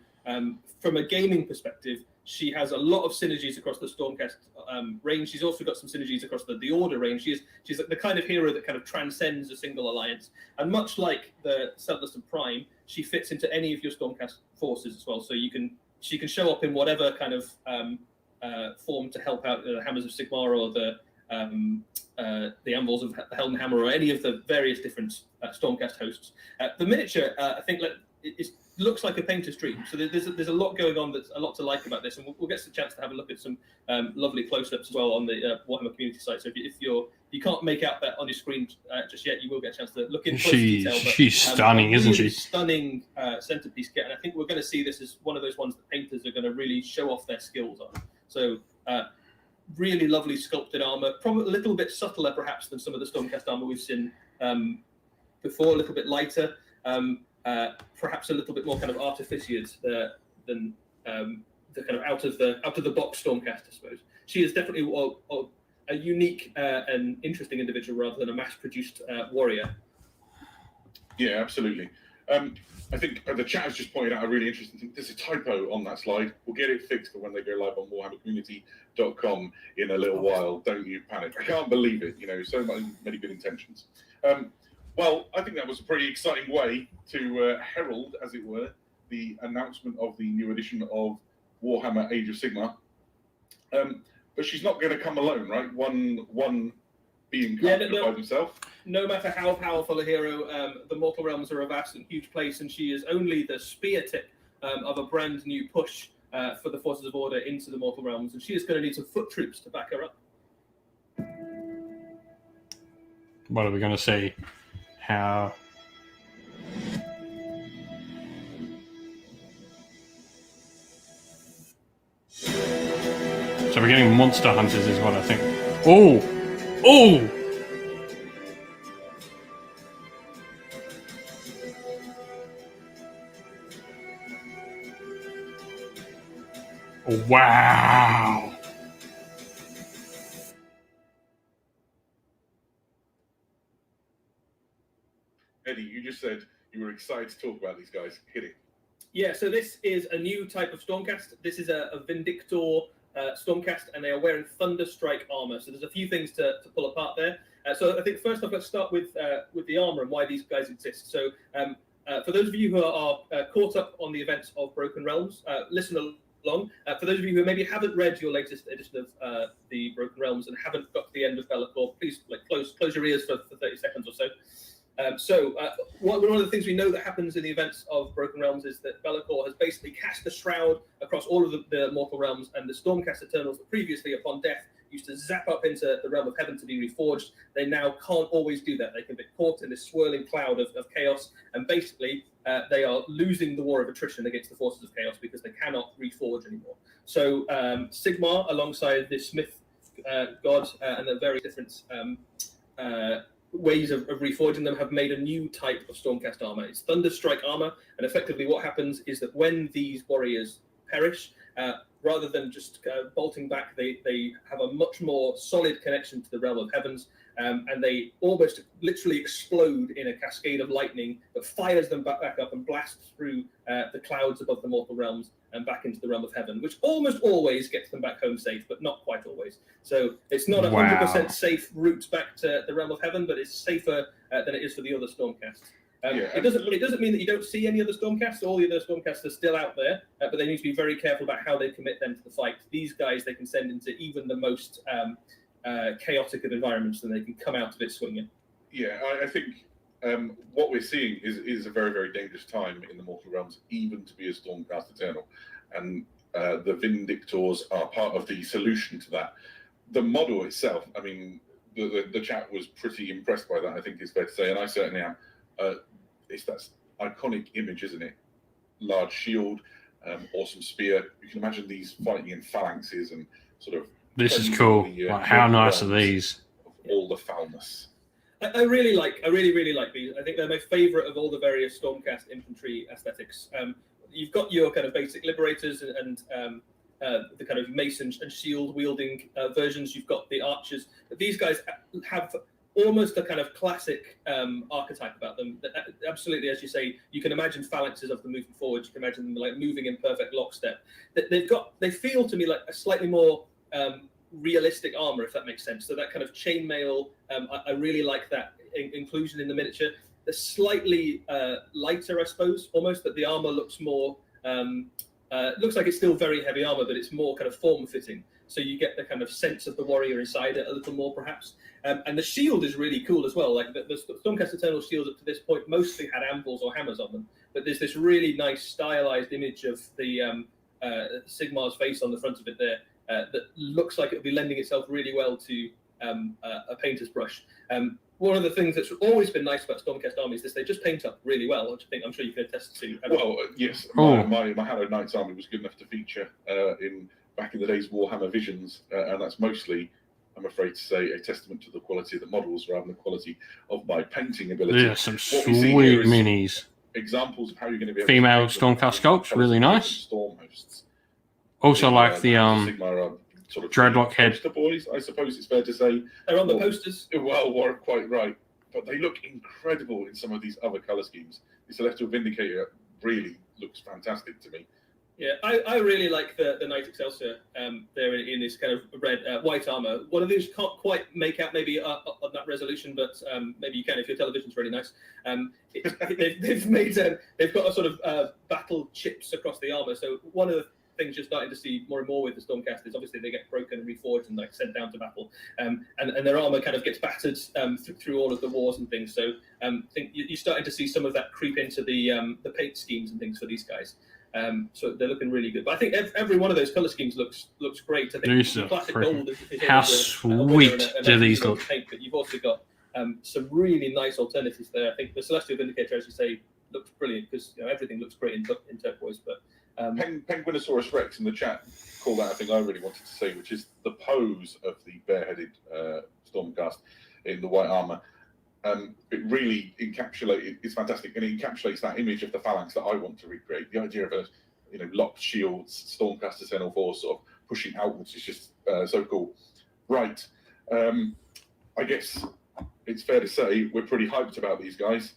from a gaming perspective, she has a lot of synergies across the Stormcast range. She's also got some synergies across the Order range. She's the kind of hero that kind of transcends a single alliance. And much like the Celestant Prime, she fits into any of your Stormcast forces as well. So she can show up in whatever kind of form to help out the Hammers of Sigmar or the Anvils of the Helm Hammer or any of the various different Stormcast hosts. The miniature, I think, it looks like a painter's dream. So there's a lot going on. That's a lot to like about this, and we'll get a chance to have a look at some lovely close-ups as well on the Warhammer community site. So if you can't make out that on your screen just yet, you will get a chance to look in close detail. But, she's stunning, isn't she? Stunning centerpiece kit, and I think we're going to see this as one of those ones that painters are going to really show off their skills on. So. Really lovely sculpted armor, probably a little bit subtler perhaps than some of the Stormcast armor we've seen before, a little bit lighter, perhaps a little bit more kind of artificiated than the kind of out of the box Stormcast, I suppose. She is definitely a unique and interesting individual rather than a mass-produced warrior. Yeah, absolutely. I think the chat has just pointed out a really interesting thing. There's a typo on that slide. We'll get it fixed for when they go live on warhammercommunity.com in a little while. Don't you panic. I can't believe it. So many good intentions. Well, I think that was a pretty exciting way to herald, as it were, the announcement of the new edition of Warhammer Age of Sigmar. But she's not going to come alone, right? One being by himself. No matter how powerful a hero, the Mortal Realms are a vast and huge place, and she is only the spear tip of a brand new push for the Forces of Order into the Mortal Realms, and she is going to need some foot troops to back her up. What are we going to see? How? So we're getting monster hunters, is what I think. Oh! Oh! Wow! Eddie, you just said you were excited to talk about these guys. Hit it. Yeah, so this is a new type of Stormcast. This is a Vindictor Stormcast, and they are wearing Thunderstrike armor. So there's a few things to pull apart there. So I think first off, let's start with the armor and why these guys exist. So for those of you who are caught up on the events of Broken Realms, listen along. For those of you who maybe haven't read your latest edition of the Broken Realms and haven't got to the end of Be'lakor, please close your ears for 30 seconds or so. One of the things we know that happens in the events of Broken Realms is that Be'lakor has basically cast the shroud across all of the mortal realms, and the Stormcast Eternals that previously, upon death, used to zap up into the realm of heaven to be reforged. They now can't always do that. They can be caught in this swirling cloud of chaos, and basically they are losing the war of attrition against the forces of chaos because they cannot reforge anymore. So Sigmar, alongside this Smith god and the various different ways of reforging them, have made a new type of Stormcast armor. It's Thunderstrike armor, and effectively what happens is that when these warriors perish, rather than just bolting back, they have a much more solid connection to the realm of heavens, and they almost literally explode in a cascade of lightning that fires them back up and blasts through the clouds above the mortal realms and back into the realm of heaven, which almost always gets them back home safe, but not quite always. So it's not a 100% safe route back to the realm of heaven, but it's safer than it is for the other Stormcasts. It doesn't mean that you don't see any other Stormcasts. All the other Stormcasts are still out there, but they need to be very careful about how they commit them to the fight. These guys they can send into even the most chaotic of environments, and they can come out of it swinging. Yeah, I think what we're seeing is a very, very dangerous time in the Mortal Realms, even to be a Stormcast Eternal. And the Vindictors are part of the solution to that. The model itself, I mean, the chat was pretty impressed by that, I think it's fair to say, and I certainly am. It's that iconic image, isn't it? Large shield, awesome spear. You can imagine these fighting in phalanxes and sort of... This is cool. Like, how nice are these? Of all the foulness. I really like these. I think they're my favourite of all the various Stormcast infantry aesthetics. You've got your kind of basic liberators and the kind of mace and shield wielding versions. You've got the archers. But these guys have almost a kind of classic archetype about them. Absolutely, as you say, you can imagine phalanxes of them moving forward. You can imagine them like moving in perfect lockstep. They feel to me like a slightly more realistic armor, if that makes sense. So that kind of chainmail, I really like that inclusion in the miniature. They're slightly lighter, I suppose, almost, that the armor looks more, looks like it's still very heavy armor, but it's more kind of form-fitting. So you get the kind of sense of the warrior inside it a little more, perhaps. And the shield is really cool as well. Like the Stormcast Eternal shields up to this point mostly had anvils or hammers on them, but there's this really nice stylized image of the Sigmar's face on the front of it there that looks like it would be lending itself really well to a painter's brush. One of the things that's always been nice about Stormcast army is this: they just paint up really well, which I'm sure you can attest to. Well, yes, my Hallowed Knights army was good enough to feature back in the days Warhammer Visions, and that's mostly, I'm afraid to say, a testament to the quality of the models rather than the quality of my painting ability. Yeah, some sweet minis. Examples of how you're going to be able female to Stormcast sculpts, really nice. Storm hosts. Also, like the Sigmar sort of dreadlock head. poster boys, I suppose it's fair to say. They're on the posters. Well, quite right. But they look incredible in some of these other colour schemes. the Celestial Vindicator really looks fantastic to me. Yeah, I really like the Knight Excelsior there in this kind of red white armor. One of these can't quite make out maybe on that resolution, but maybe you can if your television's really nice. They've got a sort of battle chips across the armor. So one of the things you're starting to see more and more with the Stormcast is obviously they get broken and reforged and like sent down to battle, and their armor kind of gets battered through all of the wars and things. So I think you're starting to see some of that creep into the paint schemes and things for these guys. So they're looking really good. But I think every one of those color schemes looks great. I think the classic gold is how sweet do these look? Paint, but you've also got some really nice alternatives there. I think the Celestial Vindicator, as you say, looks brilliant because everything looks great in turquoise. But Penguinosaurus Rex in the chat called out a thing I really wanted to say, which is the pose of the bareheaded Stormcast in the white armor. It really encapsulates. It's fantastic, and it encapsulates that image of the phalanx that I want to recreate. The idea of a locked shields, Stormcast Sentinel Force sort of pushing outwards is just so cool. Right, I guess it's fair to say we're pretty hyped about these guys.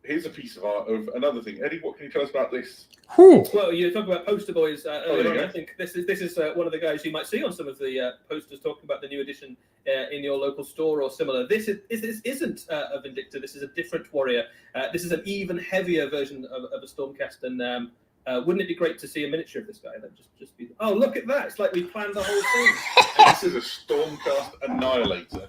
Here's a piece of art of another thing. Eddie, what can you tell us about this? Well, you talk about poster boys earlier on. I think this is one of the guys you might see on some of the posters talking about the new edition in your local store or similar. This isn't a Vindictor. This is a different warrior. This is an even heavier version of a Stormcast. And wouldn't it be great to see a miniature of this guy? That just be. Oh, look at that! It's like we planned the whole thing. This is a Stormcast Annihilator,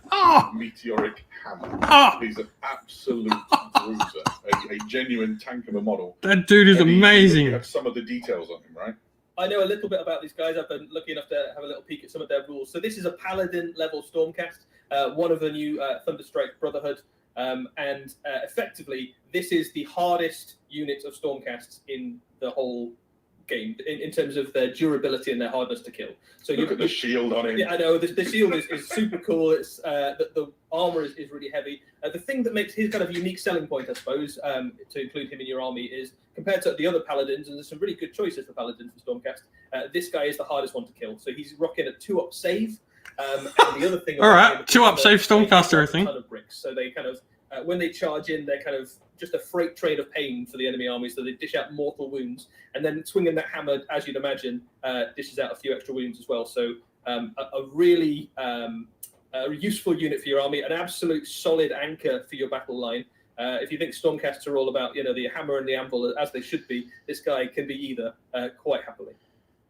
meteoric hammer. He's an absolute bruiser, a genuine tank of a model. That dude is amazing. You have some of the details on him, right? I know a little bit about these guys. I've been lucky enough to have a little peek at some of their rules. So this is a Paladin level Stormcast, one of the new Thunderstrike Brotherhood. And effectively, this is the hardest unit of Stormcasts in the whole game in terms of their durability and their hardness to kill. So look at the shield on it. Yeah, I know the shield is super cool. It's the armor is really heavy. The thing that makes his kind of unique selling point, I suppose, to include him in your army is compared to the other paladins, and there's some really good choices for paladins for Stormcast. This guy is the hardest one to kill. So he's rocking a 2-up save. And the other thing, all right, 2-up save Stormcaster, I think. A ton of bricks. So they kind of when they charge in, they're kind of just a freight train of pain for the enemy army. So they dish out mortal wounds, and then swinging that hammer, as you'd imagine, dishes out a few extra wounds as well. So a really useful unit for your army, an absolute solid anchor for your battle line. If you think Stormcasts are all about the hammer and the anvil as they should be, this guy can be either quite happily.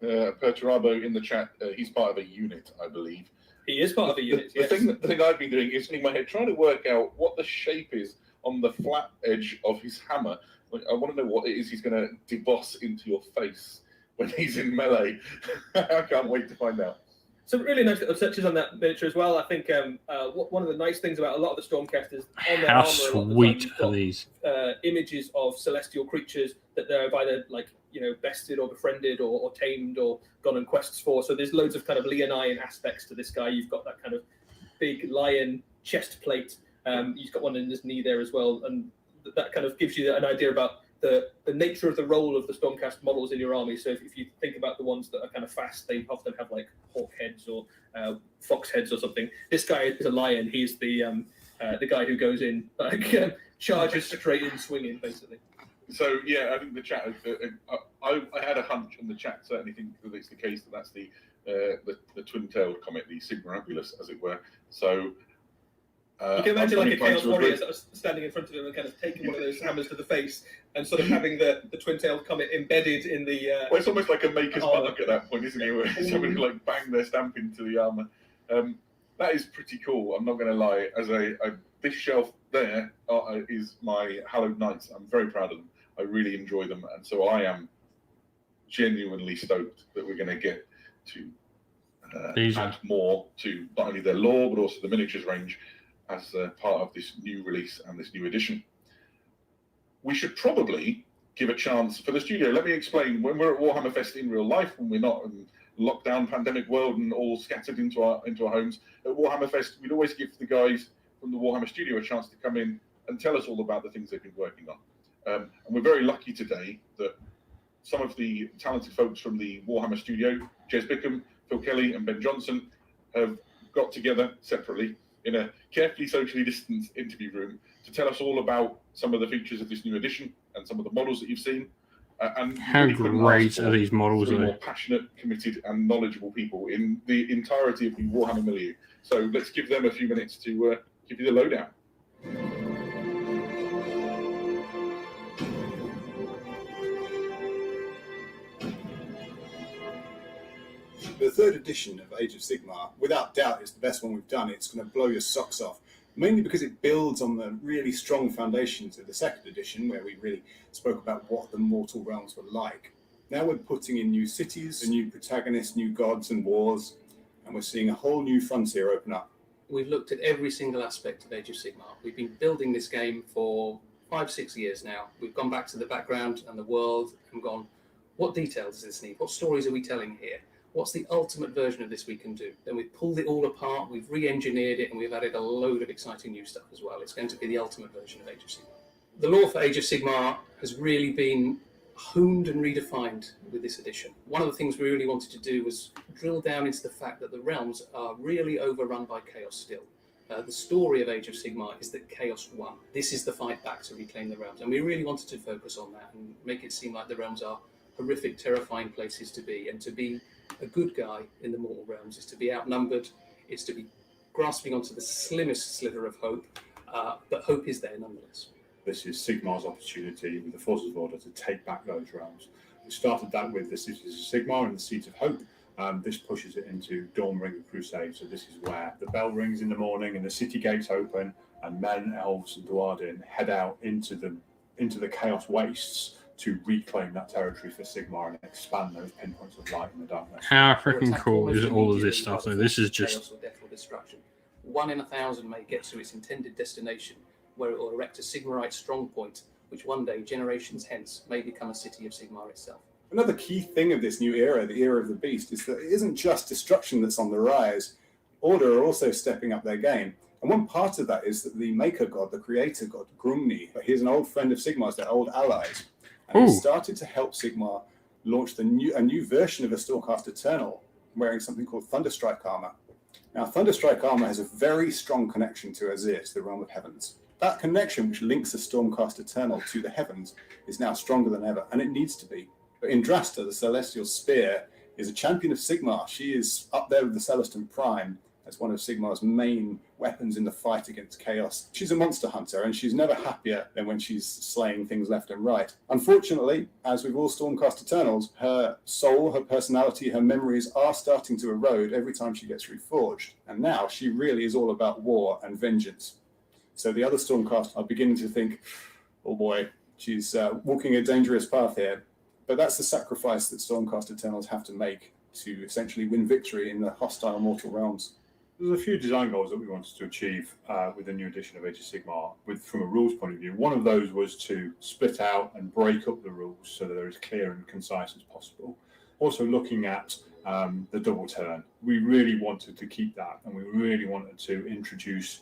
Perturabo in the chat, he's part of a unit, I believe. He is part of a unit. The thing I've been doing is in my head trying to work out what the shape is on the flat edge of his hammer. I want to know what it is he's going to deboss into your face when he's in melee. I can't wait to find out. Some really nice little touches on that miniature as well. I think one of the nice things about a lot of the Stormcasters on their how armor, sweet are these images of celestial creatures that they've either bested or befriended or tamed or gone on quests for. So there's loads of kind of leonine aspects to this guy. You've got that kind of big lion chest plate. He's got one in his knee there as well, and that kind of gives you an idea about the nature of the role of the Stormcast models in your army. So if you think about the ones that are kind of fast, they often have like hawk heads or fox heads or something. This guy is a lion. He's the guy who goes in charges straight in, swinging basically. So yeah, I think the chat. I had a hunch, and the chat certainly thinks that it's the case that that's the twin-tailed comet, the Sigmarambulus, as it were. So you can imagine like a Chaos Warrior sort of standing in front of him and kind of taking one of those hammers to the face, and sort of having the twin-tailed comet embedded in the. Well, it's almost like a maker's buttock at that point, isn't it? Where somebody like bang their stamp into the armor. That is pretty cool. I'm not going to lie. As this shelf there is my Hallowed Knights. I'm very proud of them. I really enjoy them, and so I am genuinely stoked that we're going to get to add more to not only their lore but also the miniatures range as part of this new release and this new edition. We should probably give a chance for the studio. Let me explain. When we're at Warhammer Fest in real life, when we're not in lockdown pandemic world and all scattered into our homes, at Warhammer Fest, we'd always give the guys from the Warhammer studio a chance to come in and tell us all about the things they've been working on. And we're very lucky today that some of the talented folks from the Warhammer studio, Jez Bickham, Phil Kelly, and Ben Johnson, have got together separately in a carefully socially distanced interview room to tell us all about some of the features of this new edition and some of the models that you've seen. And How really couldn't great ask for are these models, three though? more passionate, committed, and knowledgeable people in the entirety of the Warhammer milieu. So let's give them a few minutes to give you the lowdown. The third edition of Age of Sigmar, without doubt, is the best one we've done. It's going to blow your socks off, mainly because it builds on the really strong foundations of the second edition, where we really spoke about what the mortal realms were like. Now we're putting in new cities, a new protagonists, new gods and wars, and we're seeing a whole new frontier open up. We've looked at every single aspect of Age of Sigmar. We've been building this game for 5-6 years now. We've gone back to the background and the world and gone, what details does this need? What stories are we telling here? What's the ultimate version of this we can do? Then we've pulled it all apart, we've re-engineered it, and we've added a load of exciting new stuff as well. It's going to be the ultimate version of Age of Sigmar. The lore for Age of Sigmar has really been honed and redefined with this edition. One of the things we really wanted to do was drill down into the fact that the realms are really overrun by chaos still. The story of Age of Sigmar is that chaos won. This is the fight back to reclaim the realms, and we really wanted to focus on that and make it seem like the realms are horrific, terrifying places to be, and to be a good guy in the mortal realms is to be outnumbered, it's to be grasping onto the slimmest sliver of hope, but hope is there nonetheless. This is Sigmar's opportunity with the Forces of Order to take back those realms. We started that with the Cities of Sigmar and the Seeds of Hope. This pushes it into Dawn Ring of Crusade, so this is where the bell rings in the morning and the city gates open, and men, elves and Duardin head out into the Chaos Wastes to reclaim that territory for Sigmar and expand those pinpoints of light in the darkness. How freaking cool is all of this stuff, though? This is just... Chaos or death or destruction. 1 in 1,000 may get to its intended destination, where it will erect a Sigmarite strong point, which one day, generations hence, may become a city of Sigmar itself. Another key thing of this new era, the era of the beast, is that it isn't just destruction that's on the rise. Order are also stepping up their game. And one part of that is that the maker god, the creator god, Grumni, he's an old friend of Sigmar's, they're old allies. And he started to help Sigmar launch a new version of a Stormcast Eternal, wearing something called Thunderstrike armor. Now, Thunderstrike armor has a very strong connection to Azir, to the realm of heavens. That connection, which links the Stormcast Eternal to the heavens, is now stronger than ever, and it needs to be. But Indrasta, the Celestial Spear, is a champion of Sigmar. She is up there with the Celestin Prime as one of Sigmar's main weapons in the fight against chaos. She's a monster hunter, and she's never happier than when she's slaying things left and right. Unfortunately, as with all Stormcast Eternals, her soul, her personality, her memories are starting to erode every time she gets reforged. And now she really is all about war and vengeance. So the other Stormcast are beginning to think, oh boy, she's walking a dangerous path here. But that's the sacrifice that Stormcast Eternals have to make to essentially win victory in the hostile mortal realms. There's a few design goals that we wanted to achieve with the new edition of Age of Sigmar. From a rules point of view, one of those was to split out and break up the rules so that they're as clear and concise as possible. Also looking at the double turn. We really wanted to keep that, and we really wanted to introduce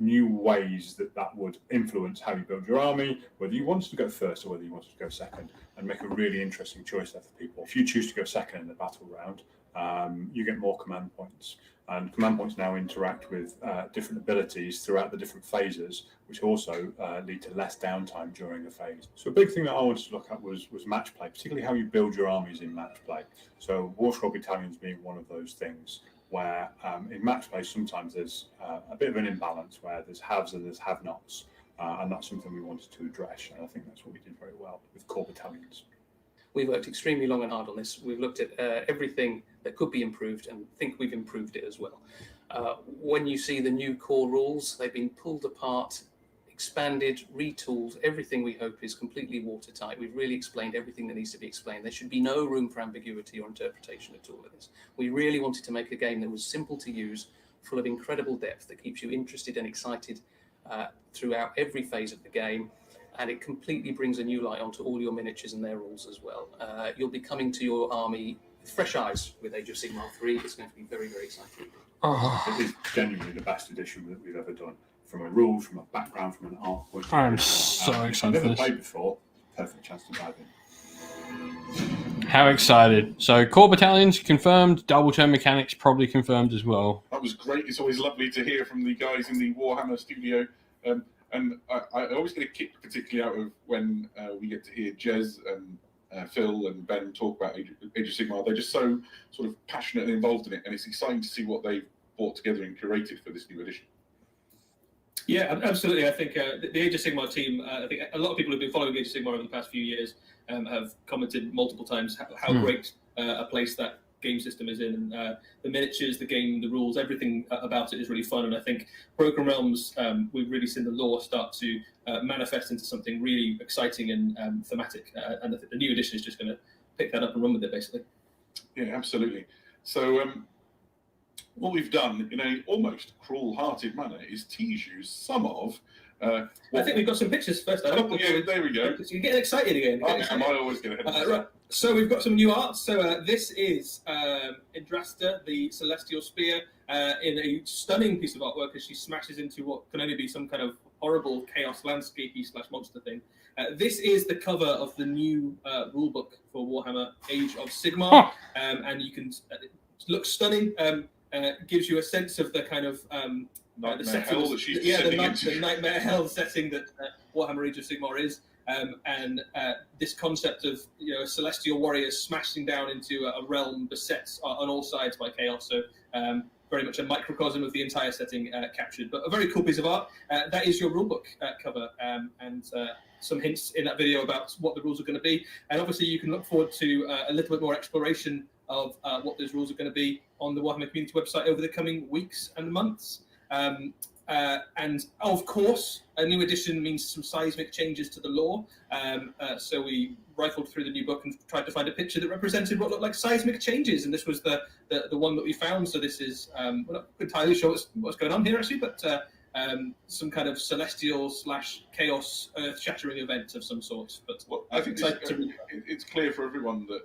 new ways that would influence how you build your army, whether you wanted to go first or whether you wanted to go second, and make a really interesting choice there for people. If you choose to go second in the battle round, you get more command points. And command points now interact with different abilities throughout the different phases, which also lead to less downtime during the phase. So a big thing that I wanted to look at was match play, particularly how you build your armies in match play. So War Scroll battalions being one of those things where in match play sometimes there's a bit of an imbalance where there's haves and there's have-nots, and that's something we wanted to address, and I think that's what we did very well with core battalions. We've worked extremely long and hard on this. We've looked at everything that could be improved and think we've improved it as well. When you see the new core rules, they've been pulled apart, expanded, retooled. Everything we hope is completely watertight. We've really explained everything that needs to be explained. There should be no room for ambiguity or interpretation at all in this. We really wanted to make a game that was simple to use, full of incredible depth, that keeps you interested and excited throughout every phase of the game. And it completely brings a new light onto all your miniatures and their rules as well. You'll be coming to your army with fresh eyes with Age of Sigmar 3. It's going to be very, very exciting. It is genuinely the best edition that we've ever done. From a rule, from a background, from an art point of view. I'm so excited If for you've never this. played before, perfect chance to dive in. How excited. So core battalions confirmed, double turn mechanics probably confirmed as well. That was great. It's always lovely to hear from the guys in the Warhammer studio. And I always get a kick, particularly out of when we get to hear Jez and Phil and Ben talk about Age of Sigmar. They're just so sort of passionate and involved in it, and it's exciting to see what they've brought together and curated for this new edition. Yeah, absolutely. I think the Age of Sigmar team, I think a lot of people who've been following Age of Sigmar over the past few years have commented multiple times how great a place that game system is in. And the miniatures, the game, the rules, everything about it is really fun. And I think Broken Realms, we've really seen the lore start to manifest into something really exciting and thematic. And I think the new edition is just going to pick that up and run with it, basically. Yeah, absolutely. So what we've done in a almost cruel-hearted manner is tease you some of. I think we've got some pictures first. Yeah, there we go. You're getting excited again. Am I always going to head right. So we've got some new art. So this is Indrasta, the Celestial Spear, in a stunning piece of artwork as she smashes into what can only be some kind of horrible chaos landscapey / monster thing. This is the cover of the new rulebook for Warhammer Age of Sigmar, and you can it looks stunning. Gives you a sense of the kind of the setting, the nightmare hell setting that Warhammer Age of Sigmar is, and this concept of a celestial warrior smashing down into a realm beset on all sides by chaos. So very much a microcosm of the entire setting captured, but a very cool piece of art. That is your rulebook cover, and some hints in that video about what the rules are going to be. And obviously, you can look forward to a little bit more exploration of what those rules are going to be on the Warhammer community website over the coming weeks and months. And of course, a new edition means some seismic changes to the lore. So we rifled through the new book and tried to find a picture that represented what looked like seismic changes. And this was the one that we found. So this is, we're not entirely sure what's going on here actually, but some kind of celestial / chaos earth-shattering event of some sort. But well, I think it's clear for everyone that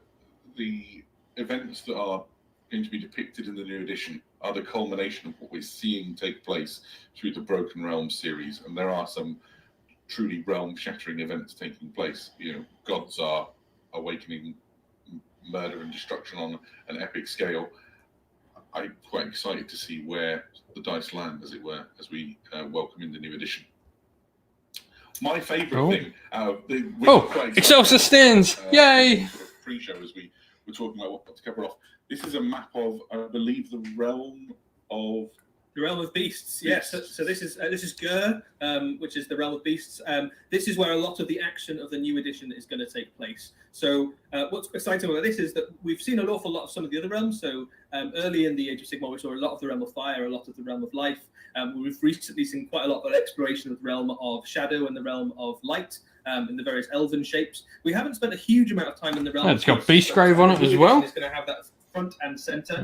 the events that are going to be depicted in the new edition are the culmination of what we're seeing take place through the Broken Realms series, and there are some truly realm-shattering events taking place. Gods are awakening murder and destruction on an epic scale. I'm quite excited to see where the dice land, as it were, as we welcome in the new edition. My favourite thing Excelsior stands! Yay! Pre-show as we were talking about what to cover off. This is a map of, I believe, the realm of beasts. Yes. So this is Gur, which is the realm of beasts. This is where a lot of the action of the new edition is going to take place. So what's exciting about this is that we've seen an awful lot of some of the other realms. So early in the Age of Sigmar, we saw a lot of the realm of fire, a lot of the realm of life. We've recently seen quite a lot of exploration of the realm of shadow and the realm of light. In the various elven shapes. We haven't spent a huge amount of time in the realm. It's got Beastgrave on it as well. It's going to have that front and center,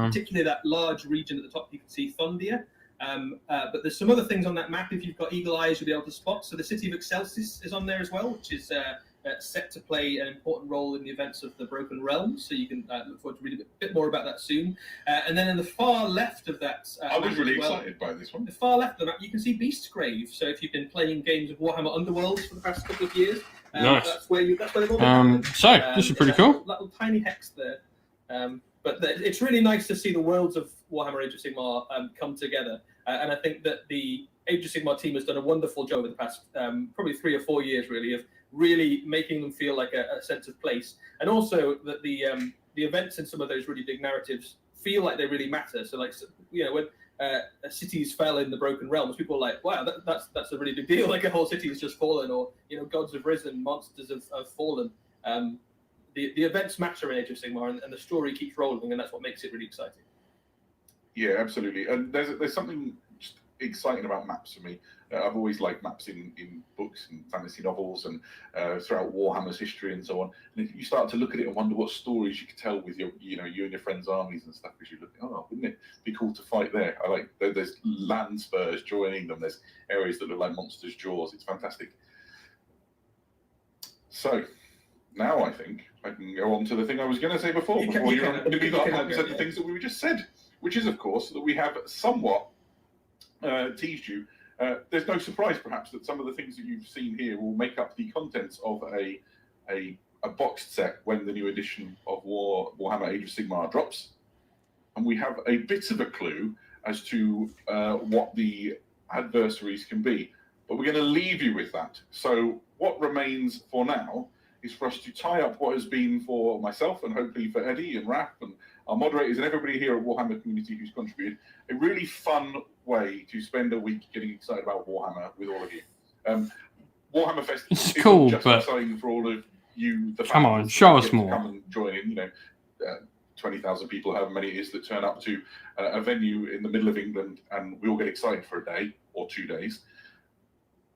particularly that large region at the top. You can see Thundia. But there's some other things on that map. If you've got eagle eyes, you'll be able to spot. So the city of Excelsis is on there as well, which is set to play an important role in the events of the Broken Realms. So you can look forward to reading a bit more about that soon. And then in the far left of that, I was really excited by this one. The far left of the map, you can see Beastgrave. So if you've been playing games of Warhammer Underworlds for the past couple of years, nice. That's where they've all been. This is pretty cool. Little tiny hex there. But it's really nice to see the worlds of Warhammer Age of Sigmar come together. And I think that the Age of Sigmar team has done a wonderful job over the past probably 3 or 4 years, really, of really making them feel like a sense of place. And also that the events in some of those really big narratives feel like they really matter. So, like, when cities fell in the Broken Realms, people are like, wow, that's a really big deal. Like, a whole city has just fallen, or, gods have risen, monsters have fallen. The events matter in Age of Sigmar, and the story keeps rolling, and that's what makes it really exciting. Yeah, absolutely. And there's something just exciting about maps for me. I've always liked maps in books and fantasy novels and throughout Warhammer's history and so on. And if you start to look at it and wonder what stories you could tell with you and your friends' armies and stuff, because you look, wouldn't it be cool to fight there? I like there's land spurs joining them. There's areas that look like monsters' jaws. It's fantastic. So now I think I can go on to the thing I was going to say before you got up and said the things that we just said, which is, of course, that we have somewhat teased you. There's no surprise, perhaps, that some of the things that you've seen here will make up the contents of a boxed set when the new edition of Warhammer Age of Sigmar drops. And we have a bit of a clue as to what the adversaries can be. But we're going to leave you with that. So what remains for now is for us to tie up what has been for myself and hopefully for Eddie and Raph and our moderators and everybody here at Warhammer Community who's contributed, a really fun way to spend a week getting excited about Warhammer with all of you. Warhammer Fest It's isn't cool, just but exciting for all of you, the come on, fans show that us get to more. Come and join in, 20,000 people, however many it is, that turn up to a venue in the middle of England, and we all get excited for a day or 2 days.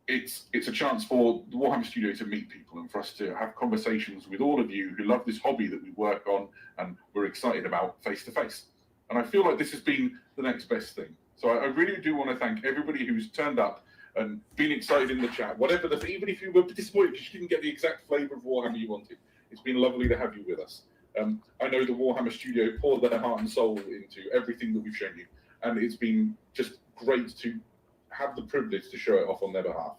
It's a chance for the Warhammer Studio to meet people and for us to have conversations with all of you who love this hobby that we work on and we're excited about face to face. And I feel like this has been the next best thing. So I really do want to thank everybody who's turned up and been excited in the chat. Whatever even if you were disappointed because you didn't get the exact flavour of Warhammer you wanted, it's been lovely to have you with us. I know the Warhammer Studio poured their heart and soul into everything that we've shown you, and it's been just great to have the privilege to show it off on their behalf.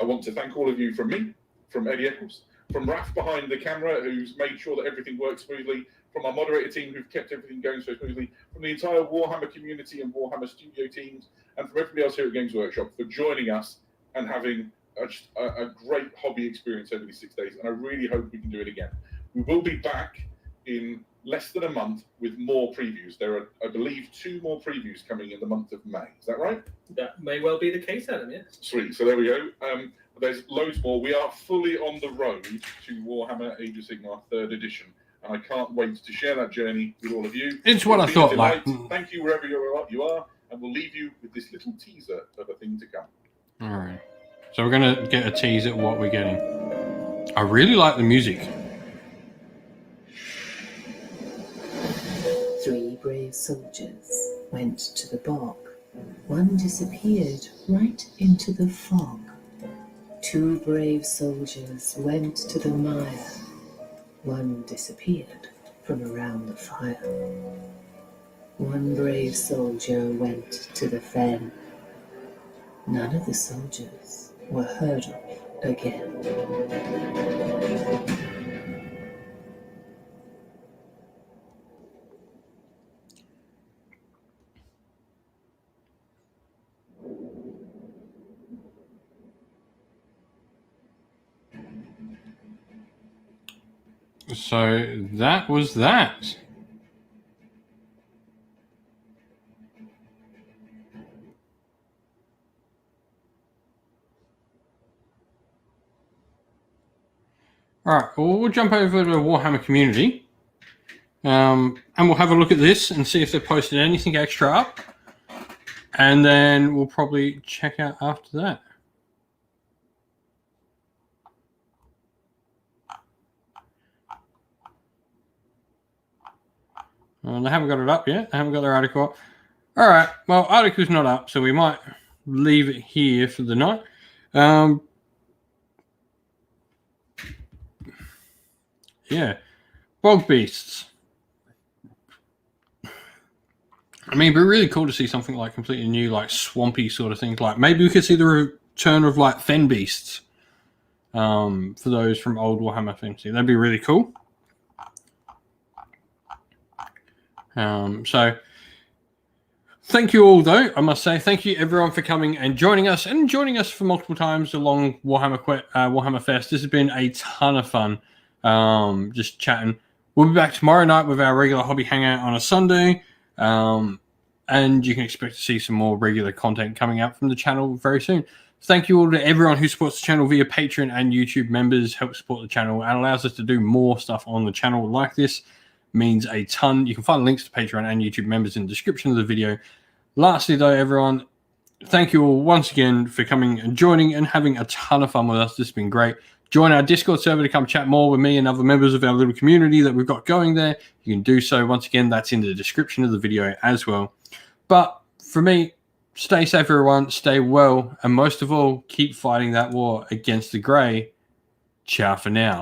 I want to thank all of you from me, from Eddie Eccles, from Raph behind the camera, who's made sure that everything works smoothly, from our moderator team, who've kept everything going so smoothly, from the entire Warhammer community and Warhammer Studio teams, and from everybody else here at Games Workshop for joining us and having a great hobby experience over these 6 days. And I really hope we can do it again. We will be back in less than a month with more previews. There are, I believe, 2 more previews coming in the month of May. Is that right? That may well be the case, Adam, yes. Sweet. So there we go. There's loads more. We are fully on the road to Warhammer Age of Sigmar 3rd edition, and I can't wait to share that journey with all of you. It's what I It's been a thought, like. delight. Thank you wherever you are, and we'll leave you with this little teaser of a thing to come. All right. So we're going to get a tease at what we're getting. I really like the music. 3 brave soldiers went to the bog. 1 disappeared right into the fog. 2 brave soldiers went to the mire. 1 disappeared from around the fire. 1 brave soldier went to the fen. None of the soldiers were heard of again. So that was that. All right, well, we'll jump over to the Warhammer community, and we'll have a look at this and see if they've posted anything extra up, and then we'll probably check out after that. They haven't got it up yet. They haven't got their article up. All right, well, article's not up, so we might leave it here for the night. Yeah, bog beasts. I mean, it'd be really cool to see something like completely new, like swampy sort of things. Like maybe we could see the return of like fen beasts. For those from old Warhammer Fantasy, that'd be really cool. So thank you all, though. I must say thank you everyone for coming and joining us for multiple times along Warhammer Fest. This has been a ton of fun. Just chatting. We'll be back tomorrow night with our regular hobby hangout on a Sunday. And you can expect to see some more regular content coming out from the channel very soon. Thank you all to everyone who supports the channel via Patreon and YouTube members. Help support the channel and allows us to do more stuff on the channel like this. Means a ton. You can find links to Patreon and YouTube members in the description of the video. Lastly, though, everyone, thank you all once again for coming and joining and having a ton of fun with us. This has been great. Join our Discord server to come chat more with me and other members of our little community that we've got going there. You can do so. Once again, that's in the description of the video as well. But for me, stay safe, everyone. Stay well. And most of all, keep fighting that war against the grey. Ciao for now.